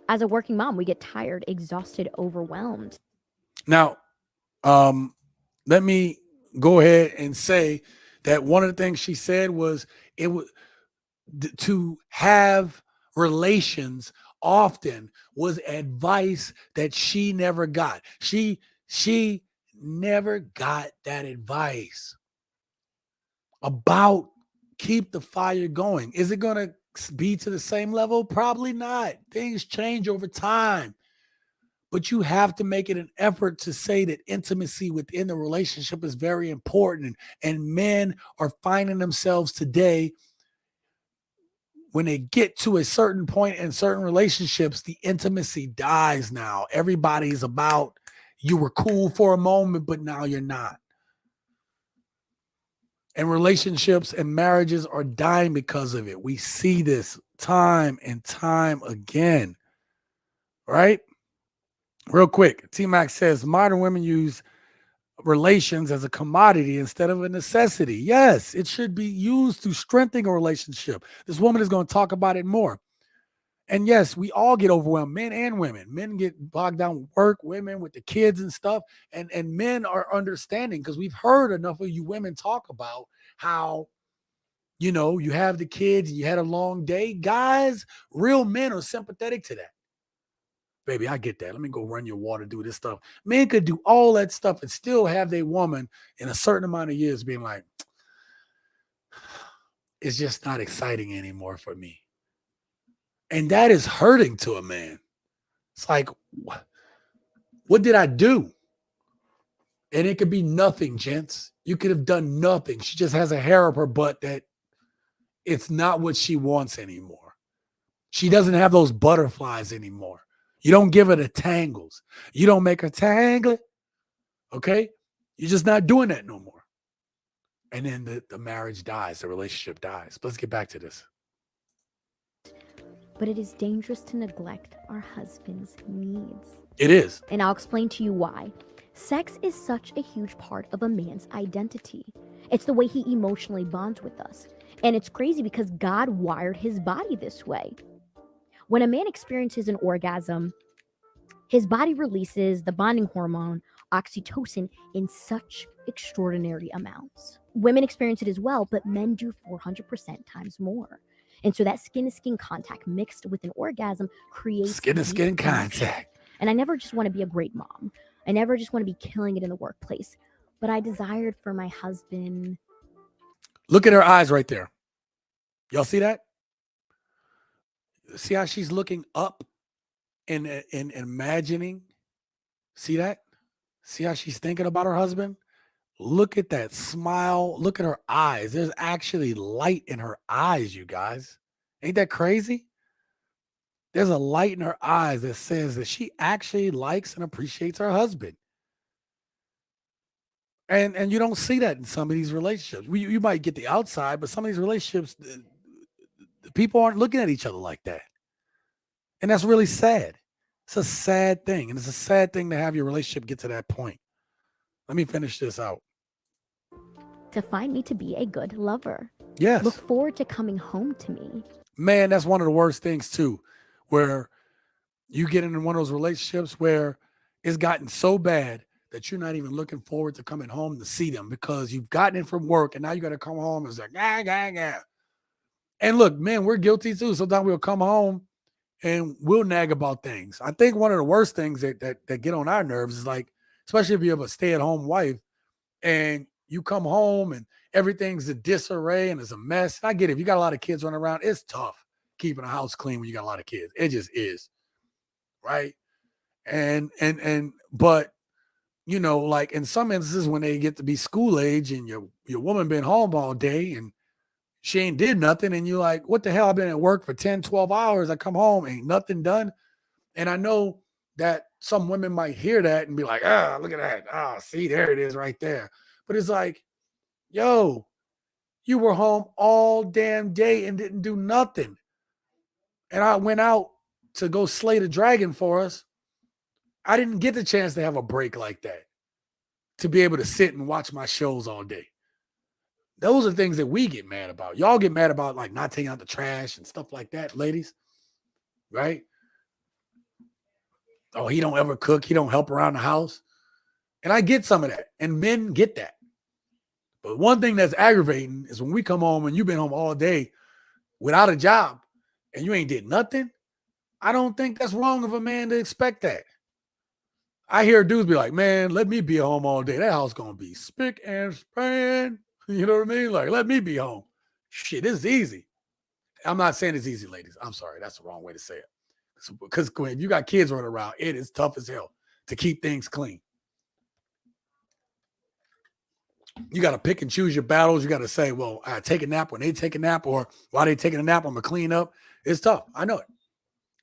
As a working mom, we get tired, exhausted, overwhelmed. Now, let me go ahead and say that one of the things she said was it was to have relations often was advice that she never got. She never got that advice about keep the fire going. Is it going to be to the same level? Probably not. Things change over time. But you have to make it an effort to say that intimacy within the relationship is very important. And men are finding themselves today, when they get to a certain point in certain relationships, the intimacy dies now. Everybody's about, you were cool for a moment, but now you're not. And relationships and marriages are dying because of it. We see this time and time again, right? Real quick, T-Mac says, modern women use relations as a commodity instead of a necessity. Yes, it should be used to strengthen a relationship. This woman is going to talk about it more. And yes, we all get overwhelmed, men and women. Men get bogged down with work, women with the kids and stuff. And men are understanding, because we've heard enough of you women talk about how, you have the kids and you had a long day. Guys, real men are sympathetic to that. Baby, I get that. Let me go run your water, do this stuff. Men could do all that stuff and still have their woman in a certain amount of years being like, it's just not exciting anymore for me. And that is hurting to a man. It's like, what did I do? And it could be nothing, gents. You could have done nothing. She just has a hair up her butt that it's not what she wants anymore. She doesn't have those butterflies anymore. You don't give her the tangles. You don't make her tangle it. Okay? You're just not doing that no more. And then the marriage dies, the relationship dies. But let's get back to this. But it is dangerous to neglect our husband's needs. It is. And I'll explain to you why. Sex is such a huge part of a man's identity. It's the way he emotionally bonds with us. And it's crazy because God wired his body this way. When a man experiences an orgasm, his body releases the bonding hormone, oxytocin, in such extraordinary amounts. Women experience it as well, but men do 400% times more. And so that skin-to-skin contact mixed with an orgasm creates skin-to-skin contact. And I never just want to be a great mom. I never just want to be killing it in the workplace. But I desired for my husband. Look at her eyes right there. Y'all see that? See how she's looking up and imagining? See that? See how she's thinking about her husband? Look at that smile. Look at her eyes. There's actually light in her eyes, you guys. Ain't that crazy? There's a light in her eyes that says that she actually likes and appreciates her husband. And you don't see that in some of these relationships. You might get the outside, but some of these relationships, the people aren't looking at each other like that. And that's really sad. It's a sad thing. And it's a sad thing to have your relationship get to that point. Let me finish this out. To find me to be a good lover. Yes. Look forward to coming home to me. Man, that's one of the worst things too, where you get into one of those relationships where it's gotten so bad that you're not even looking forward to coming home to see them because you've gotten it from work and now you got to come home and it's like, ah. And look, man, we're guilty too. Sometimes we'll come home and we'll nag about things. I think one of the worst things that get on our nerves is like, especially if you have a stay-at-home wife and you come home and everything's a disarray and it's a mess. I get it. If you got a lot of kids running around, it's tough keeping a house clean when you got a lot of kids. It just is, right? But you know, like in some instances when they get to be school age and your woman been home all day and she ain't did nothing and you're like, what the hell? I've been at work for 10, 12 hours. I come home, ain't nothing done. And I know that some women might hear that and be like, look at that. See, there it is right there. But it's like, yo, you were home all damn day and didn't do nothing. And I went out to go slay the dragon for us. I didn't get the chance to have a break like that, to be able to sit and watch my shows all day. Those are things that we get mad about. Y'all get mad about like not taking out the trash and stuff like that, ladies, right? Oh, he don't ever cook. He don't help around the house. And I get some of that. And men get that. But one thing that's aggravating is when we come home and you've been home all day without a job and you ain't did nothing. I don't think that's wrong of a man to expect that. I hear dudes be like, man, let me be home all day. That house going to be spick and span. You know what I mean? Like, let me be home. Shit, this is easy. I'm not saying it's easy, ladies. I'm sorry. That's the wrong way to say it. Because if you got kids running around, it is tough as hell to keep things clean. You got to pick and choose your battles. You got to say, well, I take a nap when they take a nap, or while they taking a nap, I'm going to clean up. It's tough. I know it.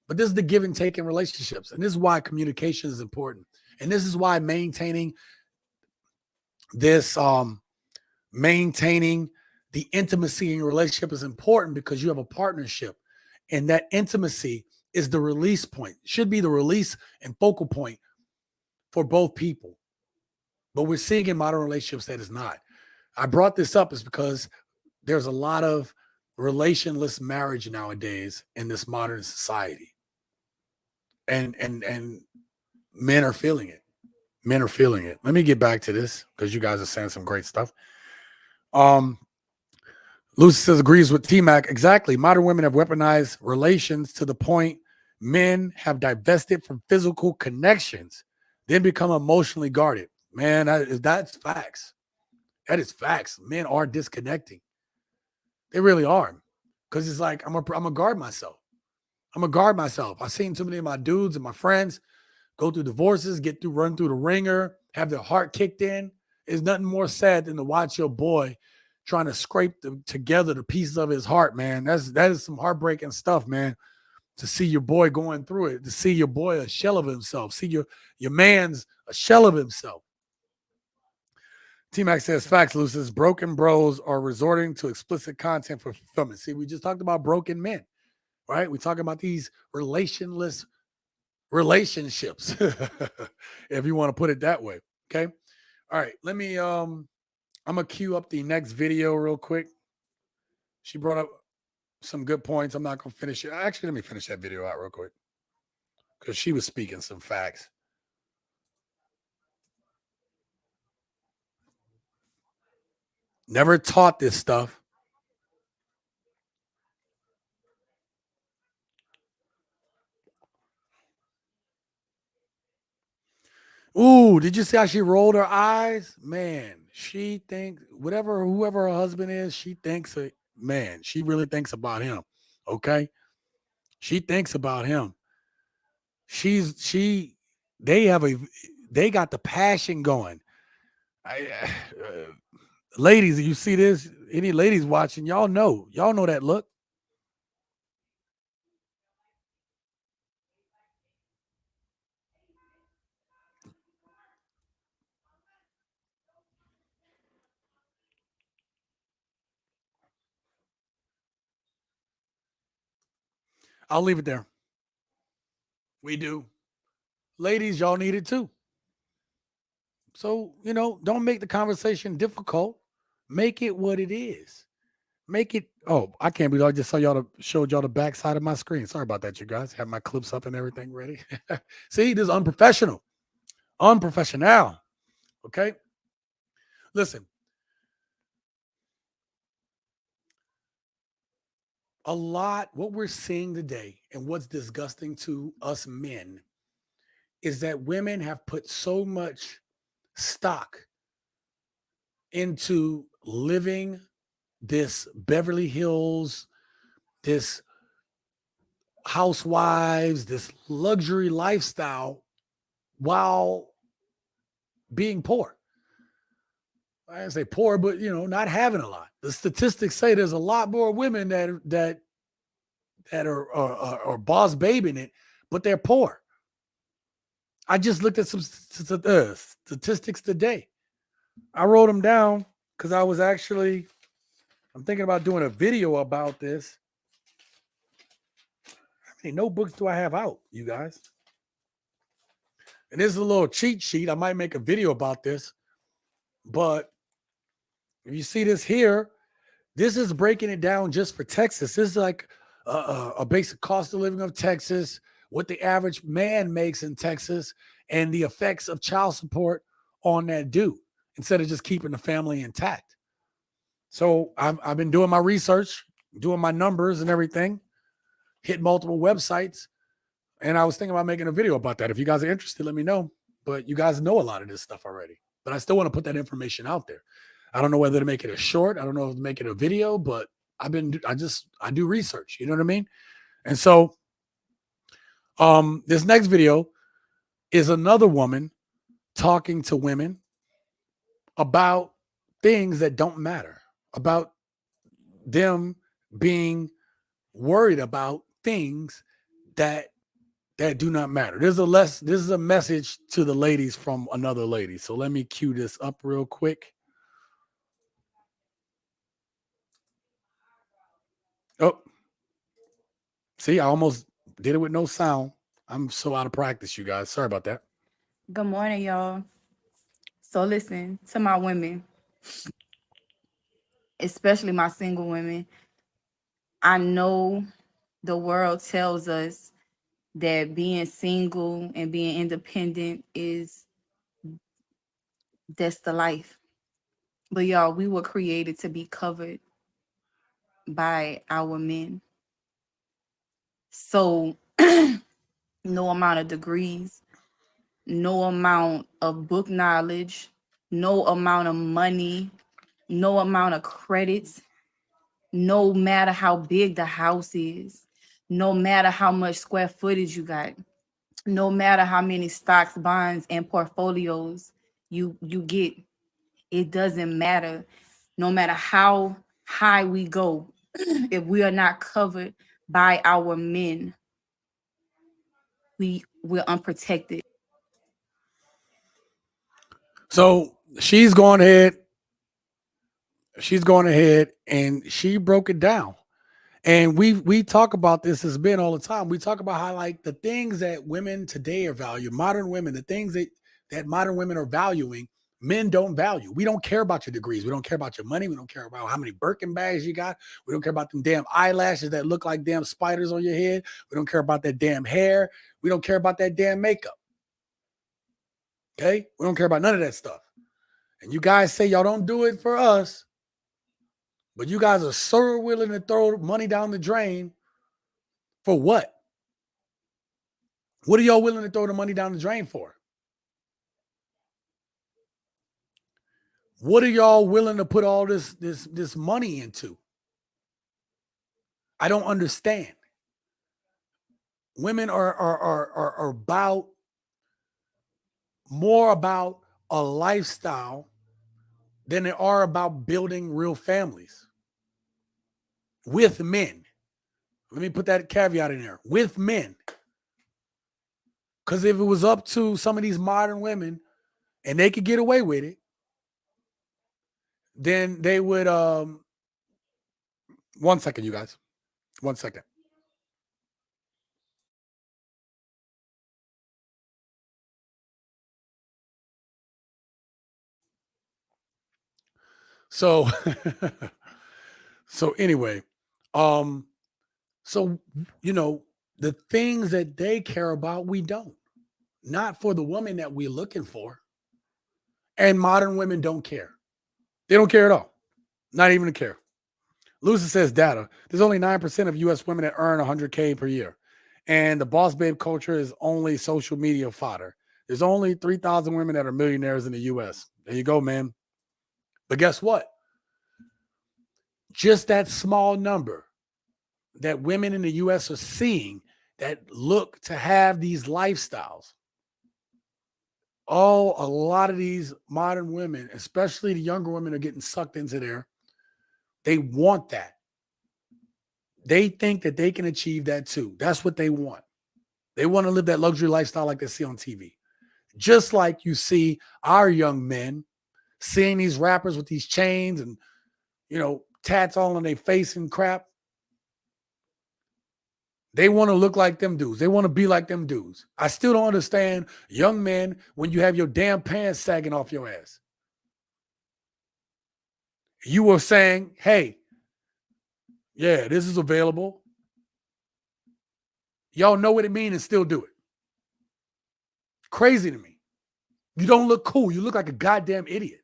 But this is the give and take in relationships. And this is why communication is important. And this is why maintaining this, maintaining the intimacy in your relationship is important, because you have a partnership. And that intimacy is the release point, should be the release and focal point for both people. But we're seeing in modern relationships that is not. I brought this up is because there's a lot of relationless marriage nowadays in this modern society. And men are feeling it. Men are feeling it. Let me get back to this because you guys are saying some great stuff. Lucy says agrees with T-Mac. Exactly. Modern women have weaponized relations to the point men have divested from physical connections, then become emotionally guarded. Man, that's facts. That is facts. Men are disconnecting. They really are. Because it's like, I'm gonna guard myself. I'm gonna guard myself. I've seen too many of my dudes and my friends go through divorces, run through the ringer, have their heart kicked in. There's nothing more sad than to watch your boy trying to scrape together the pieces of his heart, man. That is some heartbreaking stuff, man. To see your boy going through it, to see your boy a shell of himself, see your man's a shell of himself. T-Mac says, facts, Lucis. Broken bros are resorting to explicit content for fulfillment. See, we just talked about broken men, right? We're talking about these relationless relationships, if you want to put it that way. Okay. All right. Let me, I'm going to queue up the next video real quick. She brought up some good points. I'm not going to finish it. Actually, let me finish that video out real quick because she was speaking some facts. Never taught this stuff. Ooh, did you see how she rolled her eyes? Man, she thinks whoever her husband is, she thinks, man, she really thinks about him. Okay. She thinks about him. They got the passion going. Ladies, you see this? Any ladies watching, y'all know that look. I'll leave it there. We do. Ladies, y'all need it too. So, don't make the conversation difficult. Make it what it is. Make it. Oh, I can't believe I just showed y'all the backside of my screen. Sorry about that, you guys. Have my clips up and everything ready. See, this is unprofessional. Unprofessional. Okay. Listen, what we're seeing today and what's disgusting to us men is that women have put so much stock into living this Beverly Hills, this housewives, this luxury lifestyle while being poor. I didn't say poor, but not having a lot. The statistics say there's a lot more women that are boss babing it, but they're poor. I just looked at some statistics today. I wrote them down because I'm thinking about doing a video about this. How many notebooks do I have out, you guys? And this is a little cheat sheet. I might make a video about this. But if you see this here, this is breaking it down just for Texas. This is like a basic cost of living of Texas, what the average man makes in Texas, and the effects of child support on that dude instead of just keeping the family intact. So I've been doing my research, doing my numbers and everything, hit multiple websites, and I was thinking about making a video about that. If you guys are interested, let me know. But you guys know a lot of this stuff already. But I still want to put that information out there. I don't know whether to make it a short. I don't know if to make it a video, but I do research. You know what I mean? And so this next video is another woman talking to women about things that don't matter, about them being worried about things that do not matter. This is a message to the ladies from another lady. So let me cue this up real quick. Oh, see, I almost did it with no sound. I'm so out of practice, you guys. Sorry about that. Good morning, y'all. So listen to my women, especially my single women. I know the world tells us that being single and being independent that's the life. But y'all, we were created to be covered by our men. So no amount of degrees, no amount of book knowledge, no amount of money, no amount of credits, no matter how big the house is, no matter how much square footage you got, no matter how many stocks, bonds, and portfolios you get, it doesn't matter. No matter how high we go, if we are not covered by our men, we're unprotected. So she's going ahead and she broke it down. And we talk about this as men all the time. We talk about how like the things that women today are valued, modern women, the things that modern women are valuing, men don't value. We don't care about your degrees. We don't care about your money. We don't care about how many Birkin bags you got. We don't care about them damn eyelashes that look like damn spiders on your head. We don't care about that damn hair. We don't care about that damn makeup. Okay? We don't care about none of that stuff. And you guys say y'all don't do it for us, but you guys are so willing to throw money down the drain for what? What are y'all willing to throw the money down the drain for? What are y'all willing to put all this money into? I don't understand. Women are about more about a lifestyle than they are about building real families with men. Let me put that caveat in there. With men. Because if it was up to some of these modern women and they could get away with it, then they would 1 second, you guys. 1 second. So, so anyway, um, so you know, the things that they care about, we don't. Not for the woman that we're looking for. And modern women don't care. They don't care at all. Not even a care. Lucy says data. There's only 9% of US women that earn 100K per year. And the boss babe culture is only social media fodder. There's only 3,000 women that are millionaires in the US. There you go, man. But guess what? Just that small number that women in the US are seeing that look to have these lifestyles. Oh, a lot of these modern women, especially the younger women, are getting sucked into there. They want that. They think that they can achieve that too. That's what they want. They want to live that luxury lifestyle like they see on TV. Just like you see our young men seeing these rappers with these chains and, tats all on their face and crap. They want to look like them dudes. They want to be like them dudes. I still don't understand young men when you have your damn pants sagging off your ass. You were saying, hey, yeah, this is available. Y'all know what it means and still do it. Crazy to me. You don't look cool. You look like a goddamn idiot.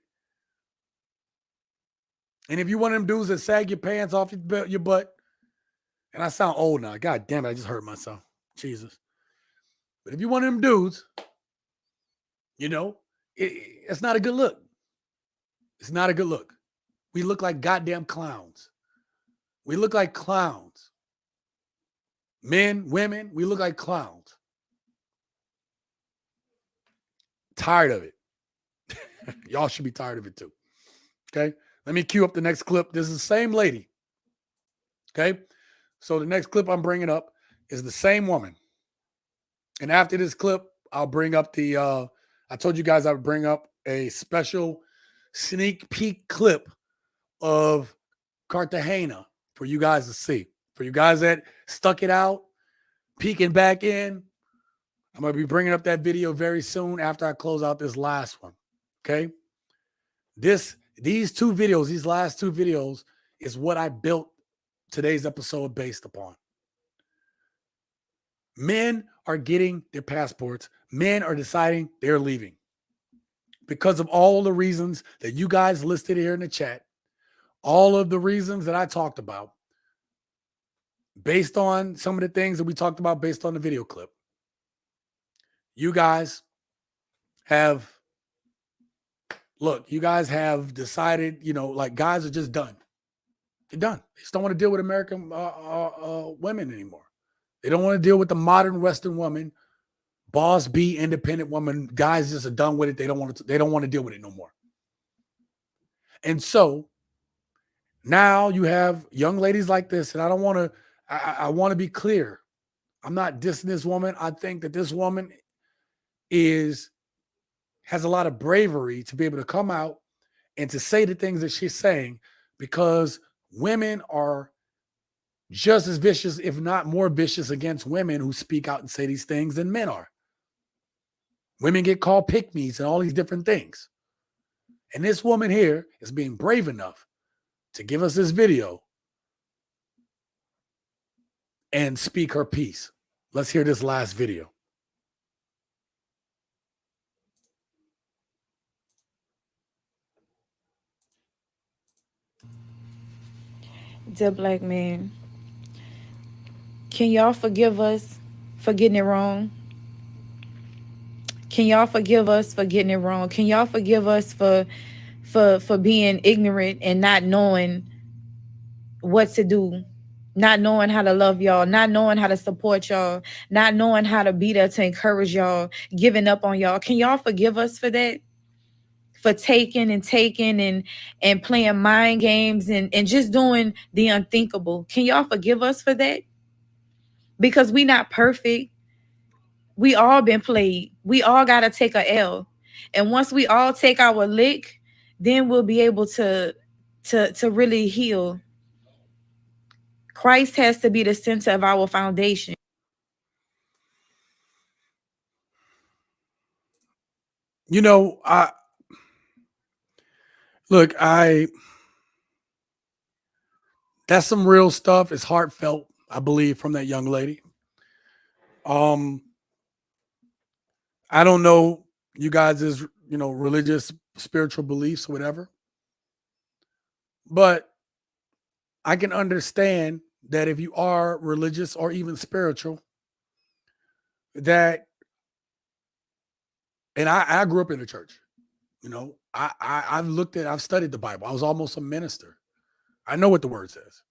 And if you one of them dudes that sag your pants off your butt, and I sound old now. God damn it, I just hurt myself. Jesus. But if you one of them dudes, it's not a good look. It's not a good look. We look like goddamn clowns. We look like clowns. Men, women, we look like clowns. Tired of it. Y'all should be tired of it too. Okay? Let me cue up the next clip. This is the same lady. Okay? So the next clip I'm bringing up is the same woman. And after this clip, I'll bring up I told you guys I would bring up a special sneak peek clip of Cartagena for you guys to see. For you guys that stuck it out, peeking back in, I'm going to be bringing up that video very soon after I close out this last one. Okay? These last two videos is what I built today's episode based upon. Men are getting their passports. Men are deciding they're leaving because of all the reasons that you guys listed here in the chat, all of the reasons that I talked about, based on some of the things that we talked about based on the video clip. You guys have decided, guys are just done. They're done. They just don't want to deal with American women anymore. They don't want to deal with the modern Western woman, boss B, independent woman. Guys just are done with it. They don't want to deal with it no more. And so now you have young ladies like this, and I want to be clear. I'm not dissing this woman. I think that this woman has a lot of bravery to be able to come out and to say the things that she's saying, because women are just as vicious, if not more vicious, against women who speak out and say these things than men are. Women get called pick-me's and all these different things. And this woman here is being brave enough to give us this video and speak her piece. Let's hear this last video. Dear black men, can y'all forgive us for getting it wrong? Can y'all forgive us for getting it wrong? Can y'all forgive us for being ignorant and not knowing what to do, not knowing how to love y'all, not knowing how to support y'all, not knowing how to be there to encourage y'all, giving up on y'all? Can y'all forgive us for that? For taking and playing mind games and just doing the unthinkable. Can y'all forgive us for that? Because we not perfect. We all been played. We all got to take a L. And once we all take our lick, then we'll be able to really heal. Christ has to be the center of our foundation. Look, that's some real stuff. It's heartfelt, I believe, from that young lady. Um, I don't know you guys' religious, spiritual beliefs, whatever, but I can understand that if you are religious or even spiritual, that and I grew up in the church. I've studied the Bible. I was almost a minister. I know what the word says.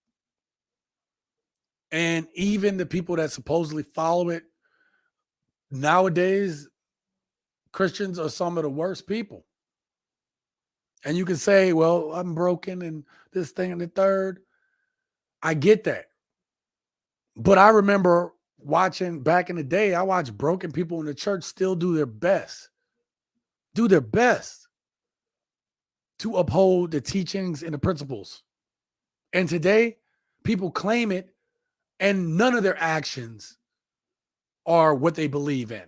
And even the people that supposedly follow it nowadays, Christians are some of the worst people. And you can say, well, I'm broken and this thing and the third. I get that. But I remember watching back in the day, I watched broken people in the church still do their best to uphold the teachings and the principles. And today, people claim it, and none of their actions are what they believe in.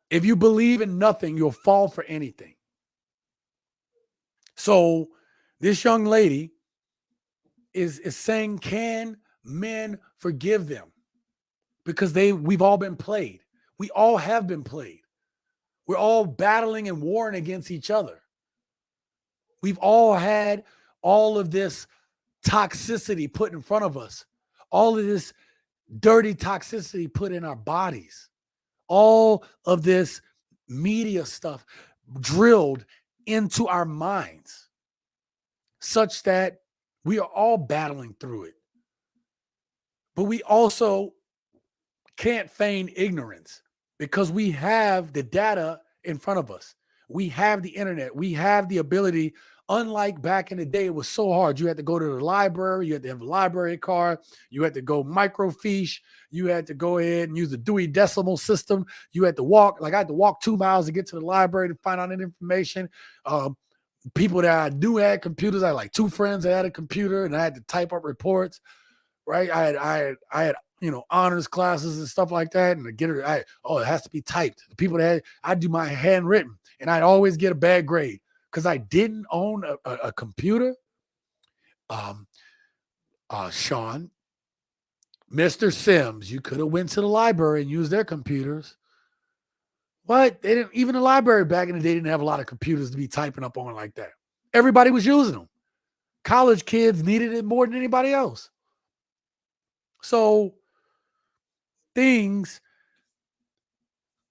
If you believe in nothing, you'll fall for anything. So this young lady is saying, can men forgive them? Because we've all been played. We all have been played. We're all battling and warring against each other. We've all had all of this toxicity put in front of us, all of this dirty toxicity put in our bodies, all of this media stuff drilled into our minds, such that we are all battling through it. But we also can't feign ignorance because we have the data in front of us. We have the internet. We have the ability. Unlike back in the day, it was so hard. You had to go to the library. You had to have a library card. You had to go microfiche. You had to go ahead and use the Dewey Decimal System. You had to walk. Like I had to walk 2 miles to get to the library to find out any information. People that I knew had computers. I had like 2 friends that had a computer, and I had to type up reports. Right? I had honors classes and stuff like that, and it has to be typed. The people that I'd do my handwritten, and I'd always get a bad grade because I didn't own a computer. Sean, Mr. Sims, you could have went to the library and used their computers. What? They didn't. Even the library back in the day didn't have a lot of computers to be typing up on like that. Everybody was using them. College kids needed it more than anybody else. So things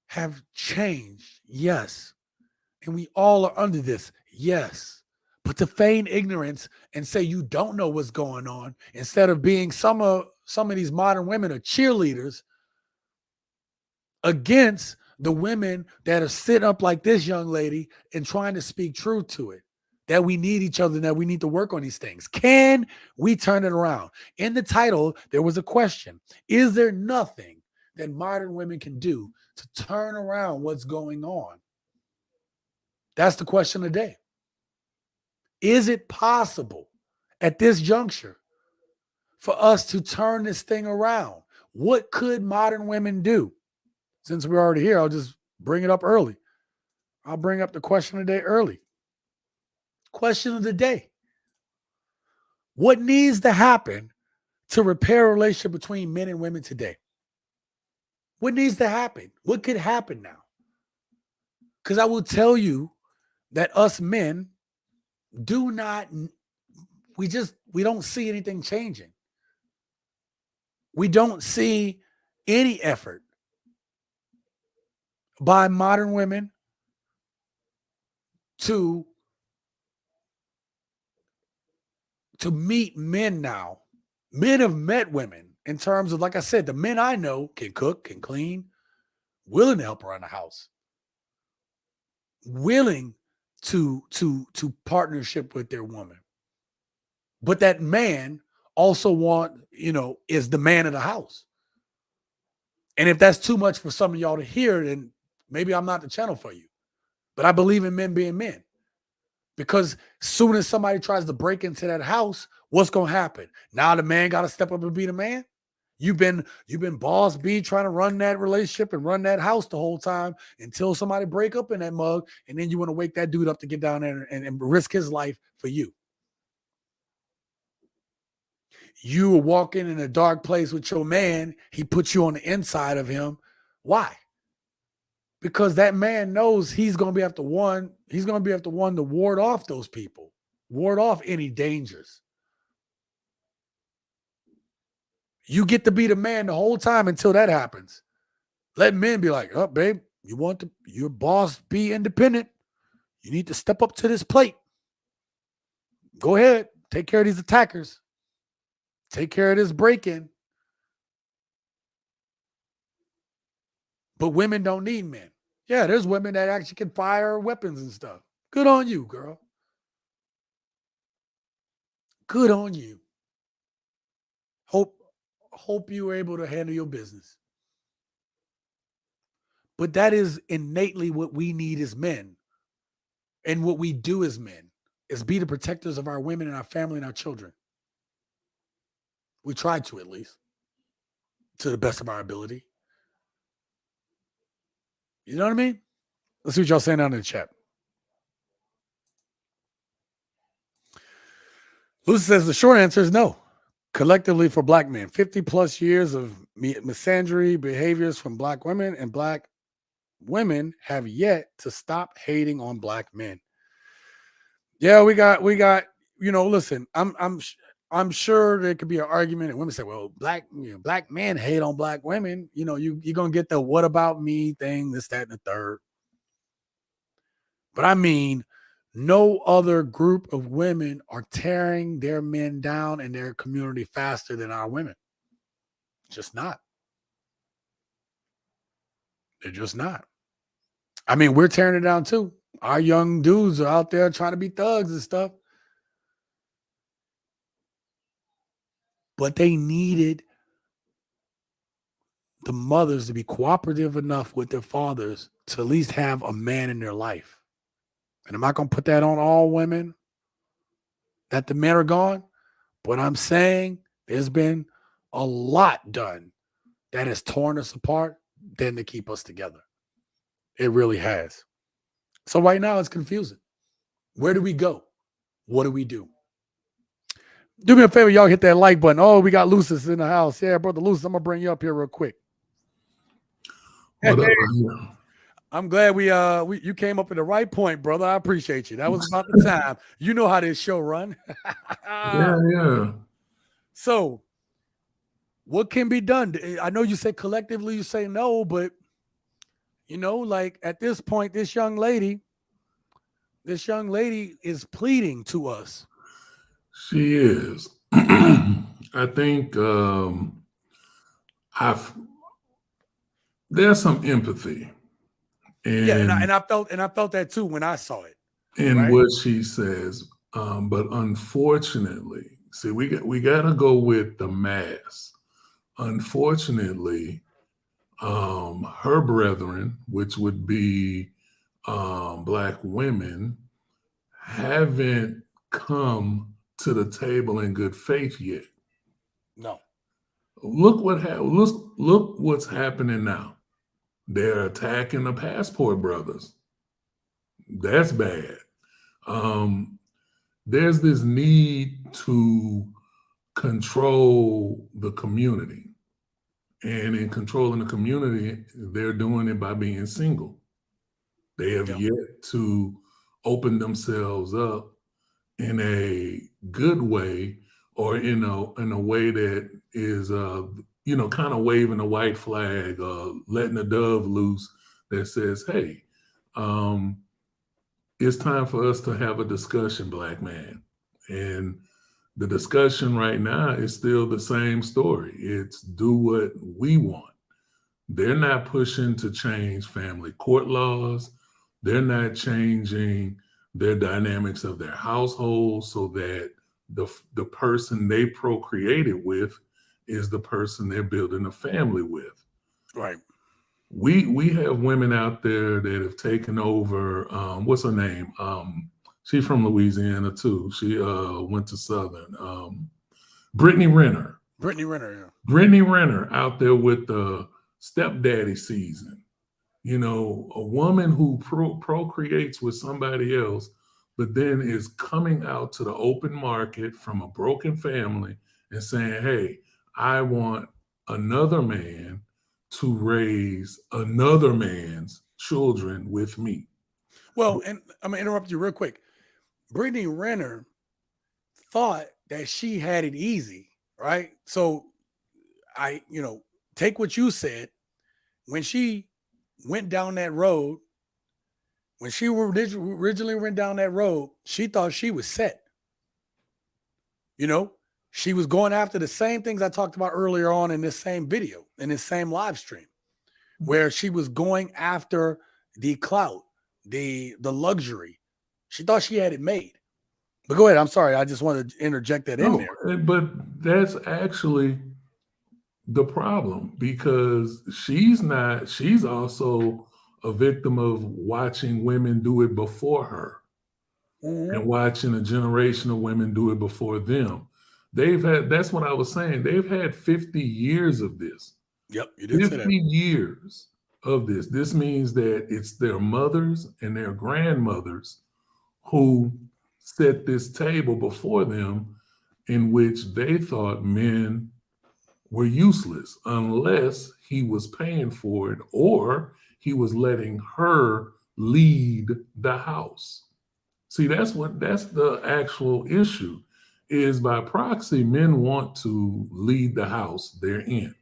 have changed, yes. And we all are under this, yes. But to feign ignorance and say you don't know what's going on, instead of being some of these modern women are cheerleaders against the women that are sitting up like this young lady and trying to speak truth to it, that we need each other and that we need to work on these things. Can we turn it around? In the title, there was a question. Is there nothing that modern women can do to turn around what's going on? That's the question of the day. Is it possible at this juncture for us to turn this thing around? What could modern women do? Since we're already here, I'll just bring it up early. I'll bring up the question of the day early. Question of the day. What needs to happen to repair a relationship between men and women today? What needs to happen? What could happen now? Because I will tell you that us men we don't see anything changing. We don't see any effort by modern women to meet men now. Men have met women in terms of, like I said, the men I know can cook, can clean, willing to help around the house, willing to partnership with their woman. But that man also is the man of the house. And if that's too much for some of y'all to hear, then maybe I'm not the channel for you. But I believe in men being men. Because as soon as somebody tries to break into that house, what's going to happen? Now the man got to step up and be the man? You've been boss B trying to run that relationship and run that house the whole time until somebody break up in that mug, and then you want to wake that dude up to get down there and risk his life for you. You were walking in a dark place with your man. He put you on the inside of him. Why? Because that man knows he's going to be after one. He's going to be after one to ward off those people, ward off any dangers. You get to be the man the whole time until that happens. Let men be like, oh, babe, your boss be independent. You need to step up to this plate. Go ahead. Take care of these attackers. Take care of this break-in. But women don't need men. Yeah, there's women that actually can fire weapons and stuff. Good on you, girl. Good on you. Hope you were able to handle your business. But that is innately what we need as men. And what we do as men is be the protectors of our women and our family and our children. We try to, at least, to the best of our ability. You know what I mean? Let's see what y'all saying down in the chat. Lucy says the short answer is no. Collectively for black men, 50 plus years of misandry behaviors from black women, and black women have yet to stop hating on black men. Yeah, we got, listen, I'm sure there could be an argument and women say, well, black men hate on black women. You're going to get the what about me thing, this, that, and the third. But I mean, no other group of women are tearing their men down in their community faster than our women. Just not. They're just not. I mean, we're tearing it down too. Our young dudes are out there trying to be thugs and stuff. But they needed the mothers to be cooperative enough with their fathers to at least have a man in their life. And I'm not going to put that on all women that the men are gone. But I'm saying there's been a lot done that has torn us apart than to keep us together. It really has. So right now it's confusing. Where do we go? What do we do? Do me a favor, y'all hit that like button. Oh, we got Lucis in the house. Yeah, brother Lucis, I'm going to bring you up here real quick. What up? I'm glad you came up at the right point, brother. I appreciate you. That was about the time. You know how this show run. Yeah. So, what can be done? I know you say collectively, you say no, but like at this point, this young lady is pleading to us. She is. I think there's some empathy. And I felt that too when I saw it. In what she says. But unfortunately, see, we got to go with the mass. Unfortunately, her brethren, which would be black women, haven't come to the table in good faith yet. No. Look what's happening now. They're attacking the Passport Brothers. That's bad. There's this need to control the community. And in controlling the community, they're doing it by being single. They have yet to open themselves up in a good way, or in a way that is kind of waving a white flag, letting the dove loose that says, hey, it's time for us to have a discussion, black man. And the discussion right now is still the same story. It's do what we want. They're not pushing to change family court laws. They're not changing their dynamics of their household so that the person they procreated with is the person they're building a family with. Right. We have women out there that have taken over. What's her name? She's from Louisiana too. She went to Southern. Brittany Renner. Brittany Renner. Yeah. Brittany Renner out there with the stepdaddy season. You know, a woman who procreates with somebody else, but then is coming out to the open market from a broken family and saying, hey, I want another man to raise another man's children with me. Well, and I'm gonna interrupt you real quick. Brittany Renner thought that she had it easy, right? So take what you said. When she went down that road, when she originally went down that road, she thought she was set. You know, she was going after the same things I talked about earlier on in this same video, in this same live stream, where she was going after the clout, the luxury. She thought she had it made. But go ahead. I'm sorry. I just wanted to interject that in there. But that's actually the problem, because she's also a victim of watching women do it before her and watching a generation of women do it before them. That's what I was saying. They've had 50 years of this. Yep, you did say that. 50 years of this. This means that it's their mothers and their grandmothers who set this table before them, in which they thought men were useless unless he was paying for it or he was letting her lead the house. See, that's the actual issue, is by proxy, men want to lead the house they're in.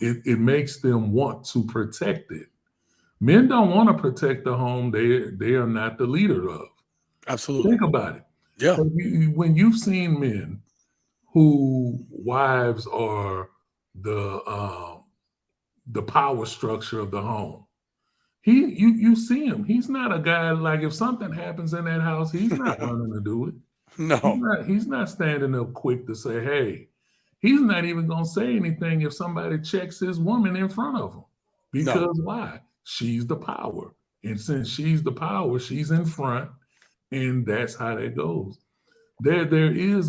It makes them want to protect it. Men don't want to protect the home they are not the leader of. Absolutely. Think about it. Yeah. When you've seen men who wives are the power structure of the home, you see him. He's not a guy like, if something happens in that house, he's not running to do it. No. He's not standing up quick to say, hey. He's not even going to say anything if somebody checks his woman in front of him. Because why? She's the power. And since she's the power, she's in front. And that's how that goes. There is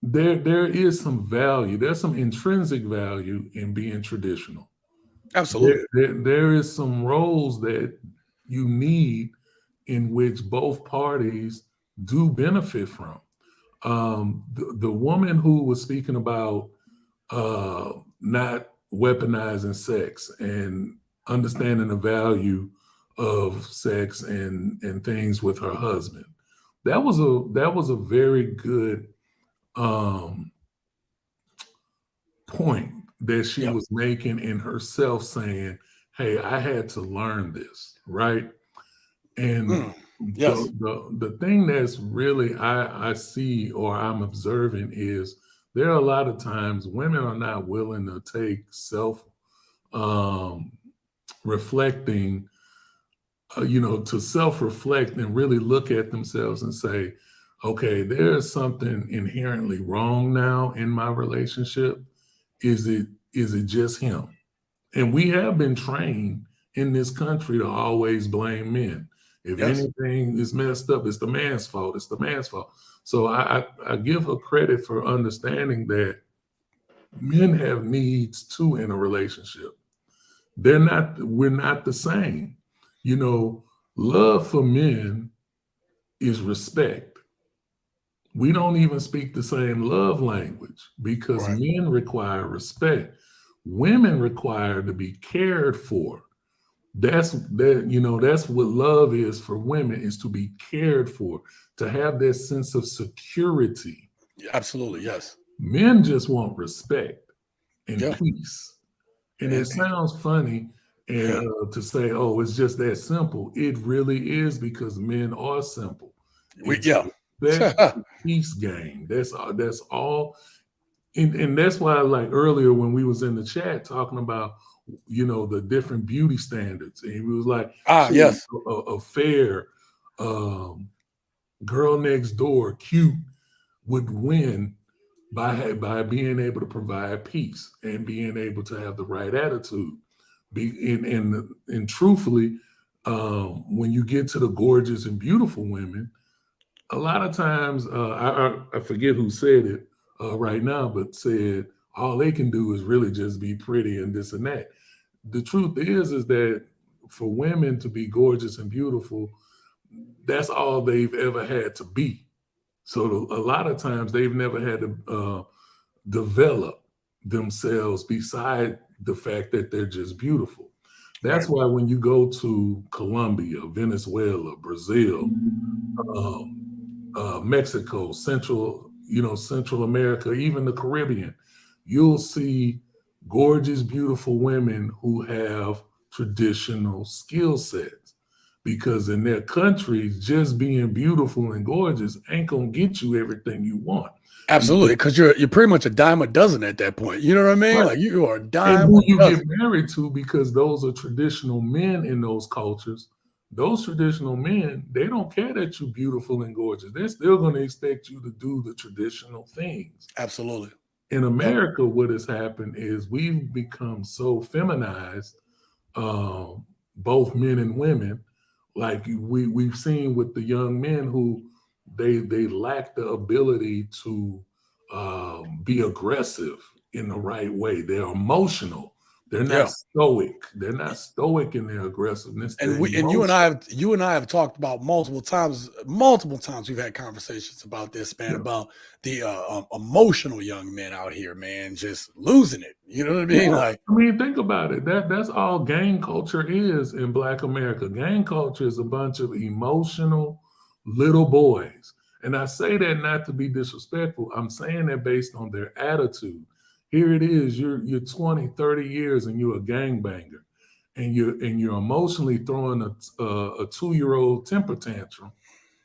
there is some value. There's some intrinsic value in being traditional. Absolutely. There is some roles that you need in which both parties do benefit from. The woman who was speaking about not weaponizing sex and understanding the value of sex and things with her husband, that was a very good point that she was making in herself, saying, hey, I had to learn this, right? And the thing that's really I see or I'm observing is there are a lot of times women are not willing to take reflecting, to self-reflect and really look at themselves and say, okay, there's something inherently wrong now in my relationship. Is it just him? And we have been trained in this country to always blame men. If anything is messed up, it's the man's fault. It's the man's fault. So I give her credit for understanding that men have needs too in a relationship. We're not the same. Love for men is respect. We don't even speak the same love language because men require respect. Women require to be cared for. That's what love is for women, is to be cared for, to have that sense of security. Absolutely, yes. Men just want respect and peace. And it sounds funny to say, oh, it's just that simple. It really is, because men are simple. That peace game. That's all. And that's why, like earlier when we was in the chat talking about, the different beauty standards, and we was like, a fair girl next door, cute, would win by being able to provide peace and being able to have the right attitude. And truthfully, when you get to the gorgeous and beautiful women, A lot of times, I forget who said it right now, but said all they can do is really just be pretty and this and that. The truth is that for women to be gorgeous and beautiful, that's all they've ever had to be. So a lot of times they've never had to develop themselves beside the fact that they're just beautiful. That's Right. why when you go to Colombia, Venezuela, Brazil, Mexico, Central America, even the Caribbean, you'll see gorgeous, beautiful women who have traditional skill sets. Because in their countries, just being beautiful and gorgeous ain't gonna get you everything you want. Absolutely, Because because you're pretty much a dime a dozen at that point. You know what I mean? right, Like you are a and dime who a you get dozen. married to, because those are traditional men in those cultures. Those traditional men, they don't care that you're beautiful and gorgeous. They're still going to expect you to do the traditional things. Absolutely. In Yep. America, what has happened is we've become so feminized, both men and women. Like we've seen with the young men who they lack the ability to be aggressive in the right way. They're emotional. They're not Yeah. stoic. They're not stoic in their aggressiveness. They're And emotional. you and I have talked about multiple times we've had conversations about this, man, Yeah. about the emotional young men out here, man, just losing it. You know what I mean? Yeah, Like, I mean, think about it. That's all gang culture is in Black America. Gang culture is a bunch of emotional little boys. And I say that not to be disrespectful. I'm saying that based on their attitude. Here it is, you're 20, 30 years and you're a gangbanger. And you're emotionally throwing a 2-year-old temper tantrum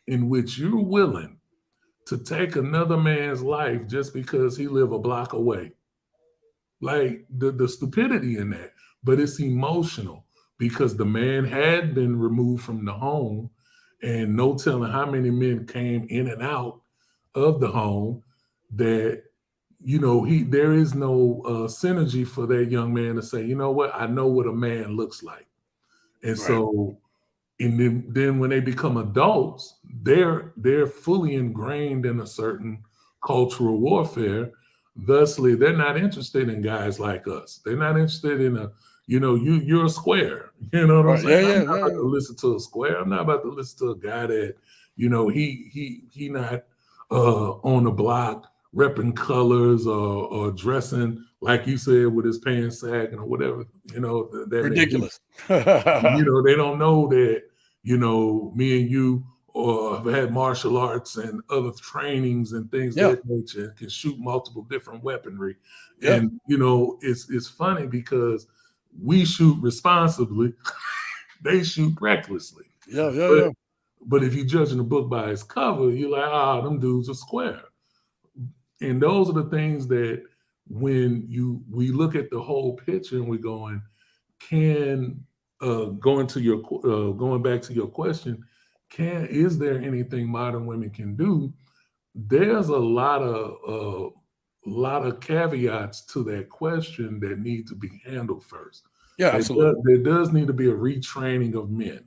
in which you're willing to take another man's life just because he live a block away. Like the stupidity in that, but it's emotional because the man had been removed from the home, and no telling how many men came in and out of the home. That he there is no synergy for that young man to say, you know what, I know what a man looks like. And right, so, and then when they become adults, they're fully ingrained in a certain cultural warfare. Thusly, they're not interested in guys like us. They're not interested in you're a square. You know what I'm right, saying? yeah, I'm yeah, not yeah, about yeah. to listen to a square. I'm not about to listen to a guy that, he not on the block repping colors or dressing like you said with his pants sagging or whatever, that may be. Ridiculous. Yeah, They don't know that, me and you or have had martial arts and other trainings and things of that nature and can shoot multiple different weaponry. yeah, And, it's funny because we shoot responsibly, they shoot recklessly. yeah, yeah, But yeah. but if you're judging a book by its cover, you're like, them dudes are square. And those are the things that when we look at the whole picture and we're going, can going back to your question, is there anything modern women can do? There's a lot of caveats to that question that need to be handled first. Yeah, absolutely. There does need to be a retraining of men.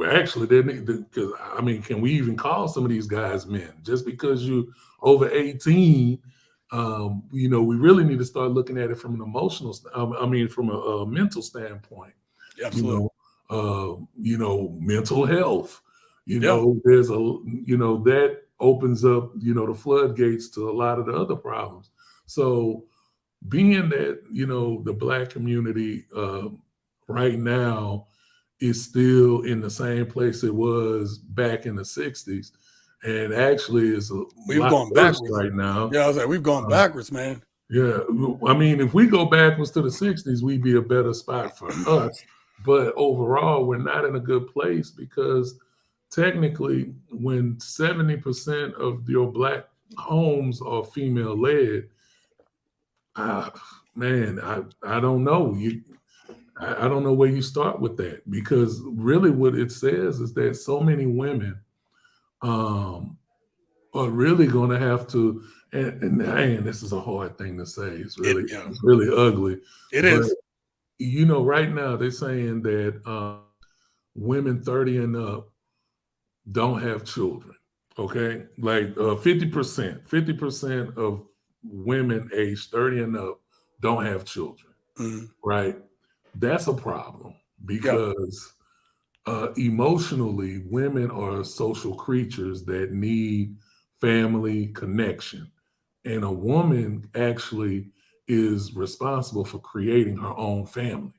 Actually, they need because I mean, can we even call some of these guys men? Just because you over 18, we really need to start looking at it from an from a mental standpoint. Yeah, You absolutely. Mental health. Yeah, There's that opens up the floodgates to a lot of the other problems. So being that the Black community right now is still in the same place it was back in the 60s, and actually is a we've lot gone worse backwards. right now. Yeah, I was like, we've gone Uh, backwards, man. yeah, I mean, if we go backwards to the 60s, we'd be a better spot for us. But overall, we're not in a good place because technically, when 70% of your Black homes are female led, uh, man, I don't know. I don't know where you start with that, because really what it says is that so many women um, are really going to have to, and man, this is a hard thing to say. It's It, really, yeah, it's really ugly. it But, is. right now they're saying that women 30 and up don't have children. Okay, like 50% of women aged 30 and up don't have children. Mhm. Right, that's a problem Yeah. because emotionally, women are social creatures that need family connection. And a woman actually is responsible for creating her own family.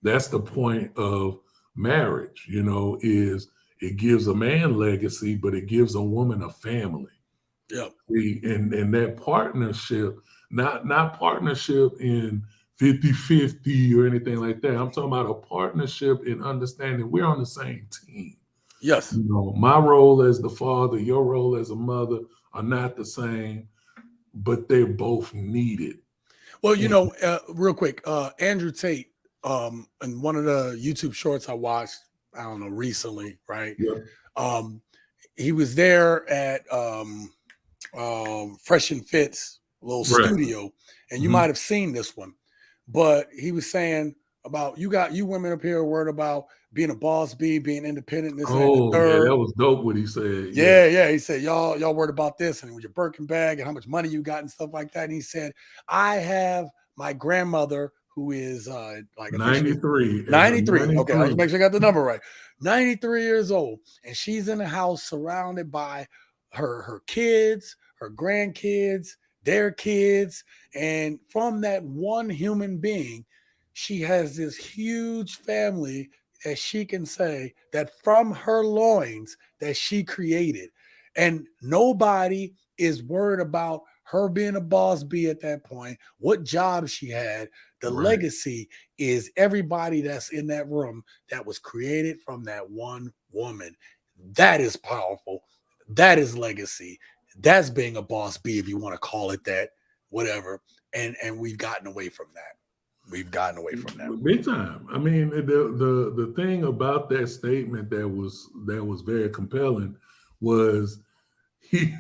That's the point of marriage, is it gives a man legacy, but it gives a woman a family. Yeah. And that partnership, not partnership in 50-50 or anything like that. I'm talking about a partnership in understanding we're on the same team. Yes. My role as the father, your role as a mother are not the same, but they're both needed. Well, real quick, Andrew Tate, in one of the YouTube shorts I watched, I don't know, recently, right? Yeah. He was there at Fresh and Fit's little Right. studio, and you Mhm. might have seen this one. But he was saying about you women up here worried about being a boss bee, being independent, this, that, and the Oh, yeah, third. that was dope what he said. Yeah. Yeah. He said, y'all worried about this and with your Birkin bag and how much money you got and stuff like that. And he said, I have my grandmother who is like I think she was 93. 93. Okay, I was 93. making sure I got the number right. 93 years old, and she's in a house surrounded by her kids, her grandkids, their kids, and from that one human being, she has this huge family that she can say that from her loins that she created. And nobody is worried about her being a boss bee at that point, what job she had. The Right. legacy is everybody that's in that room that was created from that one woman. That is powerful. That is legacy. That's being a boss bee, if you want to call it that, whatever. And we've gotten away from that. We've gotten away from that. Big time. I mean, the thing about that statement that was very compelling was he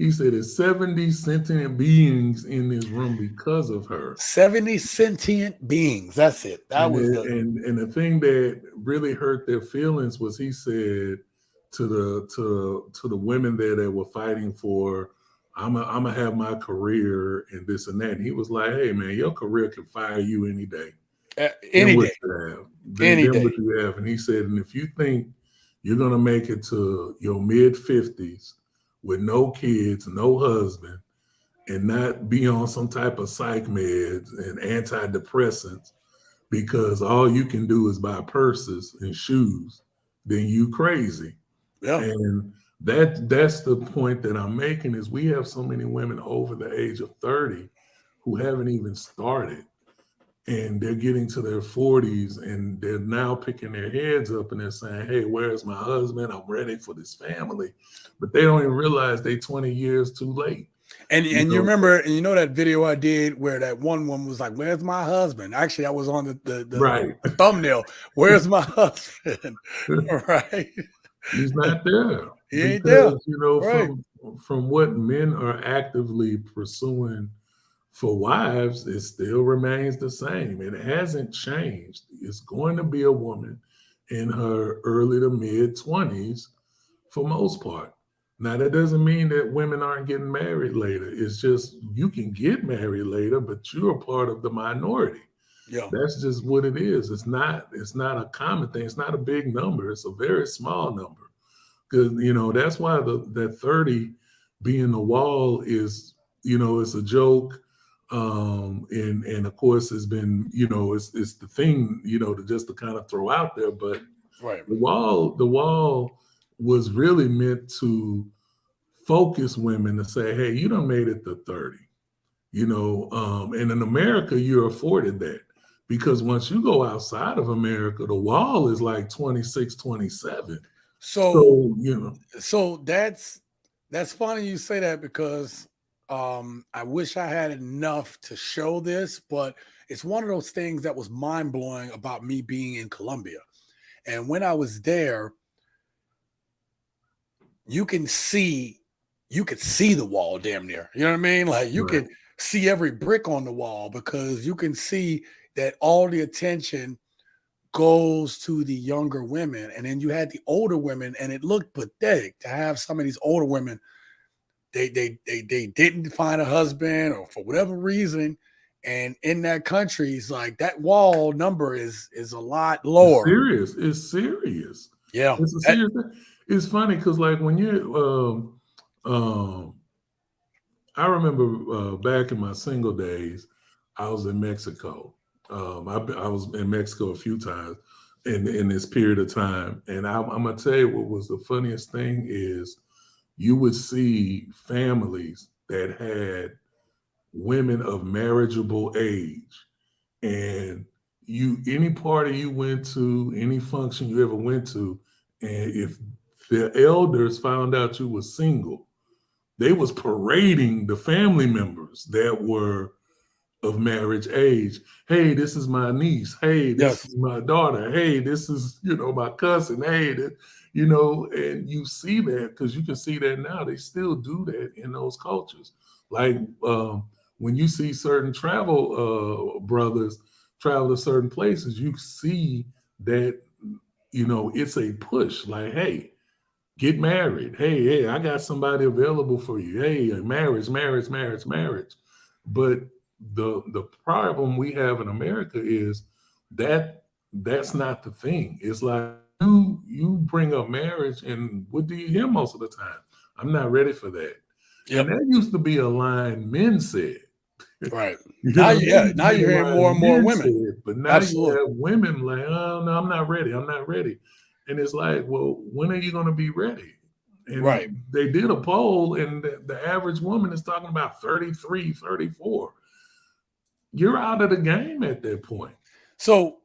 he said it's 70 sentient beings in this room because of her. 70 sentient beings. That's it. That And was it, the and the thing that really hurt their feelings was he said to the women there that were fighting for I'm gonna have my career and this and that. And he was like, hey man, your career can fire you any day. any What day. you have. Any Then day. what you have. And he said, and if you think you're gonna make it to your mid-50s with no kids, no husband, and not be on some type of psych meds and antidepressants because all you can do is buy purses and shoes, then you crazy. Yeah. And that's the point that I'm making is we have so many women over the age of 30 who haven't even started. And they're getting to their 40s and they're now picking their heads up and they're saying, hey, where's my husband? I'm ready for this family. But they don't even realize they 20 years too late. And you remember, and you know that video I did where that one woman was like, "Where's my husband?" Actually, I was on the Right. thumbnail. Where's my husband? Right? He's not there He ain't there. because Right. from what men are actively pursuing for wives, it still remains the same. It hasn't changed. It's going to be a woman in her early to mid 20s for most part. Now, that doesn't mean that women aren't getting married later. It's just you can get married later, but you're a part of the minority. Yeah. That's just what it is. It's not a common thing. It's not a big number. It's a very small number. Because that's why that 30 being the wall is, it's a joke. And of course it's been, it's the thing, to kind of throw out there. But Right. the wall was really meant to focus women to say, hey, you done made it to 30. And in America, you're afforded that. Because once you go outside of America, the wall is like 26, 27. So So, so that's funny you say that because I wish I had enough to show this, but it's one of those things that was mind blowing about me being in Colombia. And when I was there, you could see the wall damn near. You know what I mean? Like you right. can see every brick on the wall because you can see that all the attention goes to the younger women, and then you had the older women, and it looked pathetic to have some of these older women. They didn't find a husband, or for whatever reason, and in that country, it's like that wall number is a lot It's lower. serious. It's serious. Yeah, It's a serious thing. It's funny because, like, when you, I remember back in my single days, I was in Mexico. I was in Mexico a few times in this period of time, and I'm gonna tell you what was the funniest thing is you would see families that had women of marriageable age, and any party you went to, any function you ever went to, and if the elders found out you were single, they was parading the family members that were of marriage age. Hey, this is my niece. Hey, this yes, is my daughter. Hey, this is, my cousin. Hey, and you see that because you can see that now. They still do that in those cultures. Like when you see certain travel brothers travel to certain places, you see that, it's a push. Like, hey, get married. Hey, I got somebody available for you. Hey, marriage, marriage, marriage, marriage. But the problem we have in America is that that's not the thing. It's like you bring up marriage, and what do you hear most of the time? I'm not ready for that. yep, And that used to be a line men said. right. That used to Now be you're a hearing more line and more men women. said, but now you Absolutely. have women like, oh no, I'm not ready. I'm not ready. And it's like, well, when are you going to be ready? And Right. they did a poll, and the average woman is talking about 33, 34. You're out of the game at that point. So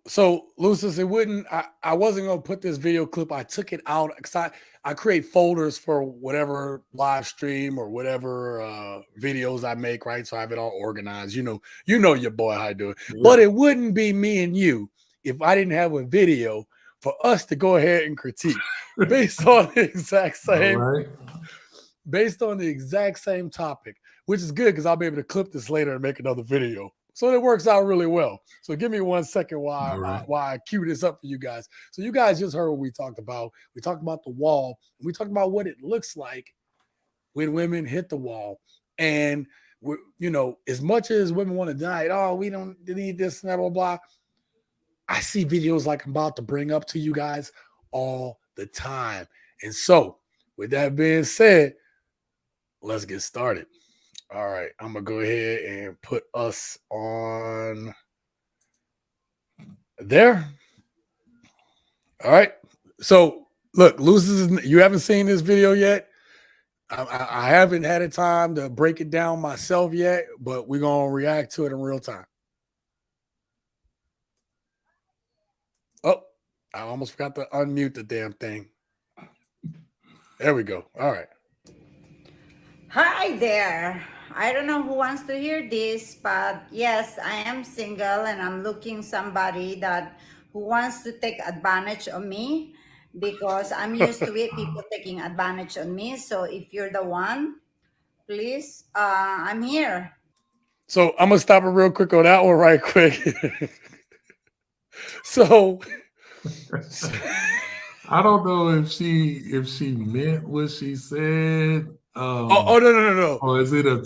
Lucis, it wouldn't. I wasn't gonna put this video clip. I took it out because I create folders for whatever live stream or whatever videos I make, right? So I have it all organized. You know your boy how I do it. Yeah. But it wouldn't be me and you if I didn't have a video for us to go ahead and critique based on the exact All same right. based on the exact same topic, which is good because I'll be able to clip this later and make another video. So it works out really well. So give me 1 second All right. while I cue this up for you guys. So you guys just heard what we talked about. We talked about the wall. We talked about what it looks like when women hit the wall. And as much as women want to deny it, oh, we don't need this and that, blah, blah. I see videos like I'm about to bring up to you guys all the time. And so, with that being said, let's get started. All right, I'm gonna go ahead and put us on there. All right. So look, Lucis, you haven't seen this video yet. I haven't had a time to break it down myself yet, but we're gonna react to it in real time. Oh, I almost forgot to unmute the damn thing. There we go. All right. Hi there. I don't know who wants to hear this, but yes, I am single and I'm looking somebody who wants to take advantage of me because I'm used to it, people taking advantage of me. So if you're the one, please, I'm here. So I'm gonna stop it real quick on that one right quick. So I don't know if she meant what she said. oh no. Or is it a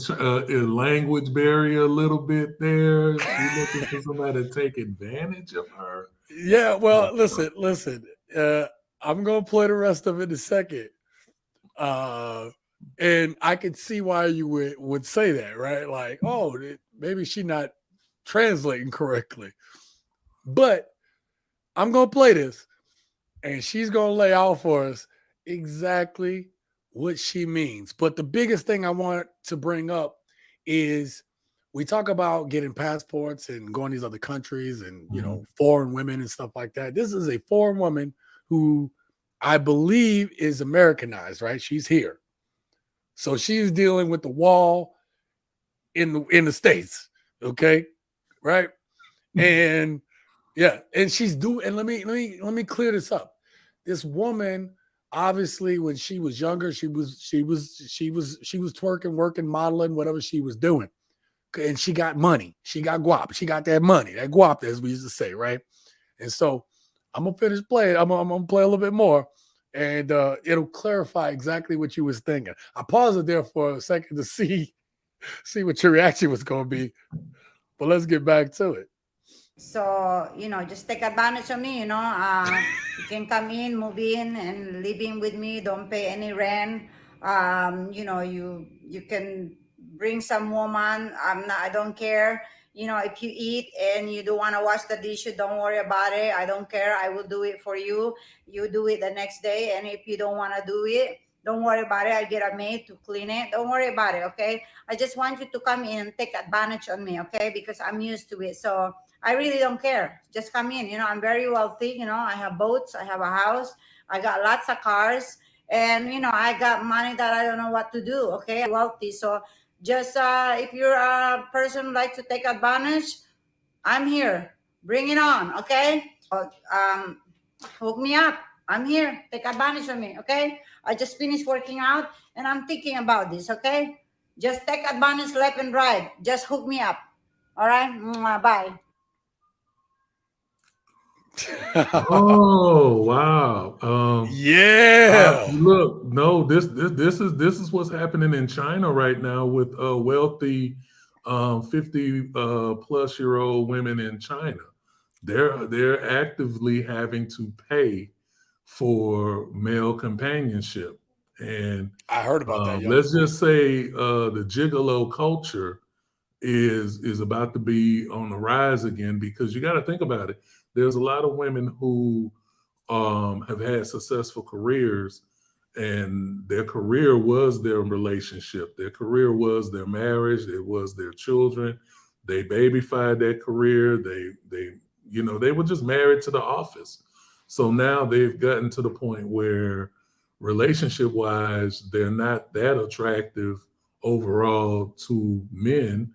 language barrier a little bit there? She looking for somebody to take advantage of her. Yeah, well, listen. I'm gonna play the rest of it in a second. And I could see why you would say that, right? Like, oh, maybe she's not translating correctly. But I'm gonna play this, and she's gonna lay out for us exactly what she means. But the biggest thing I want to bring up is we talk about getting passports and going to these other countries and foreign women and stuff like that. This is a foreign woman who I believe is Americanized, right? She's here. So she's dealing with the wall in the States. Okay. Right. And yeah, and she's doing, and let me clear this up. This woman, obviously, when she was younger, she was twerking, working, modeling, whatever she was doing. And she got money. She got guap. She got that money, that guap, as we used to say, right? And so I'm gonna finish playing. I'm gonna play a little bit more, and it'll clarify exactly what you was thinking. I paused it there for a second to see what your reaction was gonna be, but let's get back to it. So, just take advantage of me, you can come in, move in, and living with me. Don't pay any rent. You can bring some woman. I don't care. If you eat and you don't want to wash the dishes, don't worry about it. I don't care. I will do it for you. You do it the next day. And if you don't want to do it, don't worry about it. I get a maid to clean it. Don't worry about it, okay? I just want you to come in and take advantage of me, okay? Because I'm used to it. So I really don't care. Just come in. I'm very wealthy. I have boats. I have a house. I got lots of cars. And, I got money that I don't know what to do. Okay. I'm wealthy. So just if you're a person who likes to take advantage, I'm here. Bring it on. Okay. Hook me up. I'm here. Take advantage of me. Okay. I just finished working out and I'm thinking about this. Okay. Just take advantage left and right. Just hook me up. All right. Bye. Oh wow. Yeah, Look, no, this is what's happening in China right now with wealthy 50 plus year old women in China. They're actively having to pay for male companionship. And I heard about that. Yep. let's just say the gigolo culture is about to be on the rise again, because you got to think about it. There's a lot of women who have had successful careers, and their career was their relationship. Their career was their marriage. It was their children. They babyfied their career. They were just married to the office. So now they've gotten to the point where relationship wise, they're not that attractive overall to men.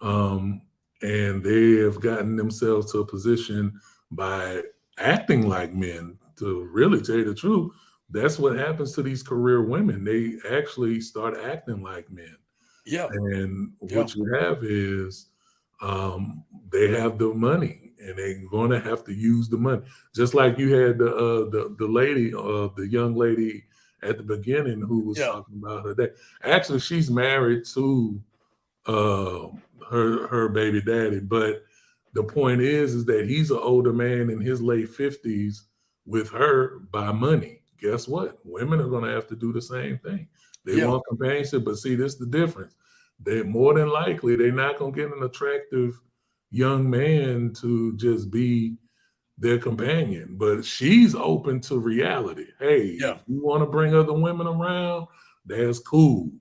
Um, and they have gotten themselves to a position by acting like men. To really tell you the truth, that's what happens to these career women. They actually start acting like men. Yeah. And Yeah. what you have is they have the money and they're going to have to use the money. Just like you had the lady, the young lady at the beginning who was Yeah. talking about her dad. Actually, she's married to uh, her baby daddy, but the point is that he's an older man in his late 50s with her by money. Guess what? Women are going to have to do the same thing. They Yeah. want companionship, but see, this is the difference. They're more than likely they're not going to get an attractive young man to just be their companion. But she's open to reality. Hey, Yeah. if you want to bring other women around, that's cool.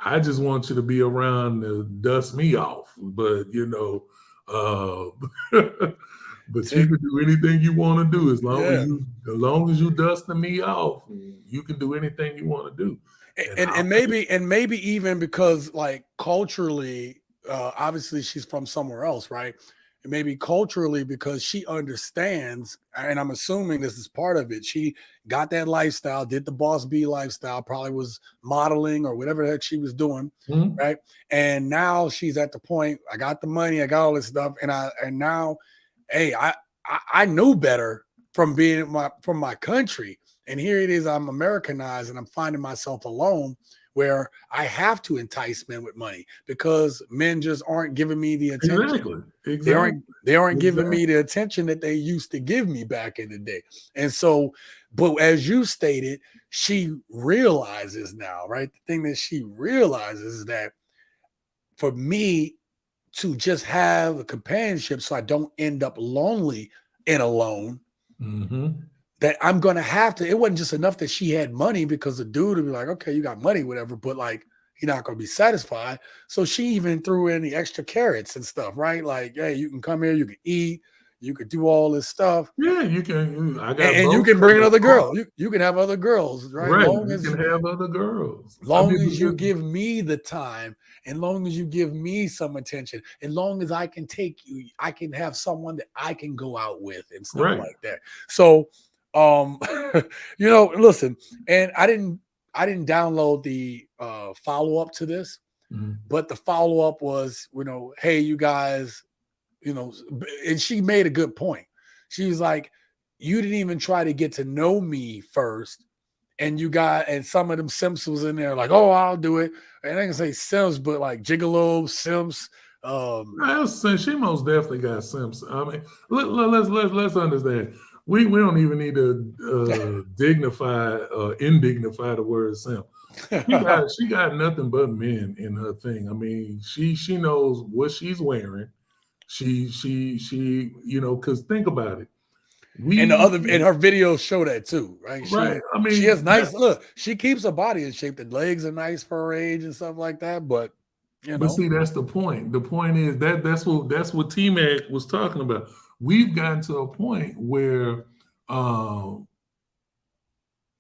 I just want you to be around to dust me off. But uh, but you See? can do anything you want to do as Yeah. long as you dusting me off, you can do anything you want to do. And And maybe even because like culturally, obviously she's from somewhere else, right? And maybe culturally because she understands, and I'm assuming this is part of it. She got that lifestyle, did the boss B lifestyle, probably was modeling or whatever the heck she was doing, Mhm. right? And now she's at the point, I got the money, I got all this stuff, and now, hey, I knew better from being from my country. And here it is, I'm Americanized and I'm finding myself alone where I have to entice men with money because men just aren't giving me the attention. Exactly. They Exactly. aren't giving Exactly. me the attention that they used to give me back in the day. And so, but as you stated, she realizes now, right? The thing that she realizes is that for me to just have a companionship so I don't end up lonely and alone, Mm-hmm. that I'm gonna have to. It wasn't just enough that she had money because the dude would be like, okay, you got money, whatever, but like he's not gonna be satisfied. So she even threw in the extra carrots and stuff, right? Like, hey, you can come here, you can eat, you could do all this stuff, Yeah, you can. I got and you boats can and bring a another car. girl. You can have other girls, right? Right. You can have other girls. I Long mean, as you give me the time, and long as you give me some attention, and long as I can take you, I can have someone that I can go out with and stuff right. like that. So, um, listen, and I didn't download the follow up to this, Mhm. but the follow up was, hey, you guys, and she made a good point. She was like, you didn't even try to get to know me first. And and some of them simps was in there like, oh, I'll do it. And I can say simps, but like gigolo, simps. She most definitely got simps. I mean, let's understand. We don't even need to dignify indignify the word simp. She got nothing but men in her thing. I mean, she knows what she's wearing. She because think about it. And her videos show that too, right? Right. I mean, she has nice look. She keeps her body in shape. The legs are nice for her age and stuff like that. But see, that's the point. The point is that's what T-Mac was talking about. We've gotten to a point where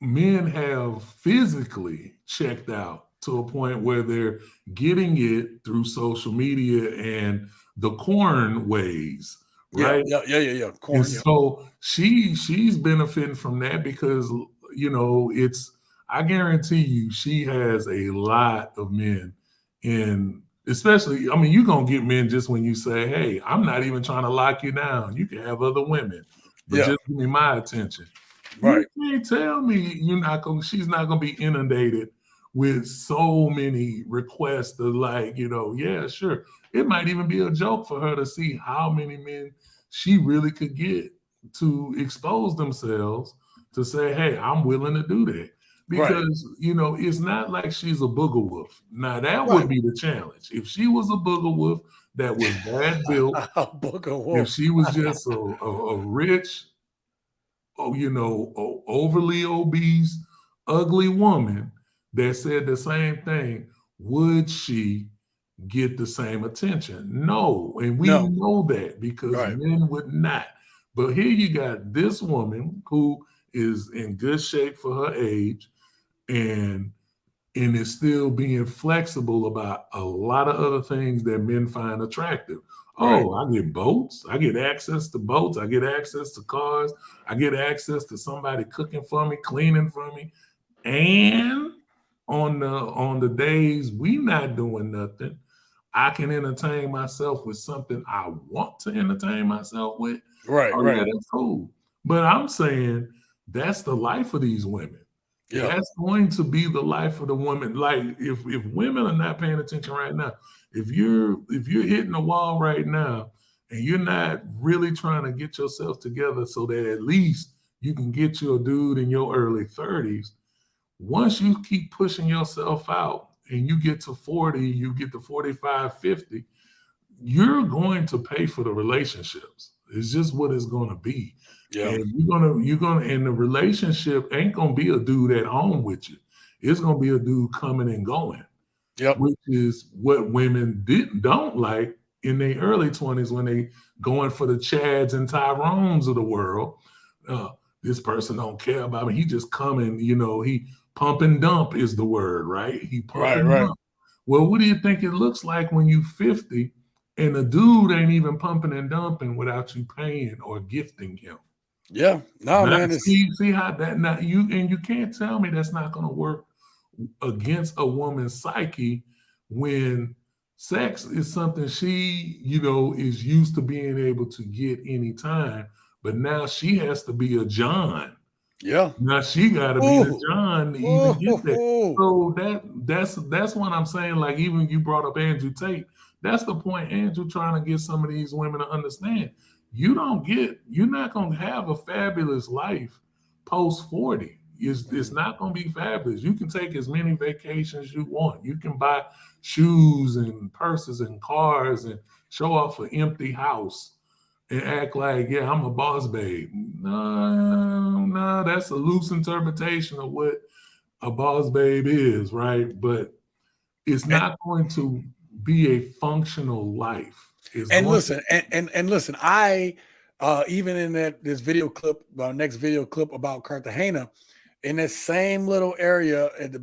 men have physically checked out to a point where they're getting it through social media and the corn ways, right? Yeah. Corn, and so she's benefiting from that because I guarantee you she has a lot of men in, especially, I mean, you're gonna get men just when you say, hey, I'm not even trying to lock you down. You can have other women, but just give me my attention. Right. You can't tell me she's not gonna be inundated with so many requests to yeah, sure. It might even be a joke for her to see how many men she really could get to expose themselves to say, hey, I'm willing to do that. Because, it's not like she's a booger wolf. Now, that would be the challenge. If she was a booger wolf that was bad built, booger wolf. if she was just a rich, overly obese, ugly woman that said the same thing, would she get the same attention? No. And we know that because men would not. But here you got this woman who is in good shape for her age and is still being flexible about a lot of other things that men find attractive. Oh, I get boats. I get access to boats. I get access to cars. I get access to somebody cooking for me, cleaning for me. And on the days we not doing nothing, I can entertain myself with something I want to entertain myself with. Right. Yeah, that's cool. But I'm saying that's the life of these women. Yeah. That's going to be the life of the woman. Like if women are not paying attention right now, if you're hitting the wall right now and you're not really trying to get yourself together so that at least you can get you a dude in your early 30s, once you keep pushing yourself out and you get to 40, you get to 45, 50, you're going to pay for the relationships. It's just what it's going to be. Yeah. And and the relationship ain't going to be a dude at home with you. It's going to be a dude coming and going. Yep. Which is what women don't like in their early 20s when they going for the Chads and Tyrones of the world. This person don't care about me. He just coming, he pump and dump is the word, right? He pump and dump. Well, what do you think it looks like when you 50 and the dude ain't even pumping and dumping without you paying or gifting him? Yeah. No, man. See how that now you can't tell me that's not going to work against a woman's psyche when sex is something she, is used to being able to get anytime, but now she has to be a John. Yeah. Now she got to be the John to even get that. So that's what I'm saying. Like even you brought up Andrew Tate. That's the point Andrew trying to get some of these women to understand. You're not going to have a fabulous life post 40. It's not going to be fabulous. You can take as many vacations you want. You can buy shoes and purses and cars and show off an empty house and act like, yeah, I'm a boss babe. No, that's a loose interpretation of what a boss babe is, right? But it's not going to be a functional life. And listen, I even in this video clip, next video clip about Cartagena, in this same little area at the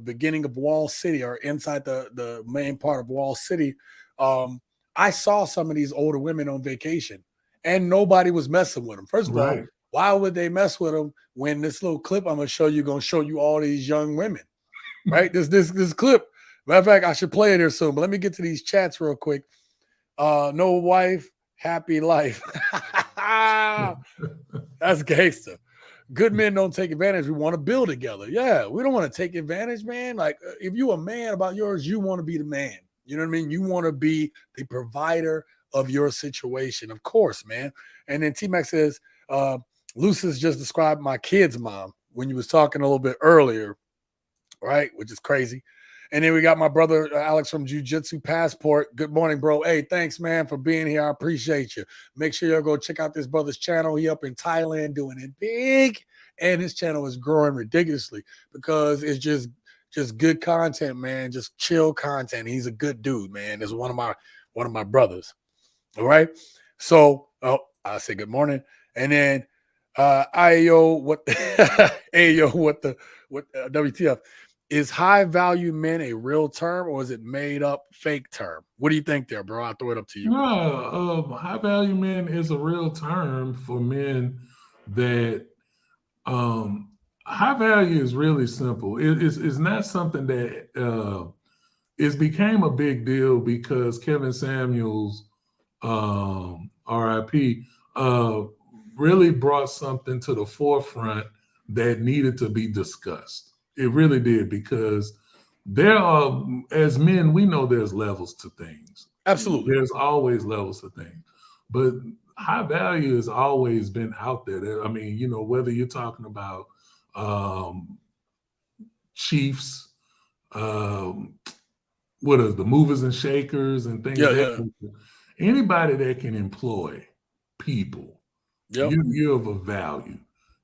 beginning of Wall City or inside the main part of Wall City, I saw some of these older women on vacation and nobody was messing with them. First of all, why would they mess with them when this little clip I'm going to show you all these young women, right? This clip. Matter of fact, I should play it here soon, but let me get to these chats real quick. No wife, happy life. That's gangster. Good men don't take advantage. We want to build together. Yeah, we don't want to take advantage, man. Like if you a man about yours, you want to be the man. You know what I mean? You want to be the provider of your situation, of course, man. And then T Mac says, Lucis just described my kid's mom when you was talking a little bit earlier, right? Which is crazy. And then we got my brother Alex from Jiu Jitsu Passport. Good morning, bro. Hey, thanks, man, for being here. I appreciate you. Make sure y'all go check out this brother's channel. He up in Thailand doing it big, and his channel is growing ridiculously because it's just good content, man. Just chill content. He's a good dude, man. It's one of my brothers. All right. So, I say good morning, and then Ayo, what Ayo, what WTF? Is high value men a real term or is it made up fake term? What do you think there, bro? I'll throw it up to you. High value men is a real term for men that high value is really simple. It's not something that it became a big deal because Kevin Samuels, RIP, really brought something to the forefront that needed to be discussed. It really did, because there are, as men, we know there's levels to things. Absolutely. There's always levels to things. But high value has always been out there. I mean, you know, whether you're talking about chiefs, what is the movers and shakers and things of that nature. Anybody that can employ people, you're of a value.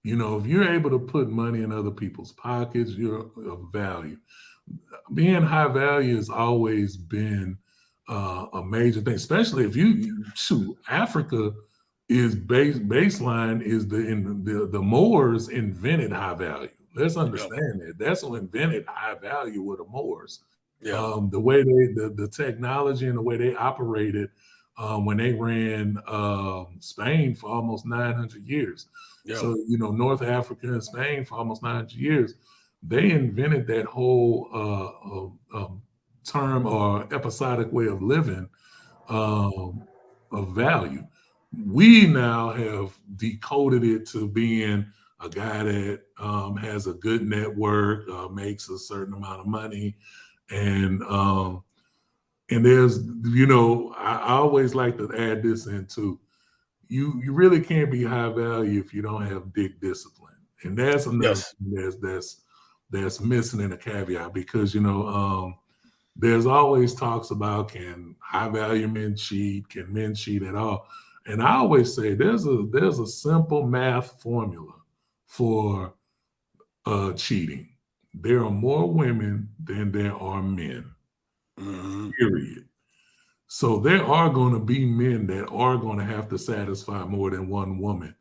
You know, if you're able to put money in other people's pockets, you're of value. Being high value has always been a major thing, especially if you shoot. Africa is baseline is the Moors invented high value. Let's understand that. That's who invented high value with the Moors. The way the technology and the way they operated when they ran Spain for almost 900 years. So, you know, North Africa and Spain for almost 900 years, they invented that whole term or episodic way of living of value. We now have decoded it to being a guy that has a good network, makes a certain amount of money, and there's, you know, I always like to add this in too. You really can't be high value if you don't have big discipline, and that's another thing that's missing in a caveat, because, you know, there's always talks about, can high value men cheat? Can men cheat at all? And I always say there's a simple math formula for cheating. There are more women than there are men. Period. So there are going to be men that are going to have to satisfy more than one woman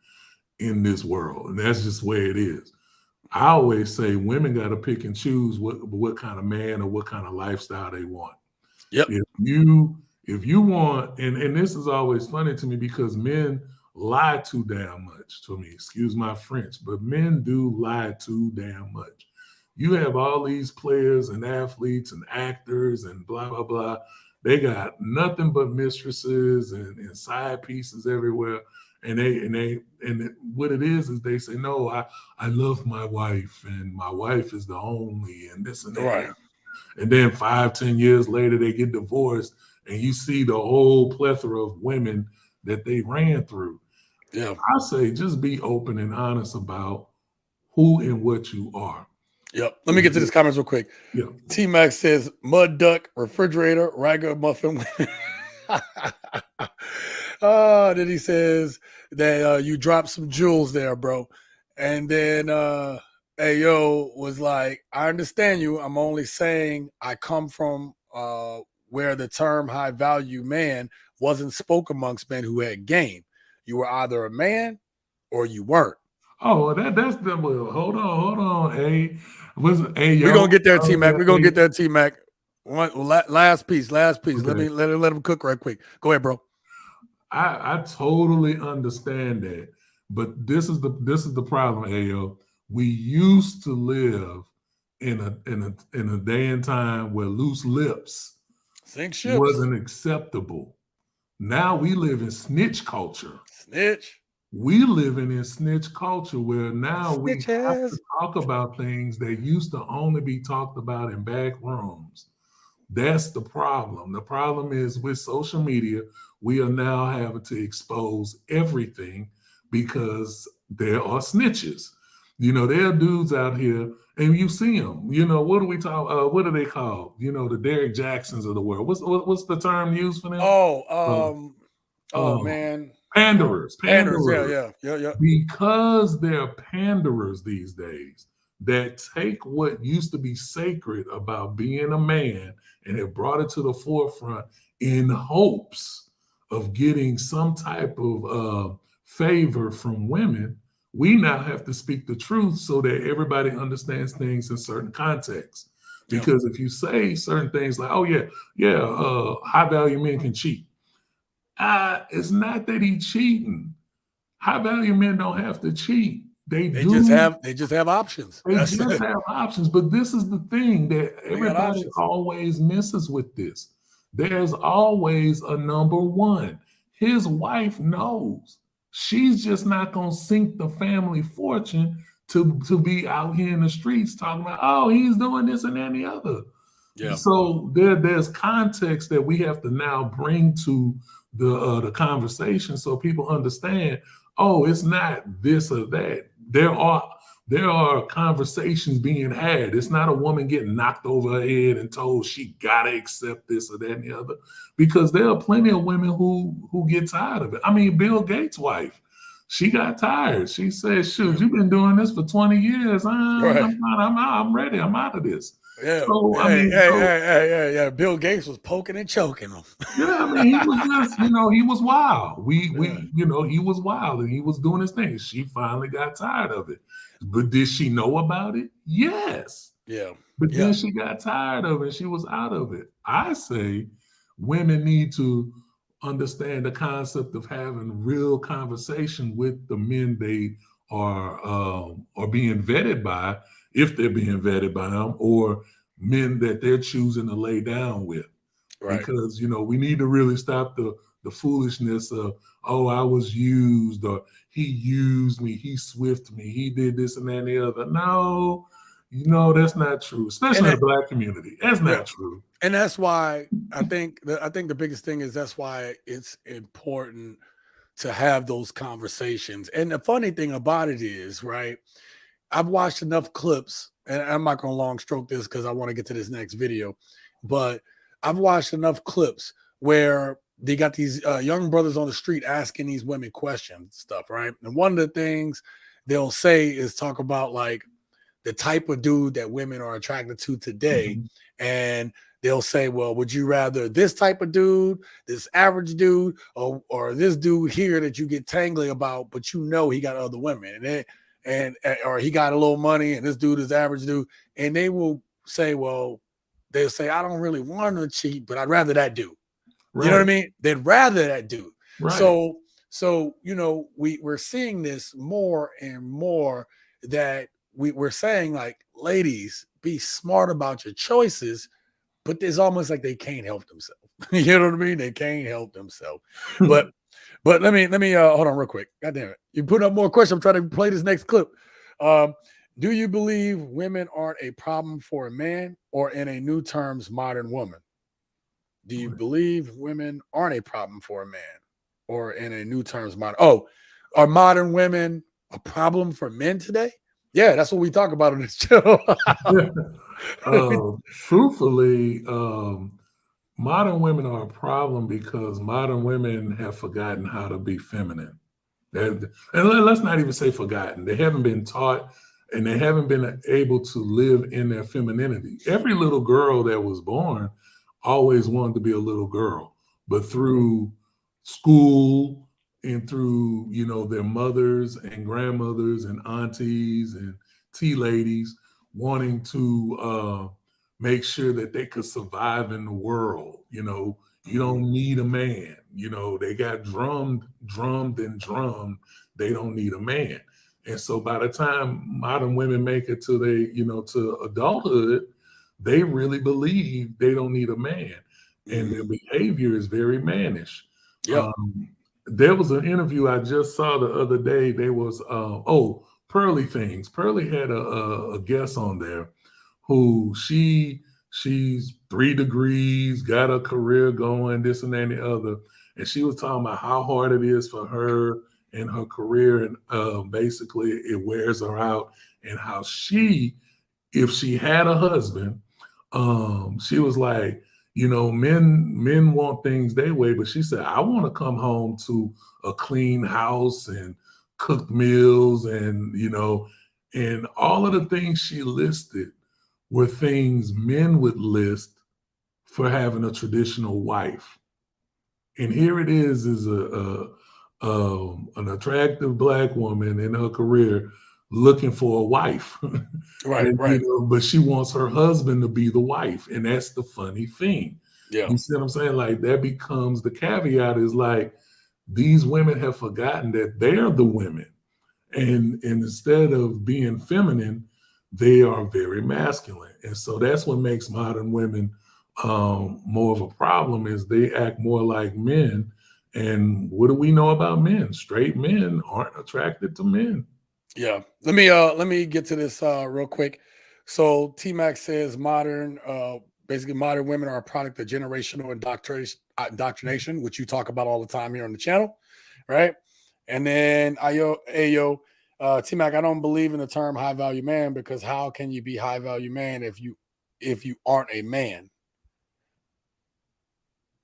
in this world, and that's just the way it is. I always say women got to pick and choose what kind of man or what kind of lifestyle they want. If you want, and this is always funny to me because men lie too damn much to me. Excuse my French, but men do lie too damn much. You have all these players and athletes and actors and blah, blah, blah. They got nothing but mistresses and side pieces everywhere. And what it is they say, no, I love my wife, and my wife is the only, and this and that. Right. And then 5-10 years later, they get divorced, and you see the whole plethora of women that they ran through. I say just be open and honest about who and what you are. Let me get to this comments real quick. T-Max says, mud duck, refrigerator, ragu muffin. Then he says that you dropped some jewels there, bro. And then Ayo was like, I understand you. I'm only saying I come from where the term high value man wasn't spoke amongst men who had game. You were either a man or you weren't. Oh, that's the hold on. We're gonna get there, T-Mac. We're gonna get there, T-Mac. Last piece. Okay. Let him cook right quick. Go ahead, bro. I totally understand that, but this is the problem, Ayo. We used to live in a day and time where loose lips wasn't acceptable. Now we live in snitch culture. Snitch. We living in snitch culture where now we have to Snitches. talk about things that used to only be talked about in back rooms. That's the problem. The problem is with social media, we are now having to expose everything because there are snitches. You know, there are dudes out here, and you see them. You know, what do we talk? What are they called? You know, the Derek Jacksons of the world. What's the term used for them? Oh, Uh, man. Panderers, Panders. Yeah, panderers, yeah. because they're panderers these days that take what used to be sacred about being a man and have brought it to the forefront in hopes of getting some type of favor from women. We now have to speak the truth so that everybody understands things in certain contexts. Yep. Because if you say certain things like, "Oh yeah, high value men can cheat," it's not that he's cheating. High value men don't have to cheat. They just do. have options. They That's just it. have options. But this is the thing that They got everybody options. always misses with this. There's always a number one. His wife knows. She's just not gonna sink the family fortune to be out here in the streets talking about, oh, he's doing this and that and the other. Yeah. So there's context that we have to now bring to the conversation so people understand. Oh, it's not this or that. There are conversations being had. It's not a woman getting knocked over her head and told she gotta accept this or that and the other, because there are plenty of women who get tired of it. I mean, Bill Gates' wife, she got tired. She said, "Shoot, you've been doing this for 20 years. Right. I'm ready. I'm out of this." Yeah. So Hey. Bill Gates was poking and choking him. yeah, I mean, he was just, he was wild. Yeah. He was wild and he was doing his thing. She finally got tired of it. But did she know about it? Yes. Yeah. But then she got tired of it. She was out of it. I say women need to understand the concept of having real conversation with the men they are being vetted by, if they're being vetted by them, or men that they're choosing to lay down with. Right. Because we need to really stop the foolishness of, oh, I was used, or he used me, he swifted me, he did this and that and the other. No, that's not true, especially in the Black community. That's not true. And that's why I think the biggest thing is that's why it's important to have those conversations. And the funny thing about it is, right, I've watched enough clips, and I'm not going to long stroke this because I want to get to this next video, but I've watched enough clips where they got these young brothers on the street asking these women questions and stuff, right? And one of the things they'll say is talk about like the type of dude that women are attracted to today. Mm-hmm. And they'll say, well, would you rather this type of dude, this average dude, or this dude here that you get tangly about, but he got other women, or he got a little money, and this dude is average dude. And they will say, well, they'll say, I don't really want to cheat, but I'd rather that dude. Right. You know what I mean? They'd rather that dude. Right. So we're seeing this more and more, that we're saying, like, ladies, be smart about your choices, but it's almost like they can't help themselves. You know what I mean? They can't help themselves. But let me hold on real quick. God damn it. You put up more questions. I'm trying to play this next clip. Do you believe women aren't a problem for a man, or in a new terms, modern woman? Do you believe women aren't a problem for a man, or in a new terms, modern? Oh, are modern women a problem for men today? Yeah, that's what we talk about on this show. Truthfully, modern women are a problem because modern women have forgotten how to be feminine. And let's not even say forgotten. They haven't been taught, and they haven't been able to live in their femininity. Every little girl that was born always wanted to be a little girl, but through school and through, their mothers and grandmothers and aunties and tea ladies wanting to make sure that they could survive in the world. You don't need a man. They got drummed. They don't need a man. And so by the time modern women make it to adulthood, they really believe they don't need a man. And their behavior is very mannish. Yep. There was an interview I just saw the other day. There was Pearly Things. Pearly had a guest on there who she's 3 degrees, got a career going, this and that and the other. And she was talking about how hard it is for her and her career, and basically it wears her out, and how if she had a husband, she was like, men want things their way, but she said, I want to come home to a clean house and cooked meals, and and all of the things she listed were things men would list for having a traditional wife. And here it is an attractive Black woman in her career looking for a wife. Right, And, right. but she wants her husband to be the wife. And that's the funny thing. Yeah. You see what I'm saying? Like, that becomes the caveat, is like, these women have forgotten that they're the women. And instead of being feminine, they are very masculine. And so that's what makes modern women more of a problem, is they act more like men. And what do we know about men? Straight men aren't attracted to men. Yeah. Let me get to this real quick. So T-Mac says basically modern women are a product of generational indoctrination, which you talk about all the time here on the channel, right? And then Ayo, T-Mac, I don't believe in the term high value man, because how can you be high value man if you aren't a man?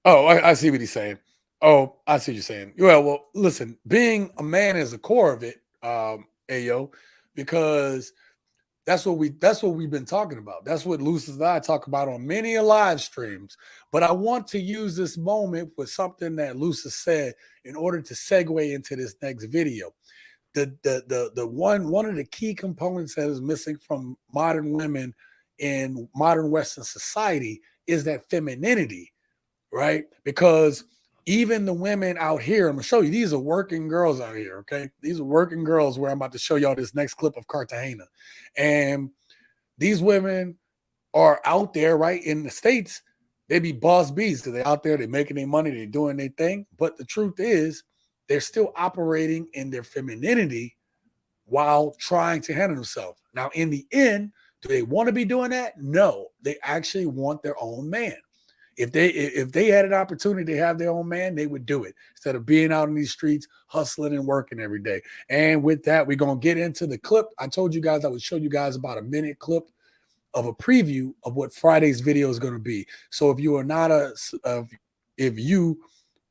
Oh, I see what he's saying. Oh, I see what you're saying. Well, listen, being a man is the core of it, Ayo, because that's what we've been talking about. That's what Lucis and I talk about on many live streams. But I want to use this moment with something that Lucis said in order to segue into this next video. The one of the key components that is missing from modern women in modern Western society is that femininity, right? Because even the women out here, I'm gonna show you, these are working girls out here, okay? These are working girls where I'm about to show y'all this next clip of Cartagena. And these women are out there, right? In the States, they be boss bees because they're out there, they're making their money, they're doing their thing. But the truth is, they're still operating in their femininity while trying to handle themselves. Now, in the end, do they want to be doing that? No, they actually want their own man. If they had an opportunity to have their own man, they would do it instead of being out in these streets hustling and working every day. And with that, we're gonna get into the clip. I told you guys I would show you guys about a minute clip of a preview of what Friday's video is going to be. So if you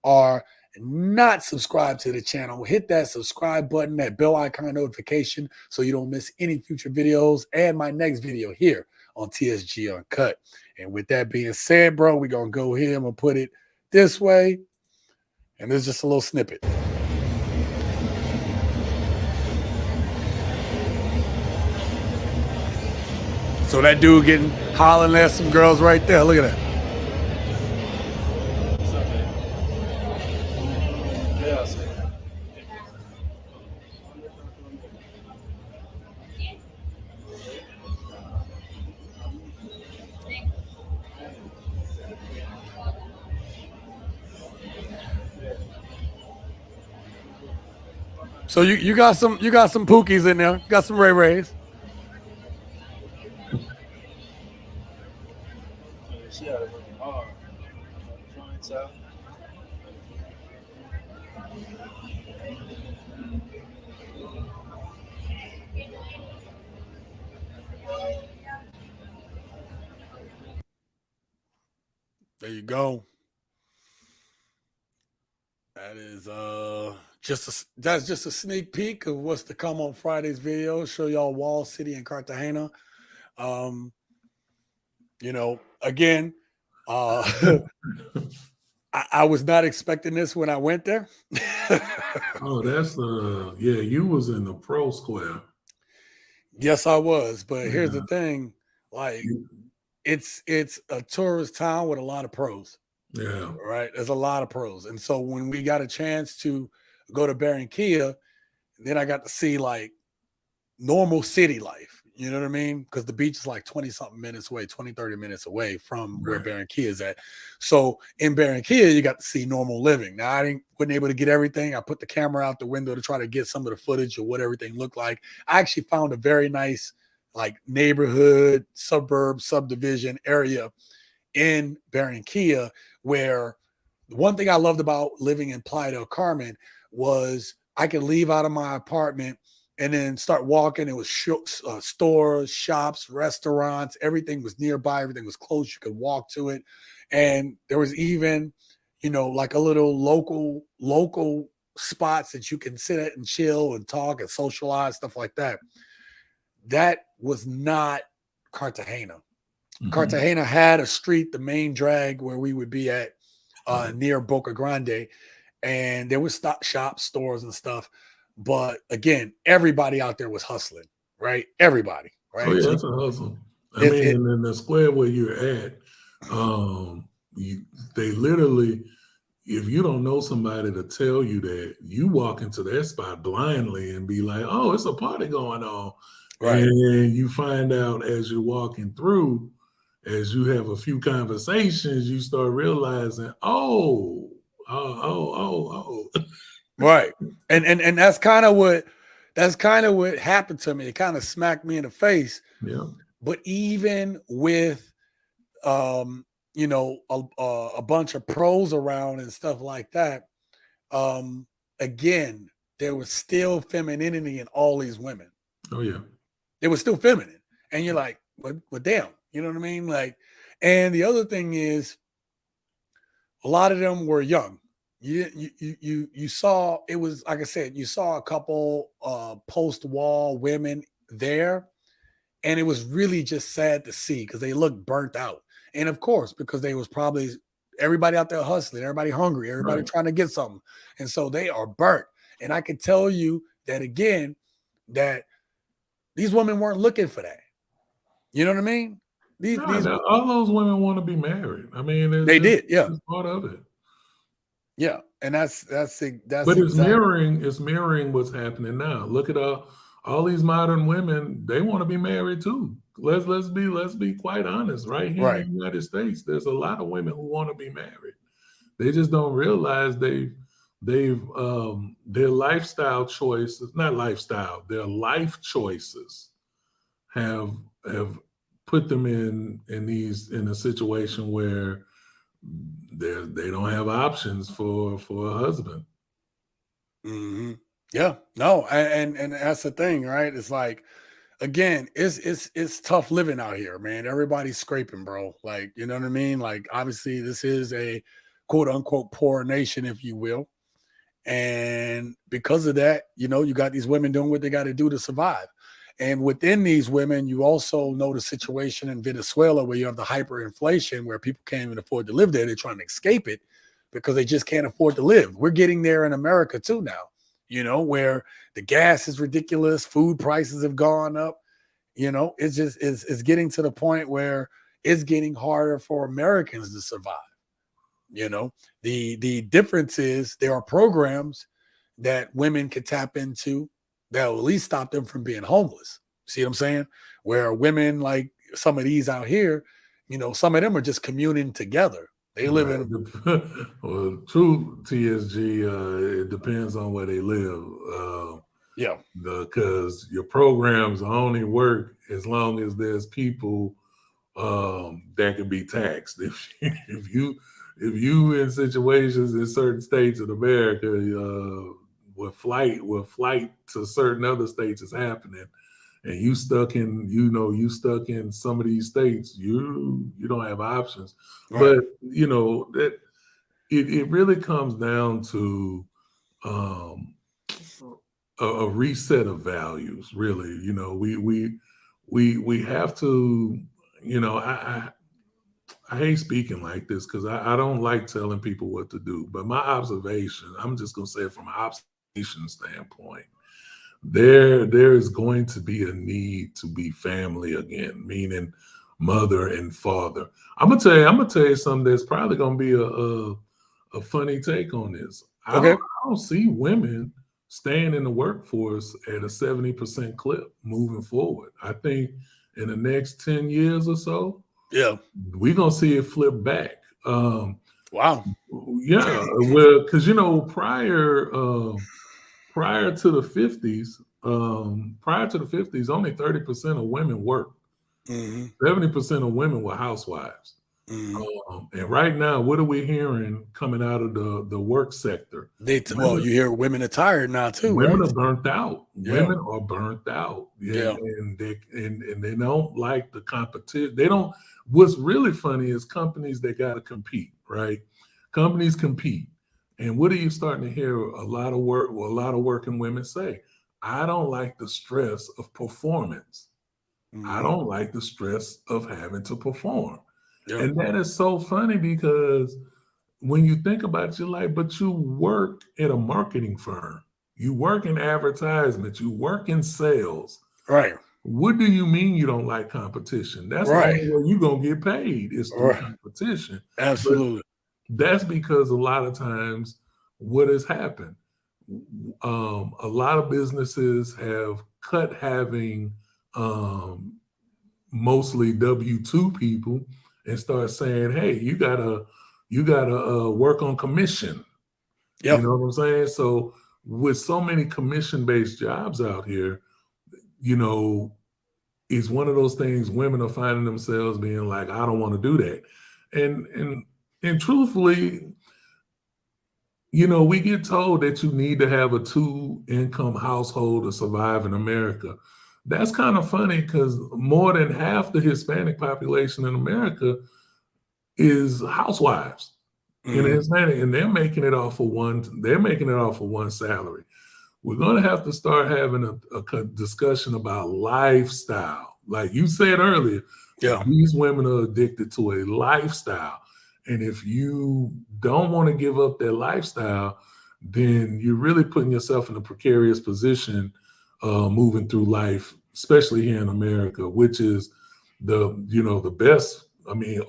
are not subscribed to the channel, hit that subscribe button, that bell icon notification, so you don't miss any future videos and my next video here on TSG Uncut. And with that being said, bro, we're going to go here. I'm going to put it this way. And there's just a little snippet. So that dude getting hollering at some girls right there. Look at that. So you got some Pookies in there. You got some Ray Rays. She had to work hard. Joints out. There you go. That is that's just a sneak peek of what's to come on Friday's video. Show y'all Wall City and Cartagena. Again, I was not expecting this when I went there. Oh, that's you was in the pro square. Yes, I was. But here's the thing, like it's a tourist town with a lot of pros. Yeah. Right. There's a lot of pros. And so when we got a chance to go to Barranquilla, then I got to see like normal city life. You know what I mean? Because the beach is like 20 something minutes away, 20, 30 minutes away from where Right. Barranquilla is at. So in Barranquilla, you got to see normal living. Now, wasn't able to get everything. I put the camera out the window to try to get some of the footage of what everything looked like. I actually found a very nice, like, neighborhood, suburb, subdivision area in Barranquilla where the one thing I loved about living in Playa del Carmen was I could leave out of my apartment and then start walking. It was stores, shops, restaurants. Everything was nearby. Everything was close. You could walk to it. And there was even, like a little local spots that you can sit at and chill and talk and socialize, stuff like that. That was not Cartagena. Mhm. Cartagena had a street, the main drag where we would be at near Boca Grande, and there was shops, stores, and stuff. But again, everybody out there was hustling, right? Everybody, Oh right? yeah, So it's a hustle. I mean, and in the square where you're at, they literally, if you don't know somebody to tell you that, you walk into that spot blindly and be like, "Oh, it's a party going on," right. and you find out as you're walking through, as you have a few conversations, you start realizing, oh, Right. And that's kind of what happened to me. It kind of smacked me in the face. Yeah. But even with a bunch of pros around and stuff like that, again, there was still femininity in all these women. Oh yeah. They were still feminine. And you're like, well, damn, you know what I mean? Like, and the other thing is a lot of them were young. You saw, it was like I said, you saw a couple post-wall women there, and it was really just sad to see because they looked burnt out. And of course, because they was probably everybody out there hustling, everybody hungry, everybody Right. trying to get something. And so they are burnt. And I can tell you that again, that these women weren't looking for that. You know what I mean? All those women want to be married. I mean, They did, yeah. It's part of it. Yeah. And that's But it's mirroring what's happening now. Look at all these modern women, they want to be married too. Let's be quite honest. Right here in the United States, there's a lot of women who want to be married. They just don't realize they've their lifestyle choices, not lifestyle, their life choices have put them in a situation where they don't have options for a husband. Mm-hmm. Yeah, no, and that's the thing, right? It's like, again, it's tough living out here, man. Everybody's scraping, bro. Like, you know what I mean? Like, obviously, this is a quote unquote poor nation, if you will, and because of that, you got these women doing what they got to do to survive. And within these women, you also know the situation in Venezuela where you have the hyperinflation where people can't even afford to live there. They're trying to escape it because they just can't afford to live. We're getting there in America too now, where the gas is ridiculous, food prices have gone up. It's just it's getting to the point where it's getting harder for Americans to survive. The difference is there are programs that women could tap into that will at least stop them from being homeless. See what I'm saying? Where women like some of these out here, some of them are just communing together. They live in. Well, true TSG, it depends on where they live. Yeah. Because your programs only work as long as there's people that can be taxed. If you in situations in certain states in America, where flight to certain other states is happening, and you stuck in some of these states, you don't have options. Right. But that it really comes down to a reset of values. Really, we have to. I hate speaking like this because I don't like telling people what to do. But my observation, I'm just going to say it from an observation standpoint, there is going to be a need to be family again, meaning mother and father. I'm gonna tell you something that's probably going to be a funny take on this. I don't see women staying in the workforce at a 70% clip moving forward. I think in the next 10 years or so, Yeah. we're going to see it flip back. Wow. Yeah, well, because, you know, prior to the 50s, only 30% of women worked. hmm 70% of women were housewives. hmm And right now, what are we hearing coming out of the work sector? Well, you hear women are tired now too, Women right? are burnt out. Yeah. Women are burnt out. Yeah. And they don't like the competition. They don't. What's really funny is companies that got to compete, right? Companies compete. And what are you starting to hear a lot of working women say? I don't like the stress of performance. I hmm don't like the stress of having to perform. Yeah. And that is so funny because when you think about it, you're like, but you work at a marketing firm, you work in advertisement, you work in sales. Right. What do you mean you don't like competition? That's the Right. only way you're going to get paid is through Right. competition. But Absolutely. that's because a lot of times what has happened, a lot of businesses have cut having mostly W-2 people and start saying, hey, you gotta work on commission. Yep. You know what I'm saying? So with so many commission-based jobs out here, you know, it's one of those things women are finding themselves being like, I don't want to do that. And truthfully, you know, we get told that you need to have a 2-income household to survive in America. That's kind of funny because more than half the Hispanic population in America is housewives in hmm Hispanic, and they're making it off of one salary. We're going to have to start having a discussion about lifestyle. Like you said earlier, Yeah. these women are addicted to a lifestyle. And if you don't want to give up that lifestyle, then you're really putting yourself in a precarious position moving through life, especially here in America, which is the best,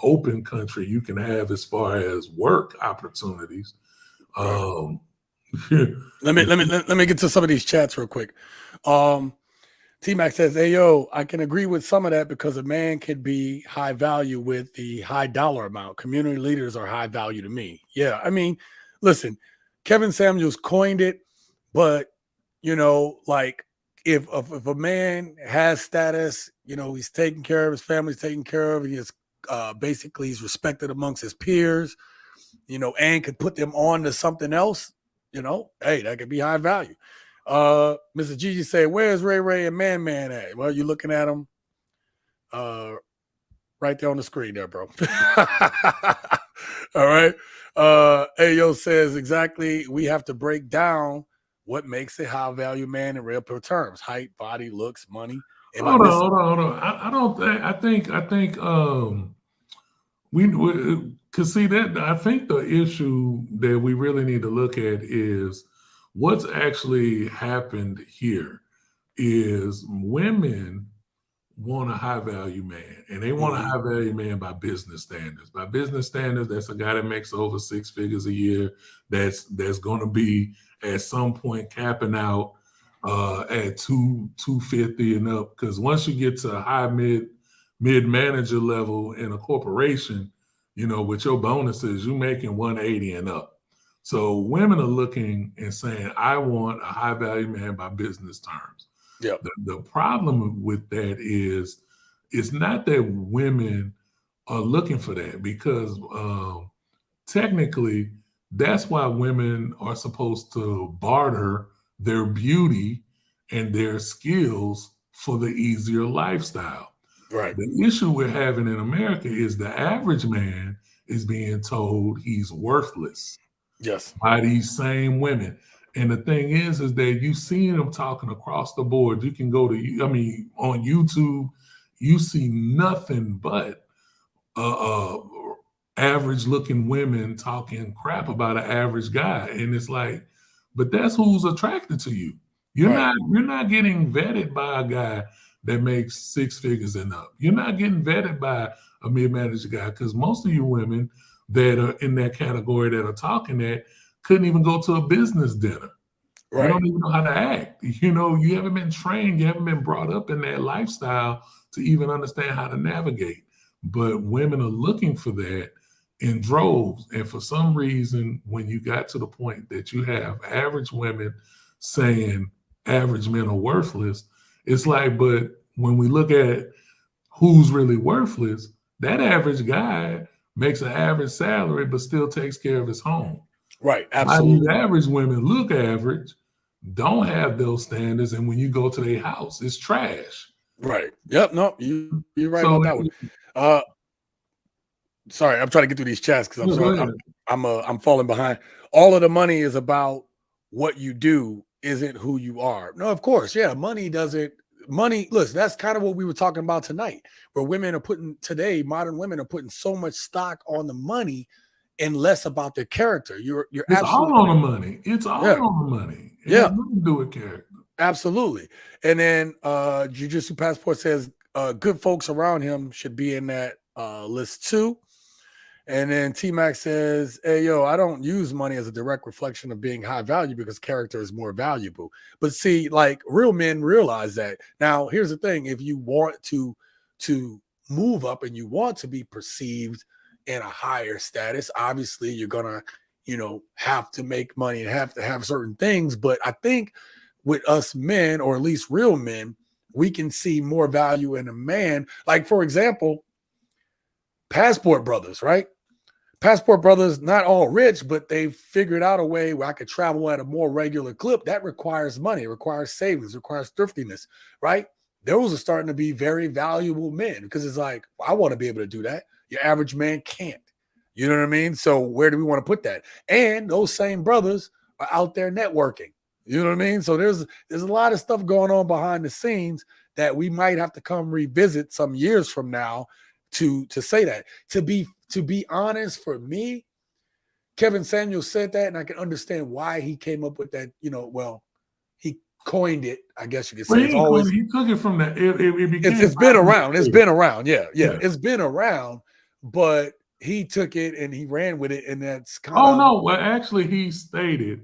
open country you can have as far as work opportunities. Right. Um, Let me get to some of these chats real quick. T-Mac says, hey, yo, I can agree with some of that because a man can be high value with the high dollar amount. Community leaders are high value to me. Yeah, I mean, listen, Kevin Samuels coined it, but, like if a man has status, he's taken care of, his family's taken care of, he is basically he's respected amongst his peers, and could put them on to something else, hey, that could be high value. Mr. Gigi said, where's Ray Ray and Man Man at? Well, you're looking at them right there on the screen there, bro. All right. Ayo says exactly, we have to break down what makes a high value man in real terms: height, body, looks, money. Hold on. I think we cause see that I think the issue that we really need to look at is what's actually happened here is women want a high value man, and they want a high value man by business standards. By business standards, that's a guy that makes over 6 figures a year. That's going to be at some point capping out at 250 and up. Because once you get to a high mid manager level in a corporation, with your bonuses, you're making 180 and up. So women are looking and saying, I want a high value man by business terms. Yeah. The problem with that is it's not that women are looking for that, because technically that's why women are supposed to barter their beauty and their skills for the easier lifestyle. Right. The issue we're having in America is the average man is being told he's worthless. Yes. By these same women. And the thing is that you see them talking across the board. You can go to, on YouTube, you see nothing but average looking women talking crap about an average guy. And it's like, but that's who's attracted to you. You're not getting vetted by a guy that makes 6 figures and up. You're not getting vetted by a mid-manager guy, because most of you women that are in that category that are talking that couldn't even go to a business dinner. You Right. don't even know how to act. You know, you haven't been trained, you haven't been brought up in that lifestyle to even understand how to navigate. But women are looking for that in droves. And for some reason, when you got to the point that you have average women saying average men are worthless, it's like, but when we look at who's really worthless, that average guy makes an average salary but still takes care of his home. Right. Why these Absolutely. average women look average, don't have those standards, and when you go to their house, it's trash. Right. Yep. No, you're right So about that one. Uh, sorry, I'm trying to get through these chats because I'm no, go sorry. ahead. I'm falling behind. All of the money is about what you do, isn't who you are. No, of course, yeah. Money doesn't. Money. Listen, that's kind of what we were talking about tonight, where women are putting today. Modern women are putting so much stock on the money and less about their character. You're It's absolutely all on the money. It's all yeah, on the money. It has yeah. nothing to do with character. Absolutely. And then Jujitsu Passport says good folks around him should be in that list too. And then T Mac says, hey, yo, I don't use money as a direct reflection of being high value because character is more valuable. But see, like real men realize that. Now, here's the thing. If you want to move up and you want to be perceived in a higher status, obviously you're gonna, have to make money and have to have certain things. But I think with us men, or at least real men, we can see more value in a man. Like, for example, Passport Brothers, right? Passport Brothers, not all rich, but they figured out a way where I could travel at a more regular clip. That requires money, it requires savings, it requires thriftiness, right? Those are starting to be very valuable men because it's like, I want to be able to do that. Your average man can't. You know what I mean? So where do we want to put that? And those same brothers are out there networking. You know what I mean? So there's a lot of stuff going on behind the scenes that we might have to come revisit some years from now to say that. To be honest, for me, Kevin Samuels said that, and I can understand why he came up with that. Well, he coined it, I guess you could Well, say. It's always he took it from that. It became it's been widely around. It's stated. been around. Yeah, Yeah. it's been around, but he took it and he ran with it, and that's kind Oh of no! Well, actually, he stated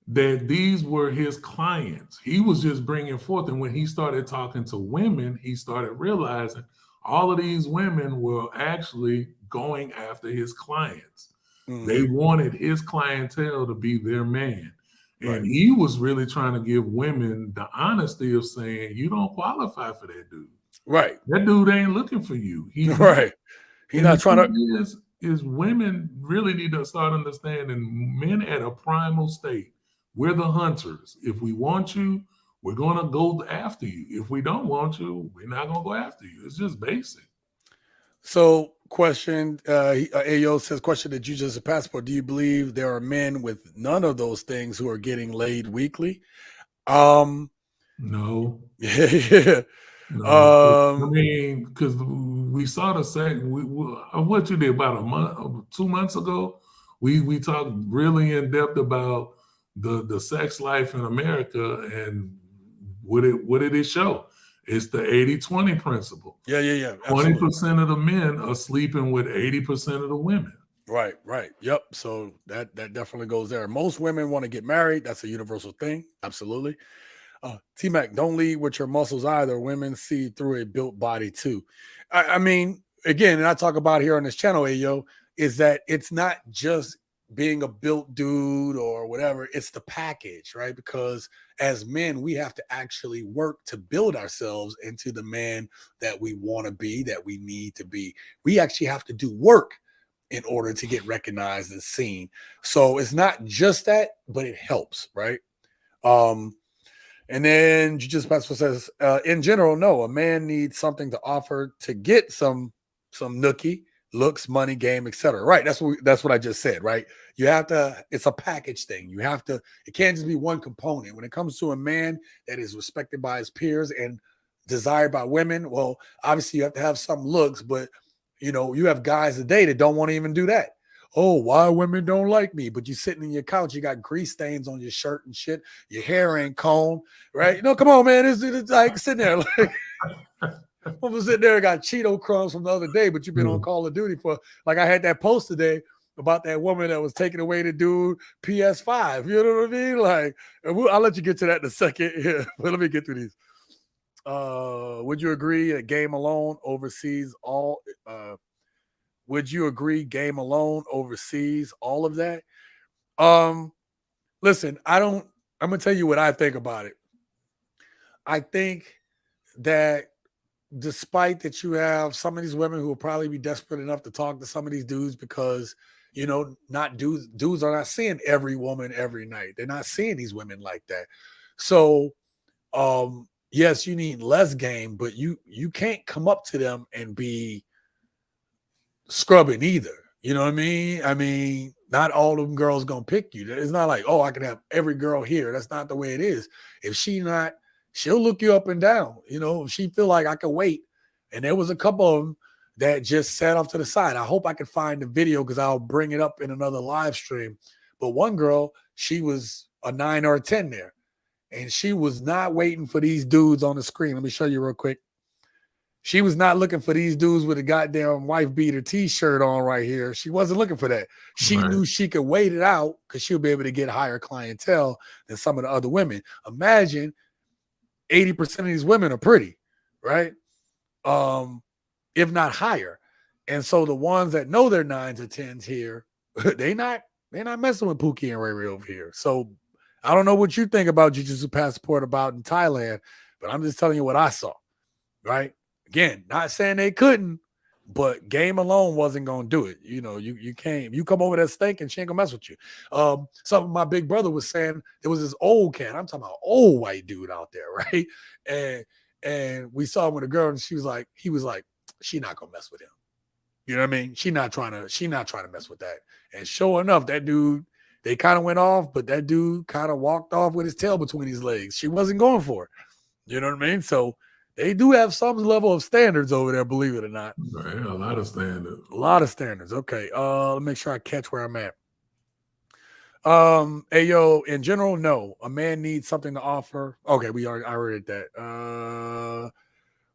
that these were his clients. He was just bringing forth, and when he started talking to women, he started realizing all of these women were actually going after his clients. They wanted his clientele to be their man. And Right. he was really trying to give women the honesty of saying, you don't qualify for that dude. Right. That dude ain't looking for you. He's not. Right. He's And the not trying to. truth is women really need to start understanding men at a primal state. We're the hunters. If we want you, we're going to go after you. If we don't want you, we're not going to go after you. It's just basic. So, question, Ayo says, question that you just a passport. Do you believe there are men with none of those things who are getting laid weekly? No. Yeah. No. I mean, because we saw the second, what you did about a month, 2 months ago, we talked really in depth about the sex life in America, and what did it show? It's the 80-20 principle. Yeah. 20% of the men are sleeping with 80% of the women. Right. Yep. So that definitely goes there. Most women want to get married. That's a universal thing. Absolutely. T-Mac, don't lead with your muscles either. Women see through a built body too. I mean, again, and I talk about here on this channel, Ayo, is that it's not just being a built dude or whatever. It's the package, right? Because as men, we have to actually work to build ourselves into the man that we want to be, that we need to be. We actually have to do work in order to get recognized and seen. So it's not just that, but it helps, right? And then Jiu-Jitsu Pastor says, in general, no, a man needs something to offer to get some nookie, looks, money, game, etc. Right. That's what I just said, right? You have to, it's a package thing. You have to, it can't just be one component. When it comes to a man that is respected by his peers and desired by women, well, obviously you have to have some looks, but you have guys today that don't want to even do that. Oh, why women don't like me? But you sitting in your couch, you got grease stains on your shirt and shit. Your hair ain't combed, right? Come on, man. It's like sitting there. Like, I'm sitting there, got Cheeto crumbs from the other day, but you've been on Call of Duty for, like, I had that post today about that woman that was taking away the dude PS5. You know what I mean? Like, I'll let you get to that in a second. Yeah, but let me get through these. Would you agree that Game Alone oversees all? Would you agree Game Alone oversees all of that? Listen, I don't. I'm gonna tell you what I think about it. I think that despite that you have some of these women who will probably be desperate enough to talk to some of these dudes because not dudes are not seeing every woman every night. They're not seeing these women like that. So yes, you need less game, but you can't come up to them and be scrubbing either. You know what I mean? I mean, not all of them girls gonna pick you. It's not like, oh, I can have every girl here. That's not the way it is. If she not, she'll look you up and down. If she feel like I can wait. And there was a couple of them that just sat off to the side. I hope I can find the video because I'll bring it up in another live stream. But one girl, she was a 9 or a 10 there. And she was not waiting for these dudes on the screen. Let me show you real quick. She was not looking for these dudes with a goddamn wife beater t-shirt on right here. She wasn't looking for that. She knew she could wait it out because she'll be able to get higher clientele than some of the other women. Imagine 80% of these women are pretty, right? If not higher. And so the ones that know they're 9s or 10s here, they're not messing with Pookie and Ray Ray over here. So I don't know what you think about Jiu-Jitsu Passport about in Thailand, but I'm just telling you what I saw, right? Again, not saying they couldn't, but Game Alone wasn't gonna do it. You can't. If you come over that stinking, she ain't gonna mess with you. Something my big brother was saying. There was this old cat. I'm talking about old white dude out there, right? And we saw him with a girl, and he was like, she not gonna mess with him. You know what I mean? She not trying to mess with that. And sure enough, that dude, they kind of went off, but that dude kind of walked off with his tail between his legs. She wasn't going for it. You know what I mean? So they do have some level of standards over there, believe it or not. Right, a lot of standards. A lot of standards. Okay. Let me make sure I catch where I'm at. Hey yo, in general, no. A man needs something to offer. Okay, I read that.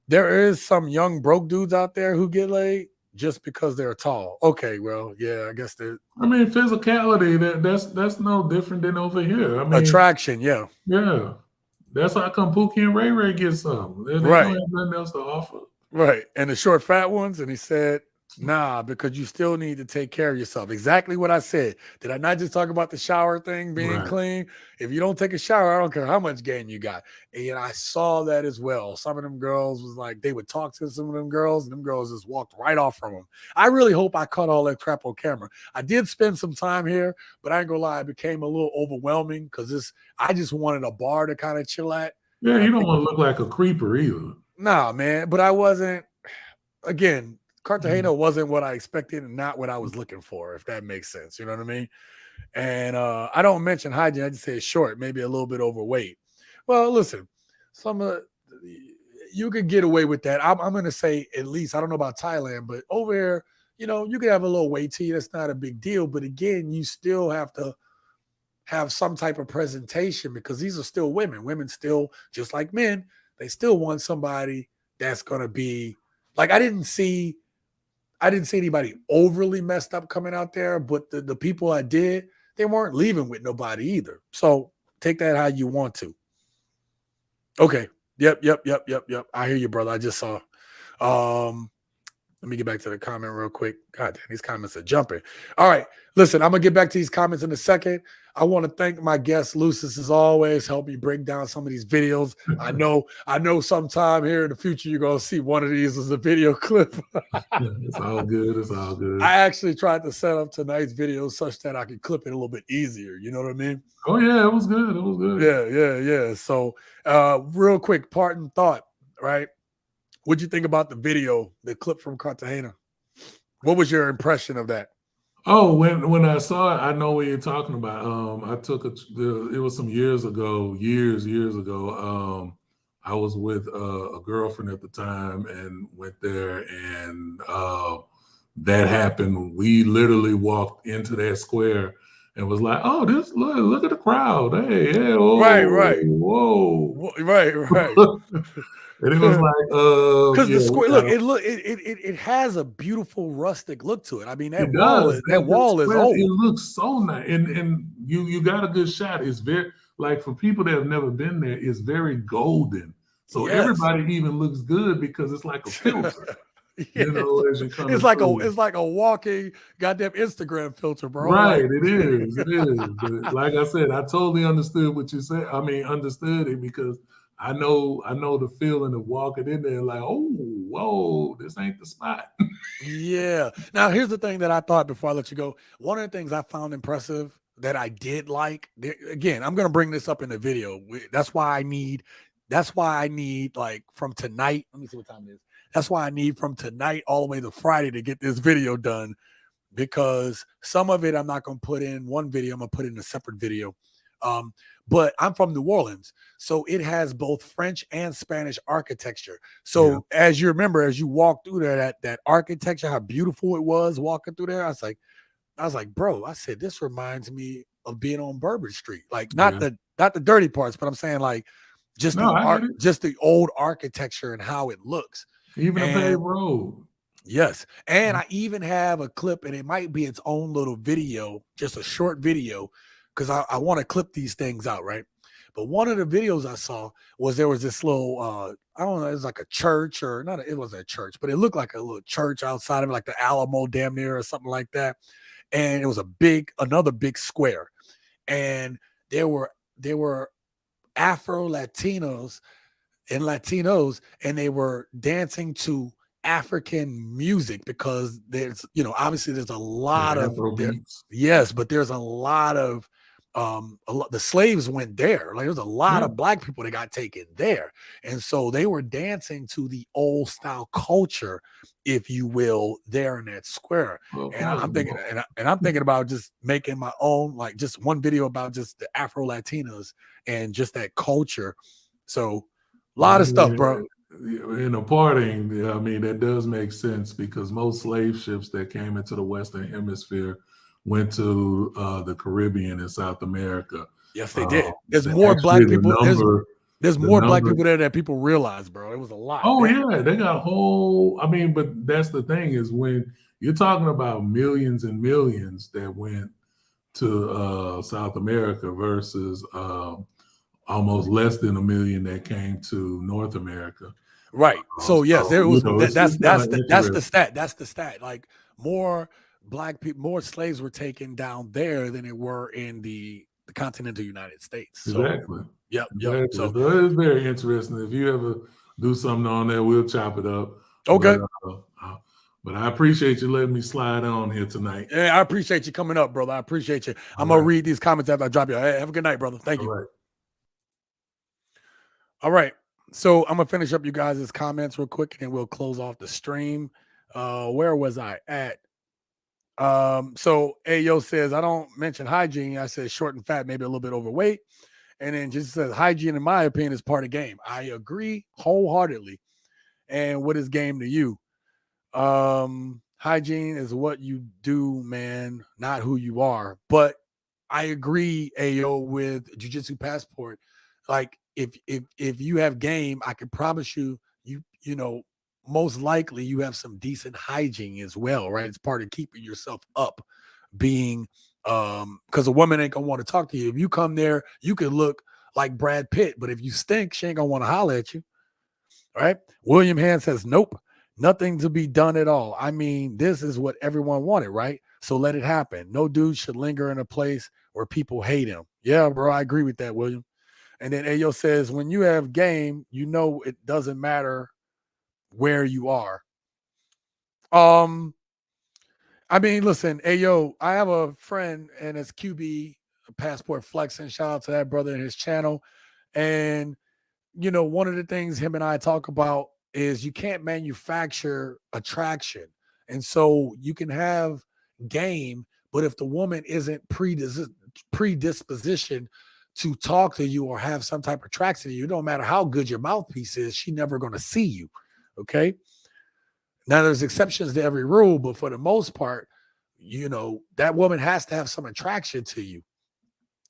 There is some young broke dudes out there who get laid just because they're tall. Okay, well, yeah, I guess that. I mean, physicality, that's no different than over here. I mean, attraction, yeah. Yeah. That's how come Pookie and Ray Ray get something. They Right. don't have nothing else to offer. Right. And the short, fat ones. And he said, nah, because you still need to take care of yourself. Exactly what I said. Did I not just talk about the shower thing being clean? If you don't take a shower, I don't care how much game you got. And I saw that as well. Some of them girls was like, they would talk to some of them girls, and them girls just walked right off from them. I really hope I caught all that crap on camera. I did spend some time here, but I ain't gonna lie, it became a little overwhelming because I just wanted a bar to kind of chill at. Yeah, you don't want to look like a creeper either. Nah, man, but I wasn't. Again, Cartagena wasn't what I expected and not what I was looking for, if that makes sense. You know what I mean? And I don't mention hygiene. I just say short, maybe a little bit overweight. Well, listen, you could get away with that. I'm going to say at least, I don't know about Thailand, but over here, you could have a little weight to you. That's not a big deal. But again, you still have to have some type of presentation because these are still women. Women still, just like men, they still want somebody that's going to be like, I didn't see anybody overly messed up coming out there, but the people I did, they weren't leaving with nobody either. So take that how you want to. Okay. Yep. I hear you, brother. I just saw. Let me get back to the comment real quick. God damn, these comments are jumping. All right. Listen, I'm going to get back to these comments in a second. I want to thank my guest, Lucis, as always, help me break down some of these videos. I know sometime here in the future, you're going to see one of these as a video clip. It's all good. It's all good. I actually tried to set up tonight's video such that I could clip it a little bit easier. You know what I mean? Oh, yeah, it was good. It was good. Yeah. So real quick, parting thought, right? What'd you think about the video, the clip from Cartagena? What was your impression of that? Oh, when I saw it, I know what you're talking about. I took it was some years ago. I was with a girlfriend at the time and went there, and that happened. We literally walked into that square and was like, "Oh, this look at the crowd. Hey, hey, oh, Right. whoa." Right. And it was like, Because yeah, the we square, got it has a beautiful rustic look to it. I mean, it does. that The wall is square, it old. looks so nice, and you got a good shot. It's very like for people that have never been there, it's very golden. So Yes. everybody even looks good because it's like a filter, Yeah, as you're it's coming like through. a walking goddamn Instagram filter, bro. Right, Like, it is. It is. But like I said, I totally understood what you said. I mean, understood it because I know the feeling of walking in there like, oh, whoa, this ain't the spot. yeah. Now, here's the thing that I thought before I let you go. One of the things I found impressive that I did like, again, I'm going to bring this up in the video. That's why I need like from tonight. Let me see what time it is. That's why I need from tonight all the way to Friday to get this video done because some of it I'm not going to put in one video. I'm going to put in a separate video. Um, but I'm from New Orleans, so it has both French and Spanish architecture. So as you remember, as you walk through there, that architecture, how beautiful it was walking through there. I was like, bro, I said this reminds me of being on Bourbon Street. Like not the dirty parts, but I'm saying like just No, the I art, get it. just the old architecture and how it looks. Even a And paved road. yes. And I even have a clip, and it might be its own little video, just a short video, because I want to clip these things out, right? But one of the videos I saw was there was this little, I don't know, it was like a church or not, it wasn't a church, but it looked like a little church outside of it, like the Alamo damn near or something like that. And it was another big square. And there were Afro Latinos and Latinos, and they were dancing to African music because obviously there's a lot Yeah, of Afro there, beats. yes, but there's a lot of the slaves went there. Like there's a lot Yeah. of black people that got taken there. And so they were dancing to the old style culture, if you will, there in that square. Well, And I'm thinking, I'm thinking about just making my own, like just one video about just the Afro Latinos and just that culture. So a lot of stuff, bro. In a parting, I mean, that does make sense because most slave ships that came into the Western Hemisphere went to the Caribbean and South America. Yes, they did. There's Actually, more black people. There's the more black number. people there that people realize, bro. It was a lot. Oh yeah, they got a whole. I mean, but that's the thing is when you're talking about millions and millions that went to South America versus almost less than a million that came to North America. Right. So yes, there was that's interesting. the stat. That's the stat. Like more black people, more slaves were taken down there than it were in the continental United States. So Exactly. yep. So it is very interesting. If you ever do something on there, we'll chop it up. Okay. But I appreciate you letting me slide on here tonight. Yeah, I appreciate you coming up, brother. I appreciate you. I'm gonna read these comments after I drop you. Hey, have a good night, brother. Thank you. All right. So I'm gonna finish up you guys' comments real quick, and then we'll close off the stream. Where was I at? So Ayo says I don't mention hygiene. I said short and fat, maybe a little bit overweight. And then just says hygiene, in my opinion, is part of game. I agree wholeheartedly. And what is game to you? Hygiene is what you do, man, not who you are. But I agree, Ayo, with Jiu-Jitsu Passport. Like if you have game, I can promise you most likely you have some decent hygiene as well, right? It's part of keeping yourself up, being because a woman ain't gonna want to talk to you. If you come there, you could look like Brad Pitt, but if you stink, she ain't gonna want to holler at you. All right. William Hand says, nope, nothing to be done at all. I mean, this is what everyone wanted, right? So let it happen. No dude should linger in a place where people hate him. Yeah, bro, I agree with that, William. And then Ayo says, when you have game, you know it doesn't matter where you are. I mean, listen, Ayo, I have a friend and it's QB Passport Flexing. Shout out to that brother and his channel. And one of the things him and I talk about is you can't manufacture attraction. And so you can have game, but if the woman isn't predispositioned to talk to you or have some type of attraction to you, no matter how good your mouthpiece is, she's never going to see you. Okay. Now there's exceptions to every rule, but for the most part, that woman has to have some attraction to you.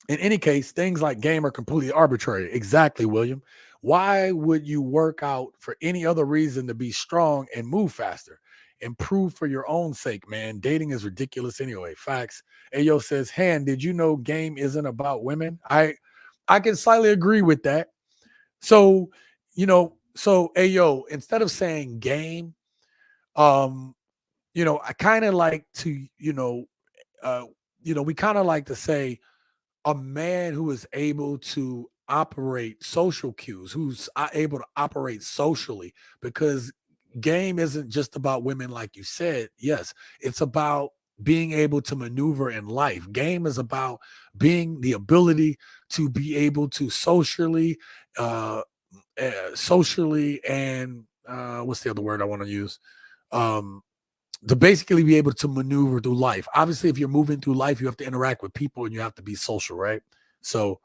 In any case, things like game are completely arbitrary. Exactly, William. Why would you work out for any other reason to be strong and move faster? Improve for your own sake, man. Dating is ridiculous anyway. Facts. Ayo says, Han, did you know game isn't about women? I can slightly agree with that. So, Ayo, instead of saying game, um, I kind of like to, uh, we kind of like to say a man who is able to operate social cues, who's able to operate socially, because game isn't just about women, like you said. Yes, it's about being able to maneuver in life. Game is about being the ability to be able to uh, socially and what's the other word I want to use? Um, to basically be able to maneuver through life. Obviously, if you're moving through life, you have to interact with people and you have to be social, right? So,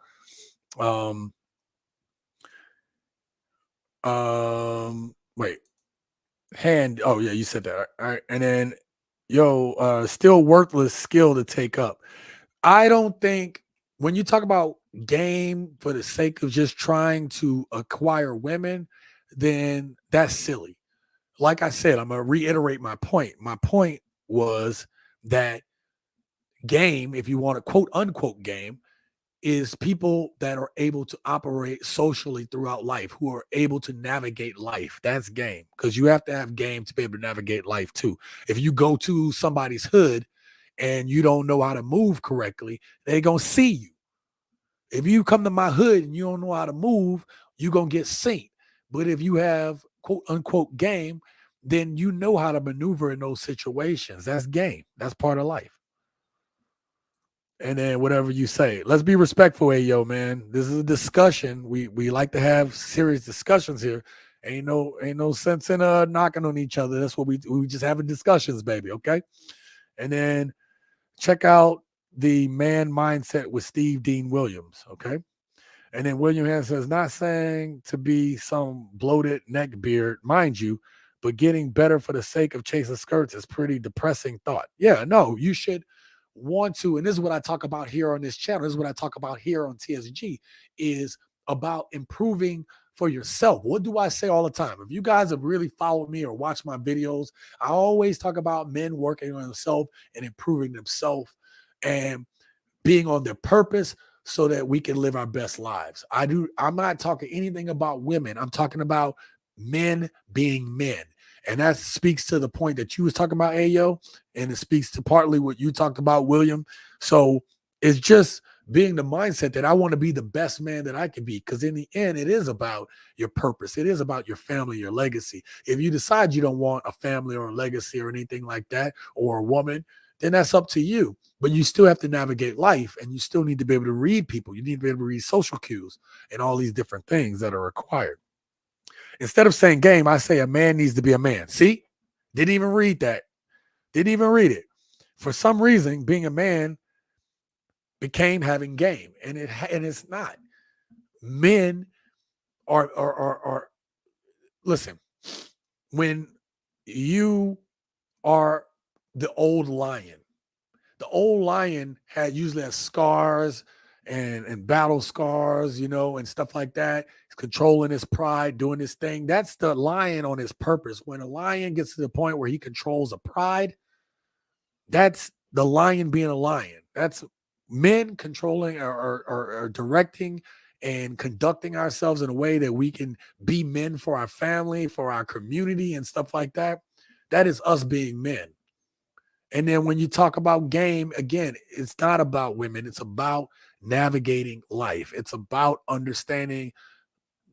um, wait, hand. Oh yeah, you said that. All right, and then, still worthless skill to take up. I don't think when you talk about game for the sake of just trying to acquire women, then that's silly. Like I said, I'm gonna reiterate my point. My point was that game, if you want a quote unquote game, is people that are able to operate socially throughout life, who are able to navigate life. That's game, because you have to have game to be able to navigate life too. If you go to somebody's hood and you don't know how to move correctly, they're gonna see you. If you come to my hood and you don't know how to move, you're gonna get seen. But if you have quote unquote game, then you know how to maneuver in those situations. That's game. That's part of life. And then whatever you say, let's be respectful. Hey, yo, man, this is a discussion. We like to have serious discussions here. Ain't no sense in knocking on each other. That's what we just having discussions, baby. Okay. And then check out the man mindset with Steve Dean Williams. Okay. And then William Hand says, not saying to be some bloated neck beard, mind you, but getting better for the sake of chasing skirts is pretty depressing thought. Yeah, no, you should want to. And this is what I talk about here on this channel. This is what I talk about here on TSG, is about improving for yourself. What do I say all the time? If you guys have really followed me or watched my videos, I always talk about men working on themselves and improving themselves and being on their purpose so that we can live our best lives. I'm not talking anything about women. I'm talking about men being men. And that speaks to the point that you was talking about, Ayo, and it speaks to partly what you talked about, William. So it's just being the mindset that I want to be the best man that I can be. Because in the end, it is about your purpose. It is about your family, your legacy. If you decide you don't want a family or a legacy or anything like that, or a woman, then that's up to you. But you still have to navigate life, and you still need to be able to read people. You need to be able to read social cues and all these different things that are required. Instead of saying game, I say a man needs to be a man. See? Didn't even read that. Didn't even read it. For some reason, being a man became having game, and it's not. Men are listen, when you are the old lion, the old lion usually has scars and battle scars, and stuff like that. He's controlling his pride, doing his thing. That's the lion on his purpose. When a lion gets to the point where he controls a pride, that's the lion being a lion. That's men controlling or directing and conducting ourselves in a way that we can be men for our family, for our community, and stuff like that. That is us being men. And then when you talk about game, again, it's not about women. It's about navigating life. It's about understanding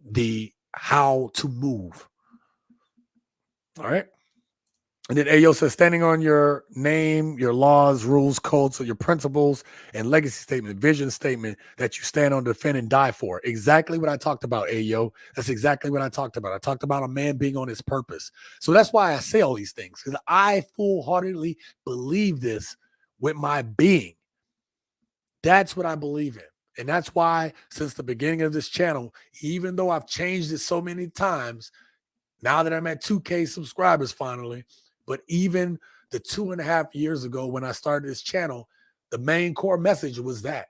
the how to move. All right. And then Ayo says, standing on your name, your laws, rules, codes, or your principles and legacy statement, vision statement that you stand on, defend, and die for. Exactly what I talked about, Ayo. That's exactly what I talked about. I talked about a man being on his purpose. So that's why I say all these things, because I full-heartedly believe this with my being. That's what I believe in. And that's why since the beginning of this channel, even though I've changed it so many times, now that I'm at 2K subscribers finally, but even the 2.5 years ago when I started this channel, the main core message was that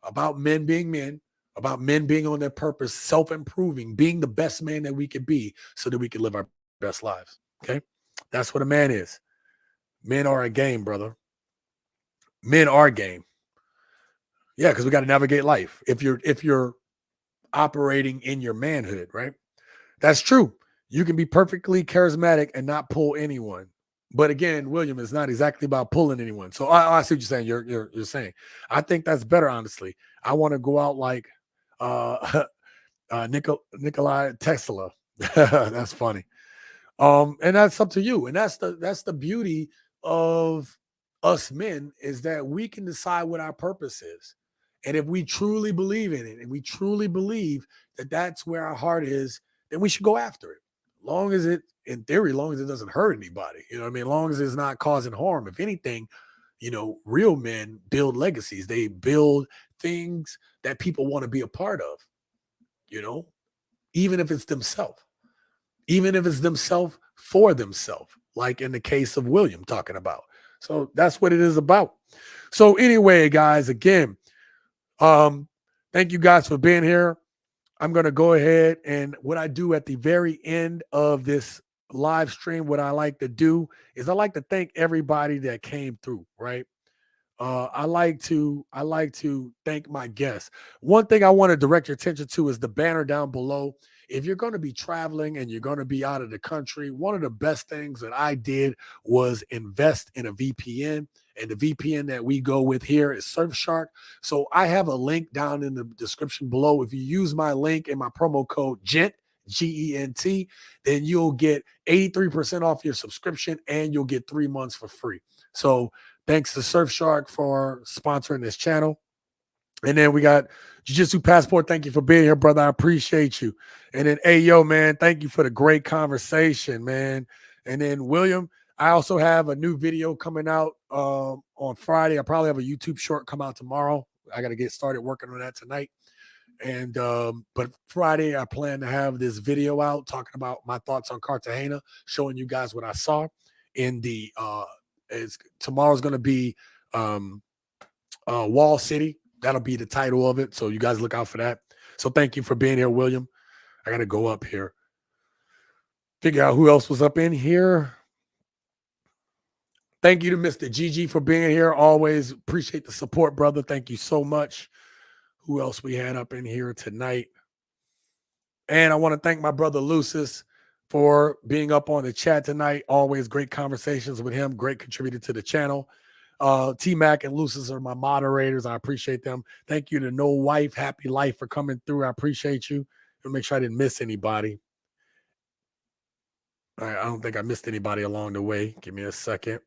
about men being on their purpose, self-improving, being the best man that we could be so that we can live our best lives. Okay. That's what a man is. Men are a game, brother. Men are game. Yeah, because we got to navigate life. If you're operating in your manhood, right? That's true. You can be perfectly charismatic and not pull anyone. But again, William, it's not exactly about pulling anyone. So I see what you're saying. You're saying. I think that's better, honestly. I want to go out like Nikolai Tesla. That's funny. And that's up to you. And that's the beauty of us men, is that we can decide what our purpose is. And if we truly believe in it, and we truly believe that that's where our heart is, then we should go after it. Long as it, in theory, long as it doesn't hurt anybody. You know what I mean? Long as it's not causing harm. If anything, real men build legacies. They build things that people want to be a part of, even if it's themselves. Even if it's themselves for themselves, like in the case of William talking about. So that's what it is about. So anyway, guys, again, thank you guys for being here. I'm going to go ahead, and what I do at the very end of this live stream, what I like to do is I like to thank everybody that came through, right? I like to thank my guests. One thing I want to direct your attention to is the banner down below. If you're going to be traveling and you're going to be out of the country, one of the best things that I did was invest in a VPN. And the VPN that we go with here is Surfshark. So I have a link down in the description below. If you use my link and my promo code GENT, GENT, then you'll get 83% off your subscription and you'll get 3 months for free. So thanks to Surfshark for sponsoring this channel. And then we got Jiu-Jitsu Passport. Thank you for being here, brother. I appreciate you. And then, hey, yo, man, thank you for the great conversation, man. And then, William, I also have a new video coming out on Friday. I probably have a YouTube short come out tomorrow. I got to get started working on that tonight. And but Friday, I plan to have this video out talking about my thoughts on Cartagena, showing you guys what I saw in the tomorrow's going to be Wall City. That'll be the title of it. So you guys look out for that. So thank you for being here, William. I got to go up here. Figure out who else was up in here. Thank you to Mr. Gigi for being here. Always appreciate the support, brother. Thank you so much. Who else we had up in here tonight? And I want to thank my brother Lucis for being up on the chat tonight. Always great conversations with him. Great contributor to the channel. T-Mac and Lucis are my moderators. I appreciate them. Thank you to No Wife, Happy Life for coming through. I appreciate you. I'll make sure I didn't miss anybody. All right, I don't think I missed anybody along the way. Give me a second.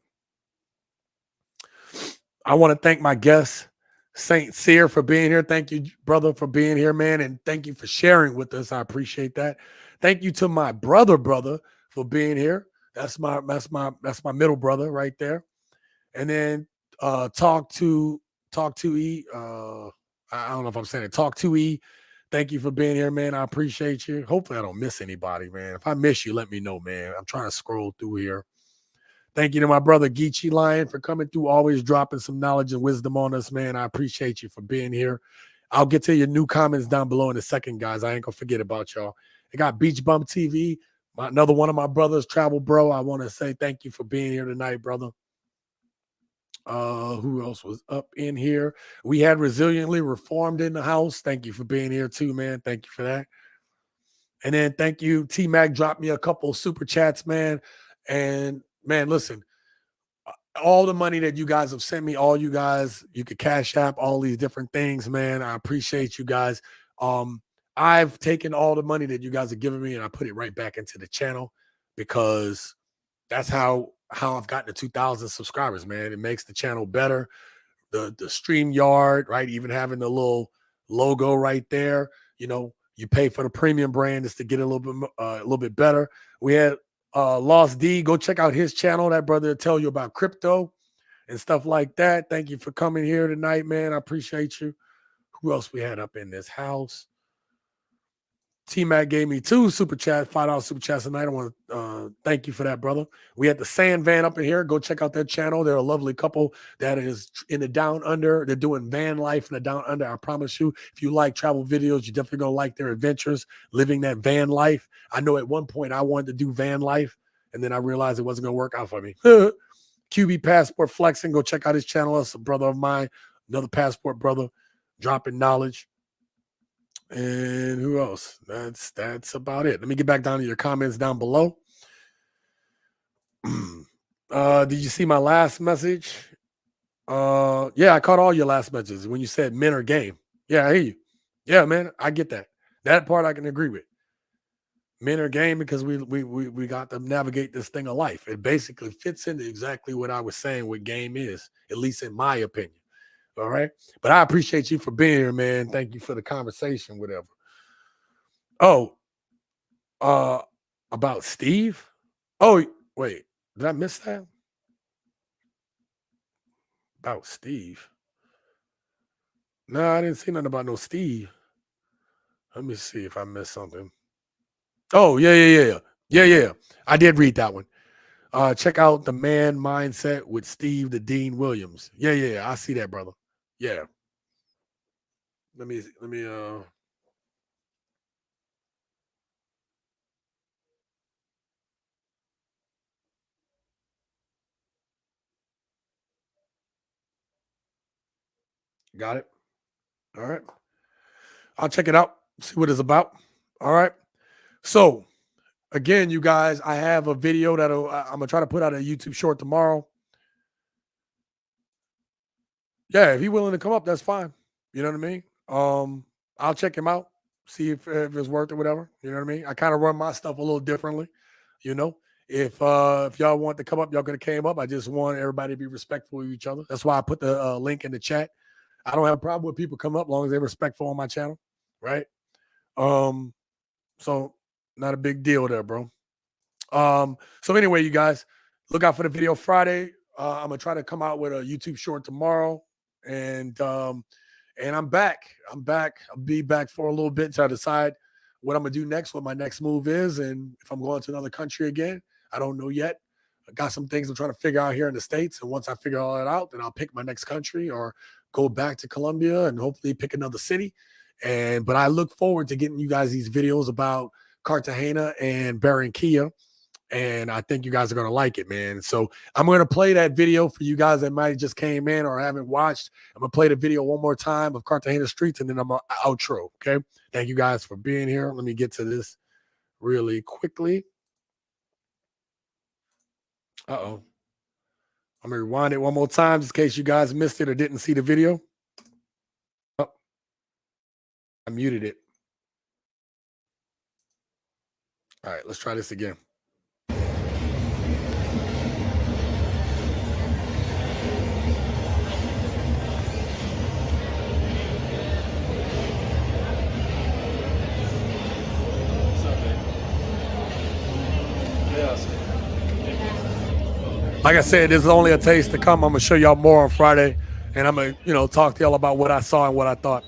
I want to thank my guest, Saint Cyr, for being here. Thank you, brother, for being here, man. And thank you for sharing with us. I appreciate that. Thank you to my brother, for being here. That's my middle brother right there. And then Talk to E. I don't know if I'm saying it. Talk to E. Thank you for being here, man. I appreciate you. Hopefully I don't miss anybody, man. If I miss you, let me know, man. I'm trying to scroll through here. Thank you to my brother Geechee Lion for coming through, always dropping some knowledge and wisdom on us, man. I appreciate you for being here. I'll get to your new comments down below in a second, guys. I ain't gonna forget about y'all. I got Beach Bum TV, another one of my brothers, Travel Bro. I want to say thank you for being here tonight, brother. Who else was up in here? We had Resiliently Reformed in the house. Thank you for being here too, man. Thank you for that. And then thank you. T-Mac dropped me a couple of super chats, man. And man, listen, all the money that you guys have sent me, all you guys, you could Cash App, all these different things, man. I appreciate you guys. I've taken all the money that you guys have given me and I put it right back into the channel because that's how I've gotten to 2,000 subscribers, man. It makes the channel better. The StreamYard, right? Even having the little logo right there, you pay for the premium brand just to get a little bit better. We had Lost D. Go check out his channel. That brother will tell you about crypto and stuff like that. Thank you for coming here tonight, man. I appreciate you. Who else we had up in this house? T-Mac gave me 2 super chats, $5 super chats tonight. I want to thank you for that, brother. We had the Sand Van up in here. Go check out their channel. They're a lovely couple that is in the down under. They're doing van life in the down under. I promise you, if you like travel videos, you're definitely going to like their adventures, living that van life. I know at one point I wanted to do van life, and then I realized it wasn't going to work out for me. QB Passport Flexing. Go check out his channel. That's a brother of mine, another passport brother, dropping knowledge. And who else? That's about it. Let me get back down to your comments down below. Did you see my last message? Yeah, I caught all your last messages when you said men are game. Yeah, I hear you. Yeah, man, I get that. That part I can agree with. Men are game because we got to navigate this thing of life. It basically fits into exactly what I was saying what game is, at least in my opinion. All right. But I appreciate you for being here, man. Thank you for the conversation, whatever. Oh, about Steve? Oh, wait, did I miss that? About Steve? No, I didn't see nothing about no Steve. Let me see if I missed something. Oh, yeah. I did read that one. Check out The Man Mindset with Steve the Dean Williams. Yeah. I see that, brother. Yeah. Let me got it. All right. I'll check it out, see what it's about. All right. So again, you guys, I have a video that I'm gonna try to put out a YouTube short tomorrow. Yeah, if he's willing to come up, that's fine. You know what I mean? I'll check him out, see if it's worth it, whatever. You know what I mean? I kind of run my stuff a little differently. You know, if y'all want to come up, y'all could have came up. I just want everybody to be respectful of each other. That's why I put the link in the chat. I don't have a problem with people come up as long as they're respectful on my channel, right? So not a big deal there, bro. So anyway, you guys, look out for the video Friday. I'm gonna try to come out with a YouTube short tomorrow, and I'm back. I'll be back for a little bit until I decide what I'm gonna do next, what my next move is, and if I'm going to another country again. I don't know yet. I got some things I'm trying to figure out here in the States, and once I figure all that out, then I'll pick my next country or go back to Colombia and hopefully pick another city. But I look forward to getting you guys these videos about Cartagena and Barranquilla. And I think you guys are going to like it, man. So I'm going to play that video for you guys that might have just came in or haven't watched. I'm going to play the video one more time of Cartagena streets, and then I'm going to outro, okay? Thank you guys for being here. Let me get to this really quickly. Uh-oh. I'm going to rewind it one more time just in case you guys missed it or didn't see the video. Oh, I muted it. All right, let's try this again. Like I said, this is only a taste to come. I'm going to show y'all more on Friday, and I'm going to, talk to y'all about what I saw and what I thought.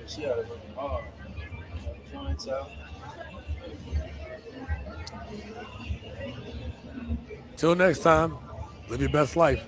She had it hard. Joints out. Till next time, live your best life.